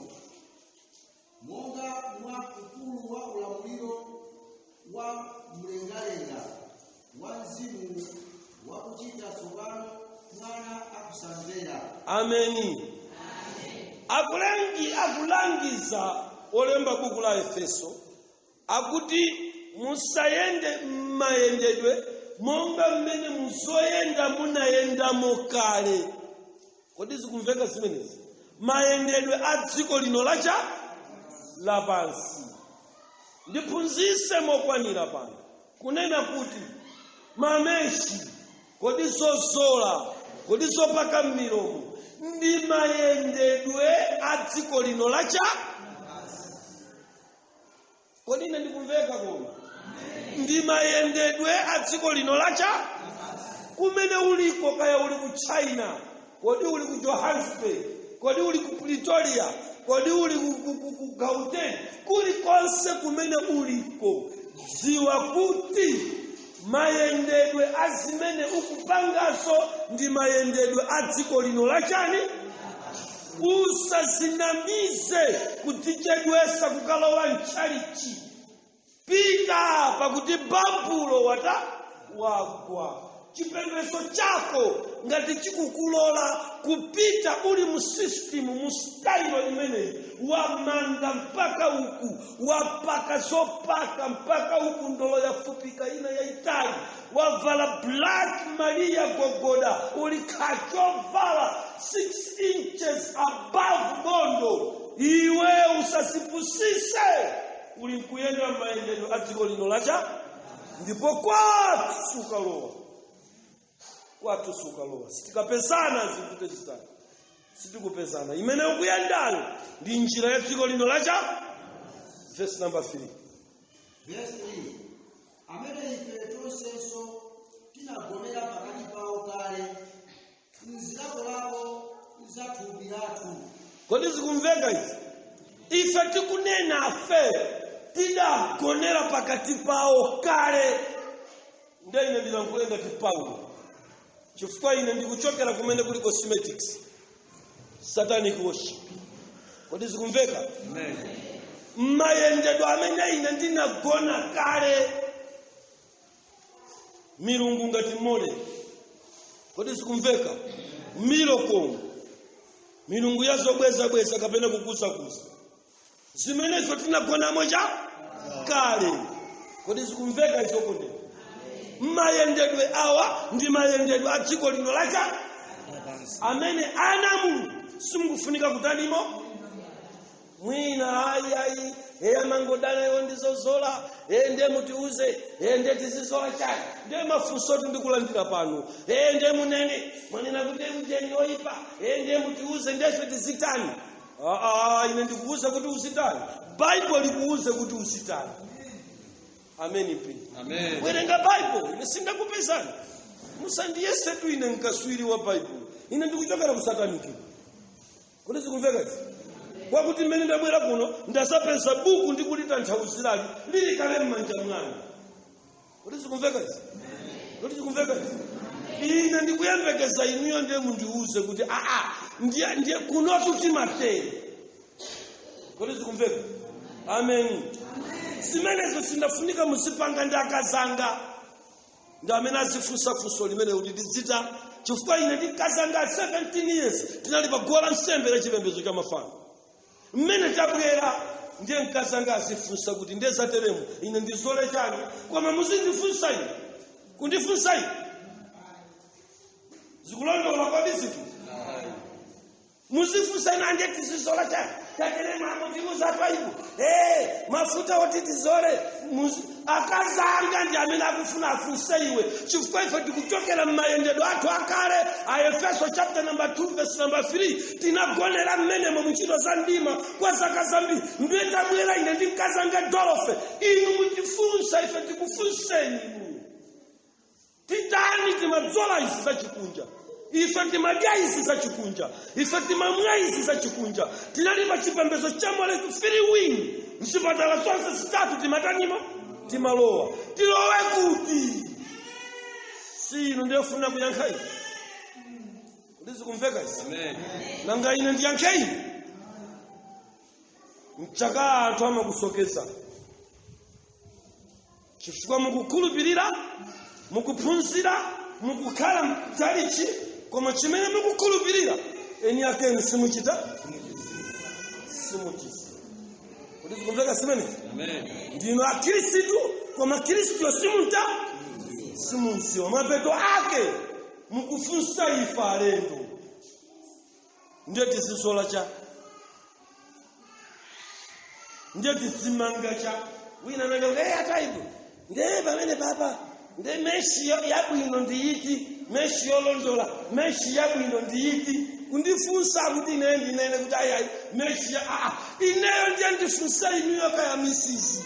monga mwa ukulu wa ulamuliro wa mlengalenga wa mzimu wakuchita tsopano mwana akusamvera. Ameni. Akulangiza olemba buku la Efeso akuti musayende mayendedwe monga mmene muzoyenda munayendamo kale. Kodi zikumveka zimenezi? Mayendedwe a dziko lino lapansi. Ndiphunzise mokwanira pano kunena kuti mameshi kodi zozola kodi zopaka milomo ndi mayendedwe a dziko lino kodi ine ndikumveka koma? Ndi mayendedwe a dziko lino kumene uliko, kaya uli ku China, kodi uli ku Johannesburg, kodi uli ku Pretoria, kodi uli ku Gauteng, kulikonse kumene uliko, ziwa kuti mayendedwe azimene ukupangaso ndi mayendedwe a dziko lino usazinamize kutichedwesa kukalowa mchalichi. Pita pakuti bambulo wagwa. Chipembedzo chako ngati chikukulola kupita uli mu system mu style imene wamanga mpaka uku, wapaka zopaka mpaka uku ndolo yafupika ina yaitali, wavala Black Maria gogoda uli kachovala 6 inches above bondo. Iwe usasipusise uli nkuyenda mayendedwe a dziko lino ndipo kwathu sukalowa. Sitikapezana zikute zitatu. Sitikupezana. Imene ukuyandani ndi njira ya dziko lino verse number 3. Verse 3. Amene ife tonseso tinagomera pakati pawo kale, mzilako Kodi zikumveka izi? Ife tikunena afe tidagonera pakati pawo kale. Ndio ine ndilankulenga ti Paulo. Chifukwa ine ndikuchokera kumene kuli cosmetics, satanic worship. Kodi zikumveka? Amen. Mayendedwe amene ine ndinagona kale, milungu ngati mole. Kodi zikumveka? Miloko, milungu yazobweza kapena kukusa. Zimenezo tinagona moja kale. Kodi zikumveka izokonde? Mayendedwe awa ndi mayendedwe a dziko lino lacha amene anamu simukufunika kutanimo mwina ayi amangodana yo ndizozola ndiye mutiuze ndiye tizizola chani ndiye mafunso ndikulandira pano ndiye munene mwanena kuti mjeni oyipa ndiye mutiuze ndiye tizitani. Ine ndikuuza kuti usitani. Bible likuuze kuti usitani. Amen. Amen. Werenga Bible, ine sindakupezani. Musandiyese tu ine nkaswiri wa Bible. Ine ndikuchokera ku sataniki. Kodi zikumveka izi? Kwakuti mmene ndabwera kuno ndasapeza buku ndikulitanthauzirali lili kale m'manja mwanga. Kodi zikumveka izi? Kodi zikumveka izi? Ine ndikuyembekeza inuyo ndiye mundiuze kuti ndiye kunotu timatere. Kodi zikumveka? Amen. Simenezo sindafunika musipanga ndakazanga. Ndo amene azifunsa funso limene kuti tizita chifukwa ine ndikazanga 17 years tinali pa gola nsembe la chipembedzo cha mafano. Mmene tabwera ndiye nkazanga azifunsa kuti ndeza teremu ine ndizole chani koma muzindifunsa ine. Kundifunsa ine. Zikulondola kwa bizitu. Muzifunsa ine ande tizizola chani. Tateremu amutiuza paibu. Mafuta oti tizole akazanga ndi amene akufuna afunse iwe. Chifukwa ife tikuchokera m'mayendedwe athu akale. Efeso chapter number 2 verse number 3 tinagonera mmenemo muntchito za ndima kwa zaka zambiri. Ndiye tabwera ine ndikazanga Dolofe. Inu mutifunsa ife tikufunseni. Titani timadzola izi za chikunja. Ife timadya izi za chikunja. Ife timamwa izi za chikunja. Tinalipa chipembedzo cha mole free win. Msipatala zonse zitatu timatanimo timalowa. Tilowe kuti. Si inu ndiye funa kuyankha ine. Ndizi kumveka isi. Amen. Nanga ine ndiyankhe ine. Mchaka anthu amakusokeza. Chifukwa mukukhulupirira, mukuphunzira, mukukhala mtalichi, koma chimene mukukhulupirira eni akeni simuchita. Kodi zikumveka simene? Amen. Ndino akhristu koma Khristu simunziwa mapeto ake mukufunsa ifa alendo. Ndiye tizizola cha. Ndiye tizimanga cha. Wina nanga ataibu. Ndiye pamene papa ndiye meshi yabwino ndiyiti, meshi yolondola, meshi yabwino ndiyiti. Kundifunsa kuti nene kuti ayi meshi ineyo ndiye ndifunsa inuyo kaya misisi.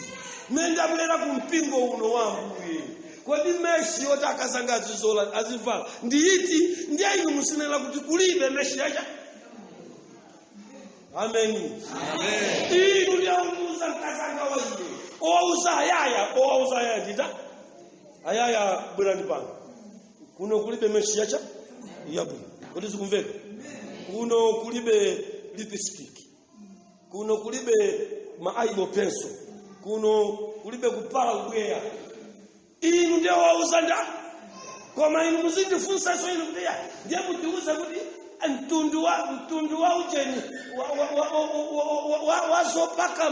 Menda bulera ku mpingo uno wambuye. Kodi meshi yoti akazanga azizola azivala ndiyiti ndiye inu musinena kuti kulibe meshi yacha. Amen. Amen. Inu ndiye umuza nkazanga waide. Ouza ayaya ndita. Ayaya bwera ndipanga. Kuno kulibe meshi yacha yabu. Kodi zikumveka? Kuno kulibe lipstick. Kuno kulibe maaibo pencil. Kuno kulibe kupala ubweya. Inu ndiye wauza nda. Koma inu muzindifunsa so inu ndiye mutiuza kuti mtundu wa ujeni wazopaka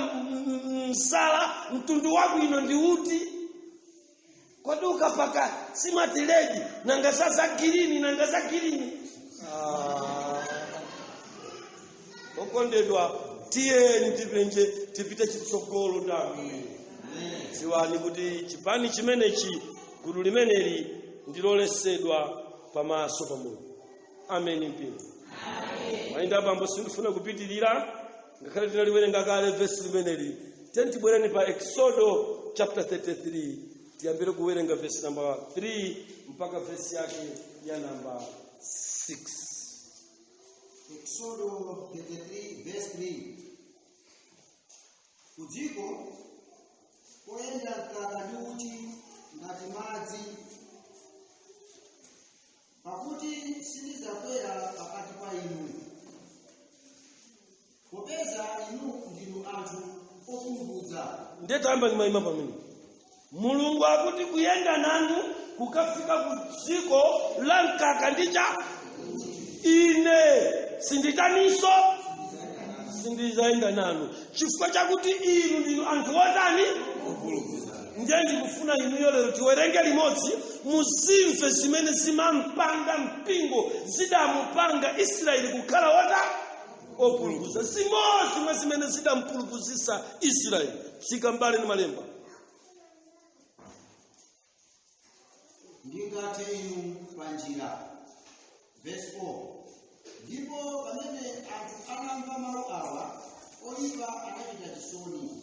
msala mtundu wako ino ndi uti. Kodi ukapaka simatiledi nanga sasa girini. Okondedwa tiye ndipenje tipite chitsogolo ndamwe. Siwani kuti chipani chimenechi gulu limeneli ndilolesedwa pamaso pa Mulungu. Amen mpingo. Amen. Mainda bambo sindifuna kupitilira ngakhale tinaliwerenga kale verse limeneli. Tentibwereni pa Exodo chapter 33 tiyambire kuwerenga verse number 3 mpaka verse yake ya number 6. Exodo 33 verse 3. Kudziko poyenda mkaka ndi uchi ngati madzi, pakuti sindidzakwera pakati pa inu, popeza inu ndinu anthu opulupudza. Ndetamba ni maima pamene. Mulungu akuti kuyenda nanu kukafika ku dziko la mkaka ndicha ine sinditaniso sindidzaenda nanu, chifukwa chakuti inu ndinu anthu otani opulupudza. Ndiye ndikufuna inuyo lero tiwerenge limodzi muzimve zimene zimampanga mpingo zidamupanga Israeli kukhala opulupudza. Zimodzi mwa zimene zidampulupuzisa Israeli. Tsika mbali ni malemba. Ndingate inu panjira. Verse 4. Ndipo pamene anthu anamva mawu awa, oyipa anachita chisoni.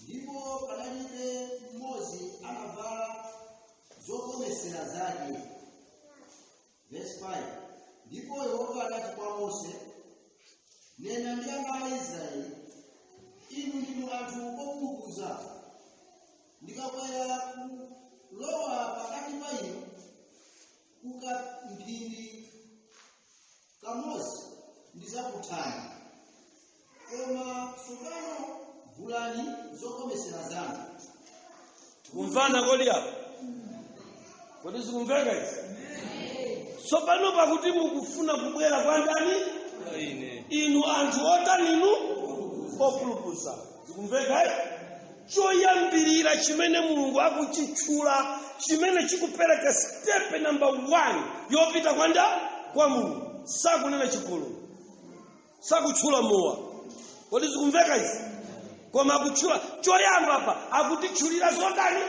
Ndipo panalibe mmodzi anavala zokomesera zake. Verse 5. Ndipo Yehova anati kwa Mose, nena ndi ana a Israeli, inu ndinu anthu opulupudza. Ndikakwera kulowa pakati pa inu kukamphindi kamodzi ndidzakuthani. Koma tsopano vulani zokomesera zanu. Kumvana kodi apo? Kodi sikumveka izi? Tsopano pakuti mukufuna kubwera kwa ndani? Inu anthu otani inu opulupudza. Sikumveka? Choyambirira chimene Mulungu akuchitchula, chimene chikupereka step number 1 yopita kwa Mulungu. Sakunena chigololo, sakutchula mowa. Kodi sikumveka izi? Koma akutchula choyamba apa akutitchulira zotani.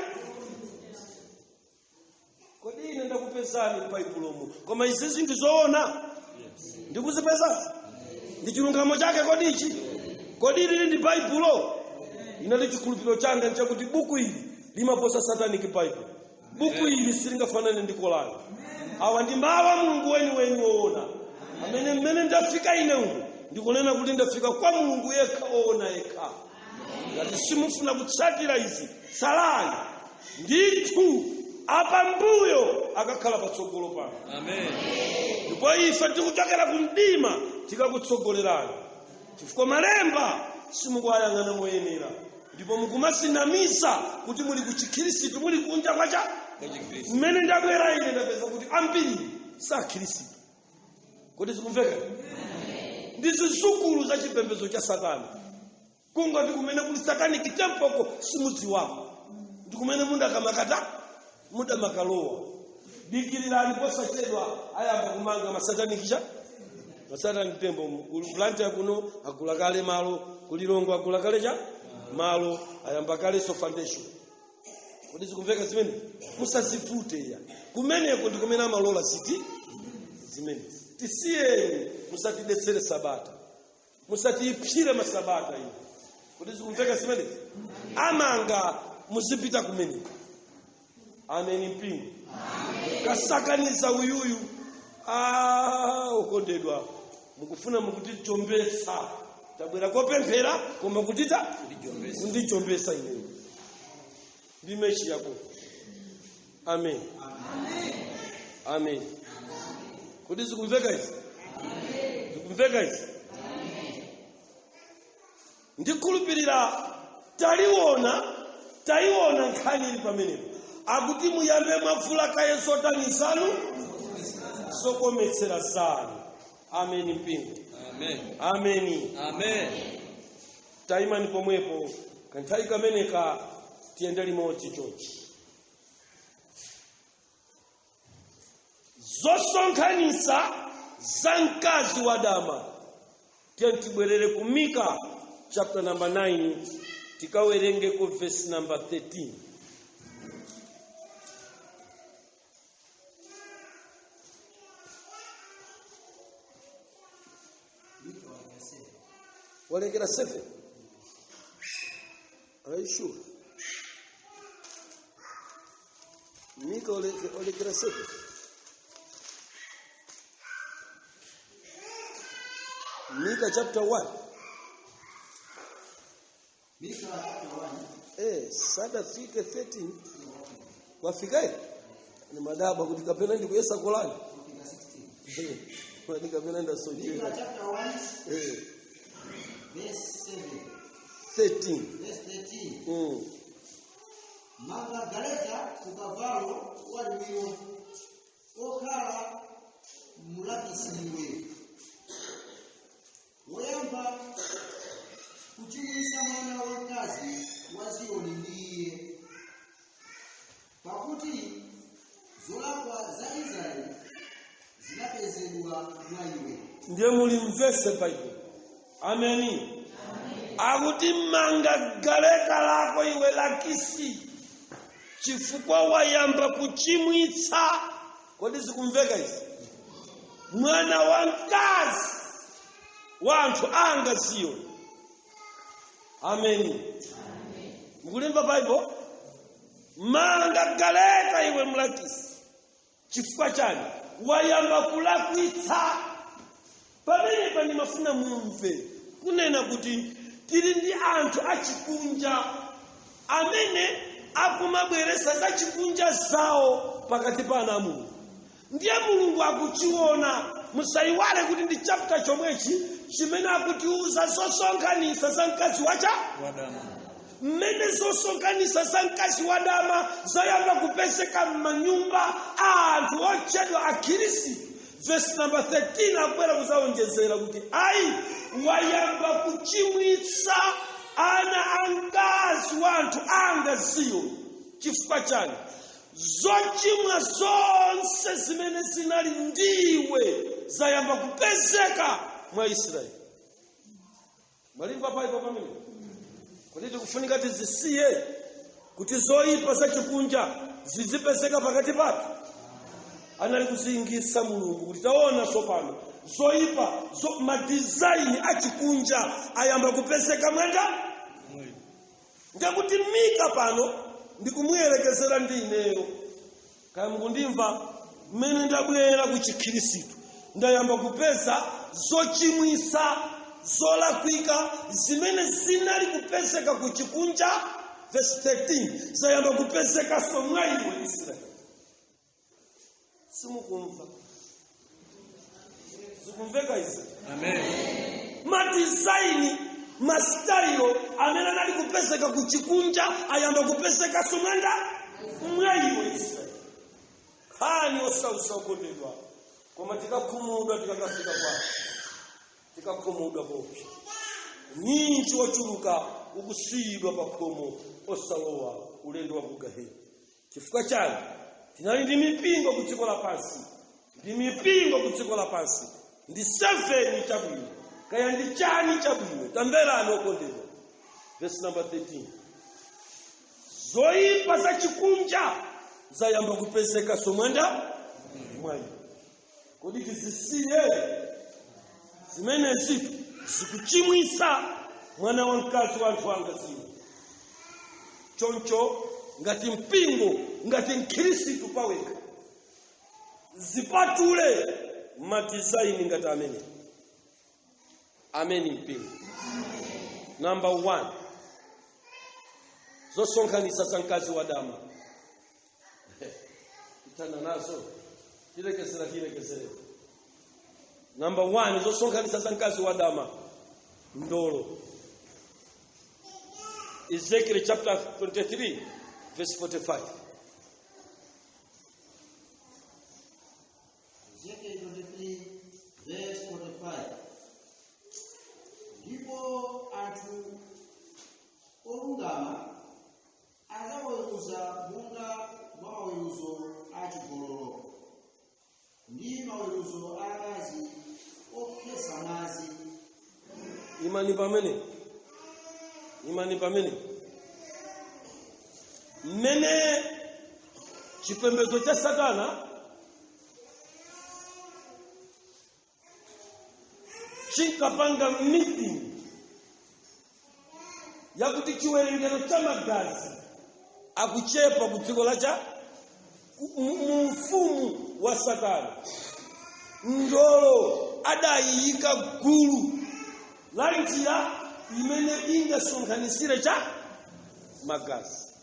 Kodi ine ndakupezani m'Baibulomo, koma izi zinthu zoona ndikuzipeza? Ndi chilungamo chake kodi ichi? Kodi ili ndi Baibulo? Inali chikhulupiriro changa nchakuti buku ili limaposa Satanic Bible. Buku ili silingafanane ndi Korani. Awa ndi mawu a Mulungu weni woona. Amene mmene ndafika ine uno ndikunena kuti ndafika kwa Mulungu yekha woona yekha. Ngati simufuna kutsatira izi, salani. Ndithu apa mbuyo akakhala patsogolo pano. Amen. Ndipo ife tikuchokera ku mdima tikakutsogolerani. Chifukwa malemba simukwayang'ana moyenera. Ndipo mukumasinamiza kuti muli ku Chikhristu, muli kunja kwacha. Mmene ndabwera ine ndapeza kuti ambiri sa Khristu. Kodi sikumveka? Ndi zizukulu za chipembedzo cha Satani. Kungoti kumene kuli Satanic temple simudziwako. Ndi kumene munda kamakata muda makalowa. Dikirirani posachedwa ayamba kumanga masatanic cha Satanic temple. Kulanta kuno agula kale malo, kulilongo agula kale cha malo, ayamba kale so foundation. Kodi sikumveka zimene? Musazivute ya. Kumeneko ndi kumene amalola zimene. Tisiye musatidetsere sabata. Musatipire masabata ino. Kodi sikumveka zimene? Amanga muzipita kumene. Amen mpingo. Amen. Kasakaniza uyuyu. Ukondedwa. Mukufuna mukutichombesa. Tabwera kopemphera koma kutita kundichombesa ine. Ndimechi yako. Amen. Amen. Amen. Kodi sikumveka izi? Amen. Sikumveka izi? Amen. Ndikhulupirira taiona nkhani ili pamenepo. Akuti muyambe mwavula kaye zotani zanu zokometsera zanu. Amen mpingo. Amen. Amen. Amen. Taimani pomwepo kanthawi kameneka tiyende limodzi chonchi. Zosonkhanitsa za mkazi wa dama. Tiyantibwerere ku Mika chapter number 9 tikawerenge ku verse number 13. Walekera 7. Are you sure? Mika walekera 7. Mika chapter 1. Mika chapter 1. Sada fike 13. Wafikae? Ni madaba kuti kapena ndi kuyesa kolani. Fika 16. Kwani kapena nda soje. Mika chapter 1. Verse 13. Verse 13. Manga galeta kukavalo waliwo okhala mulakisiwe woyamba kuchimwisa mwana wamkazi wa Ziyoni ndiye, pakuti zolakwa za Israeli zinapezedwa mwa iwe. Ndiye mulimvese Bible. Ameni. Akuti manga galeta lako iwe lakisi chifukwa wayamba kuchimwitsa. Kodi zikumveka izi? Mwana wamkazi wanthu anga Ziyoni. Ameni. Mukulimba Bible? Manga galeta iwe mlakisi chifukwa chani wayamba kulakwitsa. Pamene pani mafuna mumve kunena kuti tili ndi anthu achikunja amene akumabweresa za chikunja zawo pakati pa ana Mulungu. Ndiye Mulungu akuchiona. Musaiwale kuti ndi chapter chomwechi chimene akutiuza zosonkhanisa za mkazi wacha wadama. Mmene zosonkhanisa za mkazi wadama zayamba kupezeka m'manyumba a anthu otchedwa akhirisitu. Verse number 13 akwera kuzaonjezera kuti ayi wayamba kuchimwitsa ana angazi wanthu anga Ziyoni. Chifukwa chani? Zochimwa zonse zimene zinali ndiwe zayamba kupezeka mwa Israeli. Malimba Bible pamene kuti tikufunika tizisiye kuti zoyipa za chikunja zizipezeka pakati pathu. Anali kuzingisa Mulungu kuti taona sopano zoyipa madesign achikunja ayamba kupezeka mwenda. Ngakuti Mika pano ndikumuyelekezera ndi ineyo kaya mukundimva mmene ndabwera ku chikhirisitu ndayamba kupeza zochimwisa zolakwika zimene zinali kupezeka ku chikunja. Verse 13 zayamba kupezeka mwa iwe Israeli. Simukumva? Zikumveka izi? Amen. Madesign mastailo amene anali kupezeka ku chikunja ayamba kupezeka mwa iwe Israeli. Hani osausa okondedwa koma tikakhumudwa tikakafika kwake. Tikakhumudwa bopi. Ninji wochuluka ukusiyidwa pa khomo osalowa ulendo wa kugaheni. Chifukwa chani? Tinali ndi mipingo ku dziko lapansi. Ndi mipingo ku dziko lapansi. Ndi 7 chabwino. Kaya ndi chani chabwino. Tamverani okondedwa. Verse number 13. Zoyipa za chikunja zayamba kupezeka somwenda mwayi. Kodi tizisiye zimene zikuchimwisa mwana wamkazi wanthu anga Ziyoni. Choncho ngati mpingo ngati mkhirisitu paweka zipatule madesign ngati amene. Ameni mpingo. Number 1. Zosonkhanisa za mkazi wadama. Kitana nazo. Tilekezera. Number 1 zosonkhanisa za mkazi wadama. Ndolo. Ezekiel chapter 23 verse 45. Ezekiel 23 verse 45. Ndipo anthu olungama adzaweruza monga maweruzo achigololo ndi maweruzo akazi okhesa mwazi. Imani pamene mmene chipembedzo cha Satana chinkapanga meeting yakuti chiwerengero cha magazi akuchepa ku dziko lacha mu mfumu wa Satana. Ndolo adayika gulu la njira imene ingasonkhanisire cha magazi.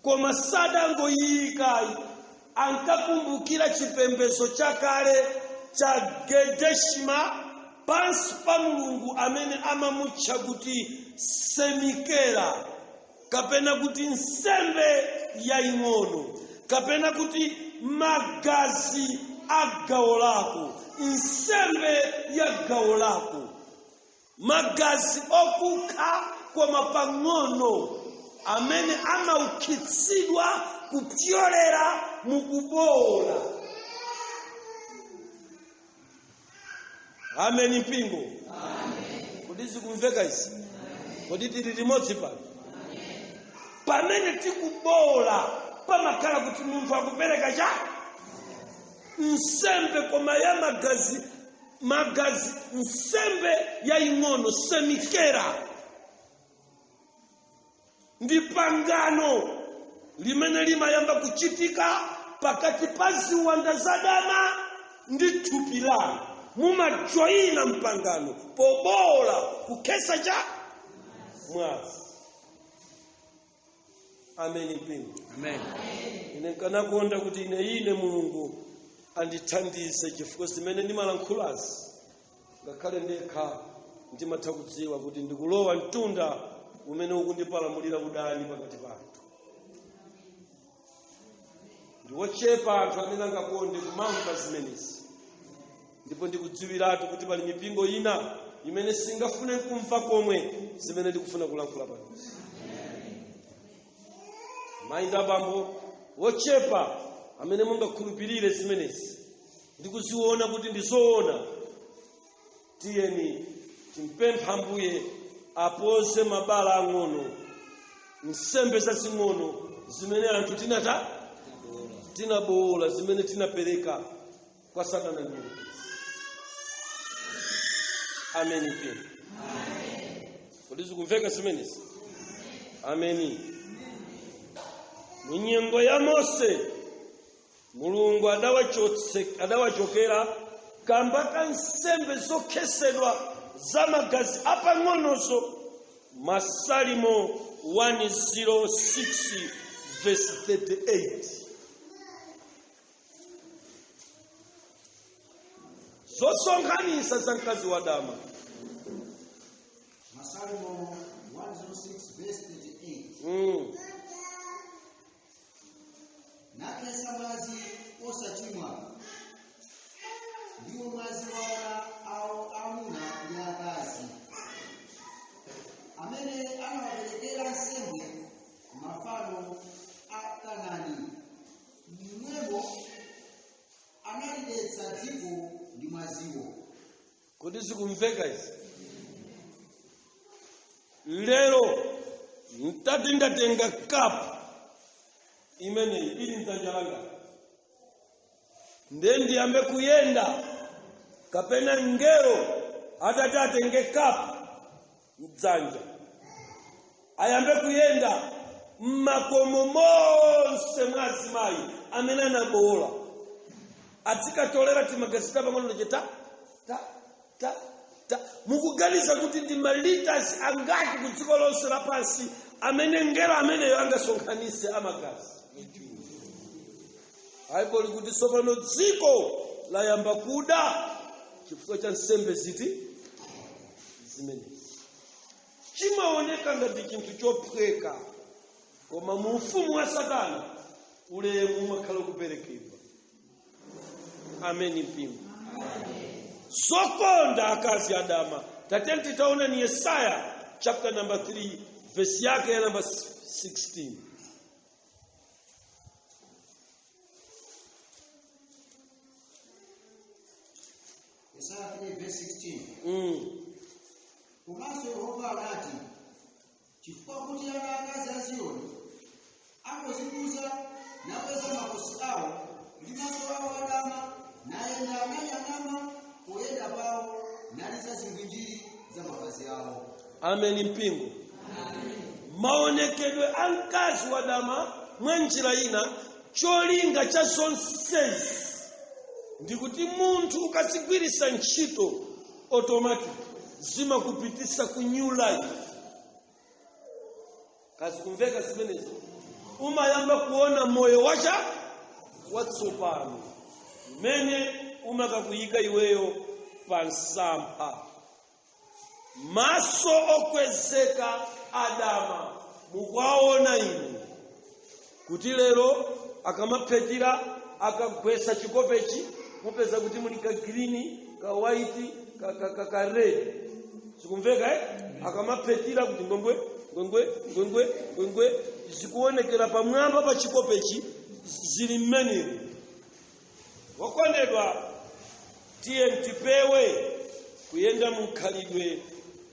Koma sadangoyikayi ankakumbukira chipembedzo chakale cha Gedeshima pansi pa Mulungu amene amamutcha kuti semikera, kapena kuti nsembe yaing'ono, kapena kuti magazi a gawo lako, nsembe ya gawo lako, magazi okukha koma pang'ono amene amaukitsidwa kupyolera mukubola. Amen mpingo. Amen. Kodi zikumveka isi? Kodi tili limodzi pano? Pamene tikubola pamakhala kuti munthu akupereka cha nsembe koma ya magazi nsembe yaing'ono, semikera. Ndi pangano limene limayamba kuchitika pakati pa ziwanda za dama ndi thupi lanu. Mumajoyina mpangano pobola kukhesa cha mwazi. Amen mpingo. Amen. Ine nkanakonda kuti ine Mulungu andithandize chifukwa zimene ndimalankhulazi ngakhale ndekha ndimatha kudziwa kuti ndikulowa mtunda umene ukundipalamulira udani pakati pa anthu. Ndiwochepa anthu amene angakonde kumamva zimenezi. Ndipo ndikudziwiratu kuti pali mipingo ina imene singafune kumva komwe zimene ndikufuna kulankhula pano. Mayinda abambo wochepa amene mungakhulupirire zimenezi ndikuziona kuti ndizoona. Tiyeni timpempha Ambuye apoze mabala ang'ono, nsembe zazing'ono zimene anthu tinabola, zimene tinapereka kwa Satana ndi Mulungu. Amen mpingo. Amen. Kodi zikumveka zimenezi? Amen. Munyengo ya Mose Mulungu adawachokera kamba ka nsembe zokhesedwa za magazi apang'onozo. Masalimo 106 verse 38. Zosonkhanisa za mkazi wa dama. Masalimo 106 verse 38. Nakhesa mwazi osachimwa ndiwo mwazi wa amuna ndi akazi amene anawaperekera nsembe mafano a Kanaani. Mmwemo analidetsa dziko ndi mwaziwo. Kodi zikumveka izi? Lero mtati ndatenga kapu imene ili mdzanja langa ndiyambe kuyenda, kapena ngero atati atenge kapu mdzanja ayambe kuyenda mmakomo monse mwa azimayi amene anabola, atikatolera timagazi pang'ono cheta mukuganiza kuti ndi maliters angati ku dziko lonse lapansi amene ngero ameneyo angasonkhanise amagazi. Bible kuti tsopano dziko layamba kuda chifukwa cha nsembe zimenezi. Chimaoneka ngati chinthu chophweka, koma mu ufumu wa Satana ulemu umakhala kuperekedwa. Amen mpingo. Sokonda akazi adama. Tatenti taona ni Yesaya chapter number 3 verse yake ya number 16. Yesaya 3 verse 16. Komanso Yehova anati, chifukwa kuti ana akazi a Ziyoni angozikuza nakweza makosi awo ndi maso awo adama, nayenda ananyang'ama poyenda pawo naliza zingwinjiri za mapazi awo. Amen mpingo. Maonekedwe ankazi wadama mwenjira ina cholinga cha zonsezi ndikuti munthu ukazigwirisa ntchito automatic zimakupitisa ku new life. Kazi kumveka simenezi. Umayamba kuona moyo watsopano. Mene umakakuyika iweyo pansampa. Maso okwezeka Adama mukwaona inu. Kuti lero akamapetira akagwesa chikopechi mupeza kuti muli ka green, ka white, ka red. Sikumveka akamapetira kuti ngwengwe zikuonekera pamwamba pa chikopechi zili mmene. Wakondedwa, tiye tipewe kuyenda mukhalidwe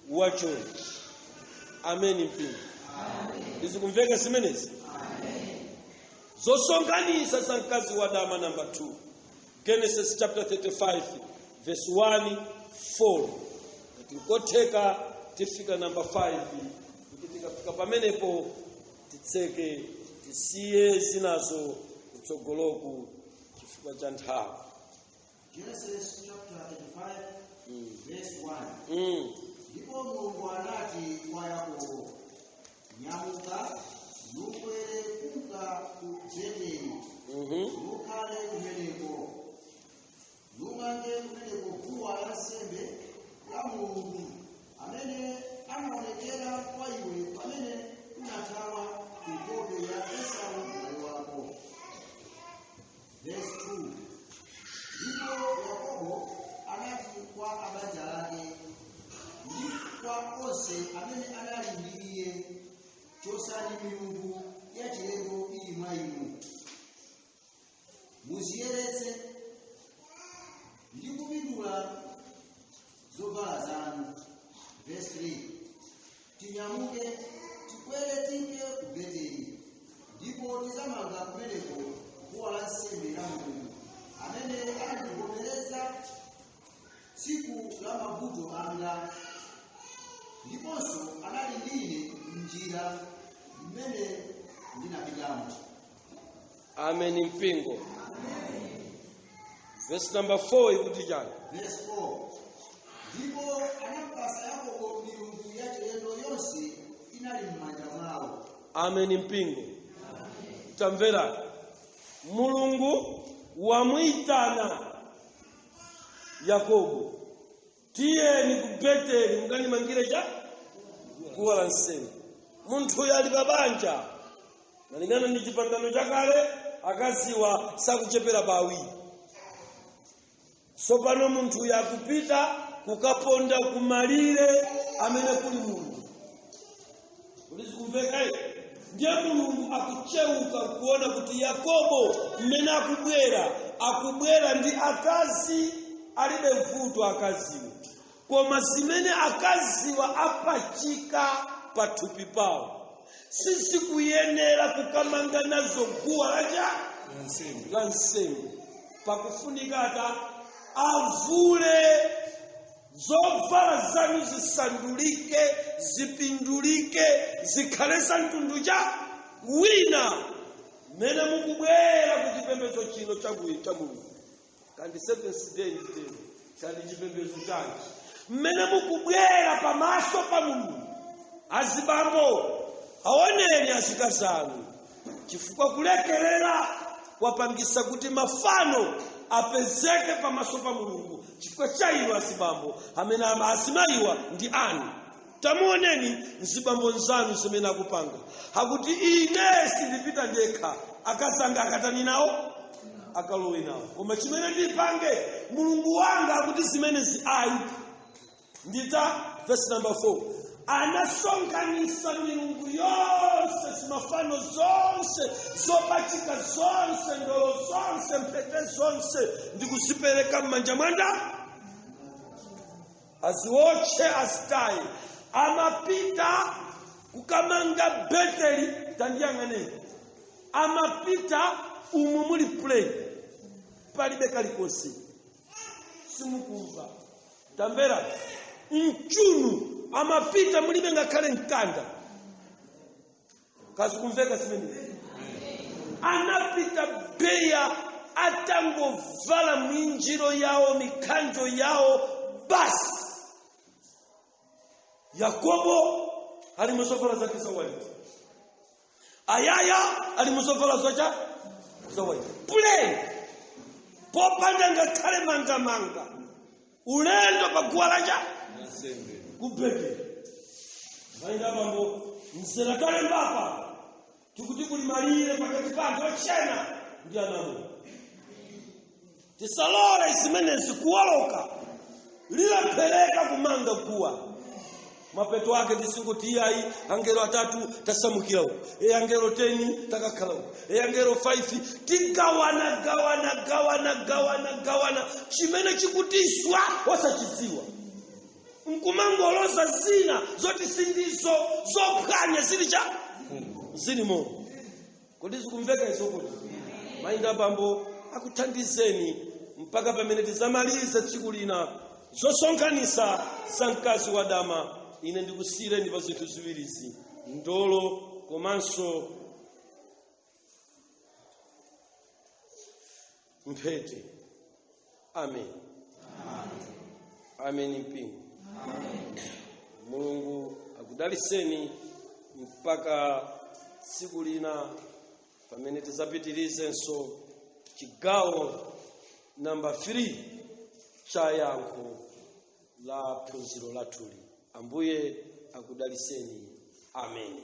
wacho. Amen mpingo. Izikumveka simenezi. Zosonganisa za mkazi wa Adama number 2. Genesis chapter 35 verse 1-4. Tikoteka tifika number 5. Tikafika pamenepo titseke tisiye zinazo kutsogoloku chifukwa cha nthawi. Genesis chapter 35 verse 1. Ndipo Mulungu anati kwa Yakobo, nyamuka nukwere kunka ku Beteli, nukale kumeneko, numange kumeneko guwa lansembe la Mulungu amene anaonekera kwa iwe pamene unathawa ku nkhondo ya Esau m'bale wako. Verse 2. Ndipo Yakobo anati kwa abanja ake ndi kwa onse amene anali ndi iye, chosani milungu ya chilendo ili mwa inu, muziyeretse ndi kupindula zovala zanu. Verse 3. Tinyamuke tikwere tinke ku Beteli, ndipo tizamanga kumeneko guwa lansembe la Mulungu amene anativomereza tsiku la mavuto anga, ndiponso anali ndine m'njira mmene ndinapitamo. Amen mpingo. Verse number 4 ikuti chani. Verse 4. Ndipo anapasa Yakobo milungu ya chilendo yonse inali m'manja mwawo. Amen mpingo. Tamvera. Mulungu wamwitana Yakobo, tiye ni ku Beteli mungani mangire cha guwa lansembe. Munthu yali babanja malingana ndi chipangano chakale akaziwa sakuchepera bawi. Sopano munthu yakupita kukaponda kumalire amene kuli Mulungu. Ulizikumveka ndiye Mulungu akucheuka kuona kuti Yakobo mmene akubwera ndi akazi alibe vuto akaziwa, koma zimene akaziwa apachika pathupi pawo sisi kuyenera kukamanga nazo guwa la nsembe. Pakufunika ata avule zovala zanu zisandulike, zipindulike, zikhale za mtundu cha wina mene mukubwera ku chipembedzo chino cha Mulungu. Kandi 7th day nditero chali chipembedzo chanji mene mukubwera pamaso pa Mulungu. Azibambo aoneni azikazanu, chifukwa kulekerera kwapangisa kuti mafano apezeke pamaso pa Mulungu. Chifukwa cha inu azibambo amene asimayiwa ndi anu. Tamuoneni nzibambo nzanu zimene akupanga. Hakuti ine sindipita ndekha, akazanga akatani nawo akalowe nawo. Koma chimene ndipange Mulungu wanga akuti zimene ayi. Ndita verse number 4. Anasonkhanisa milungu yonse, zimafano zonse, zopachika zonse, ndolo zonse, mpete zonse, ndikuzipereka m'manja mwanga. Aziwotche azitaye. Amapita kukamanga Beteli, tandiyang'aneni. Amapita umu muli play palibe kalikonse. Simukumva. Tambera mchunu amapita mulibe ngakhale mkanda. Kazi kumveka simene. Anapita beya atangovala mwinjiro yao, mikanjo yao basi. Yakobo ali musovala zake za white. Ayaya ali musovala za white. Plain. Popanda ngakhale manga. Ulendo pakuwalacha kubeke. Vainga bambo mserakale mbapa. Tukuti kulimalire pakati pake ochena ndi anamu. Tisalole isimenezi kuwaloka. Lila peleka kumanga kuwa. Mapeto wake tisinguti ai angelo 3 tasamukirawo. Angelo 10 takakalawo. Angelo 5 tigawana. Chimene chikutiswa wasachiziwa. Mkumangoloza zina zoti sindizo zophwanya zilimo. Kodi zikumveka izokoti. Mainga bambo akuthandizeni mpaka pamene tizamalize tsiku lina zosonkhanisa za mkazi wa dama. Ine ndikusireni pa zinthu ziwirizi, ndolo komanso mphete. Amen. Amen mpingo. Mulungu akudaliseni mpaka tsiku lina pamene tizapitirizenso chigawo namba 3 cha yankho la phunziro lathuli. Ambuye akudaliseni. Amen.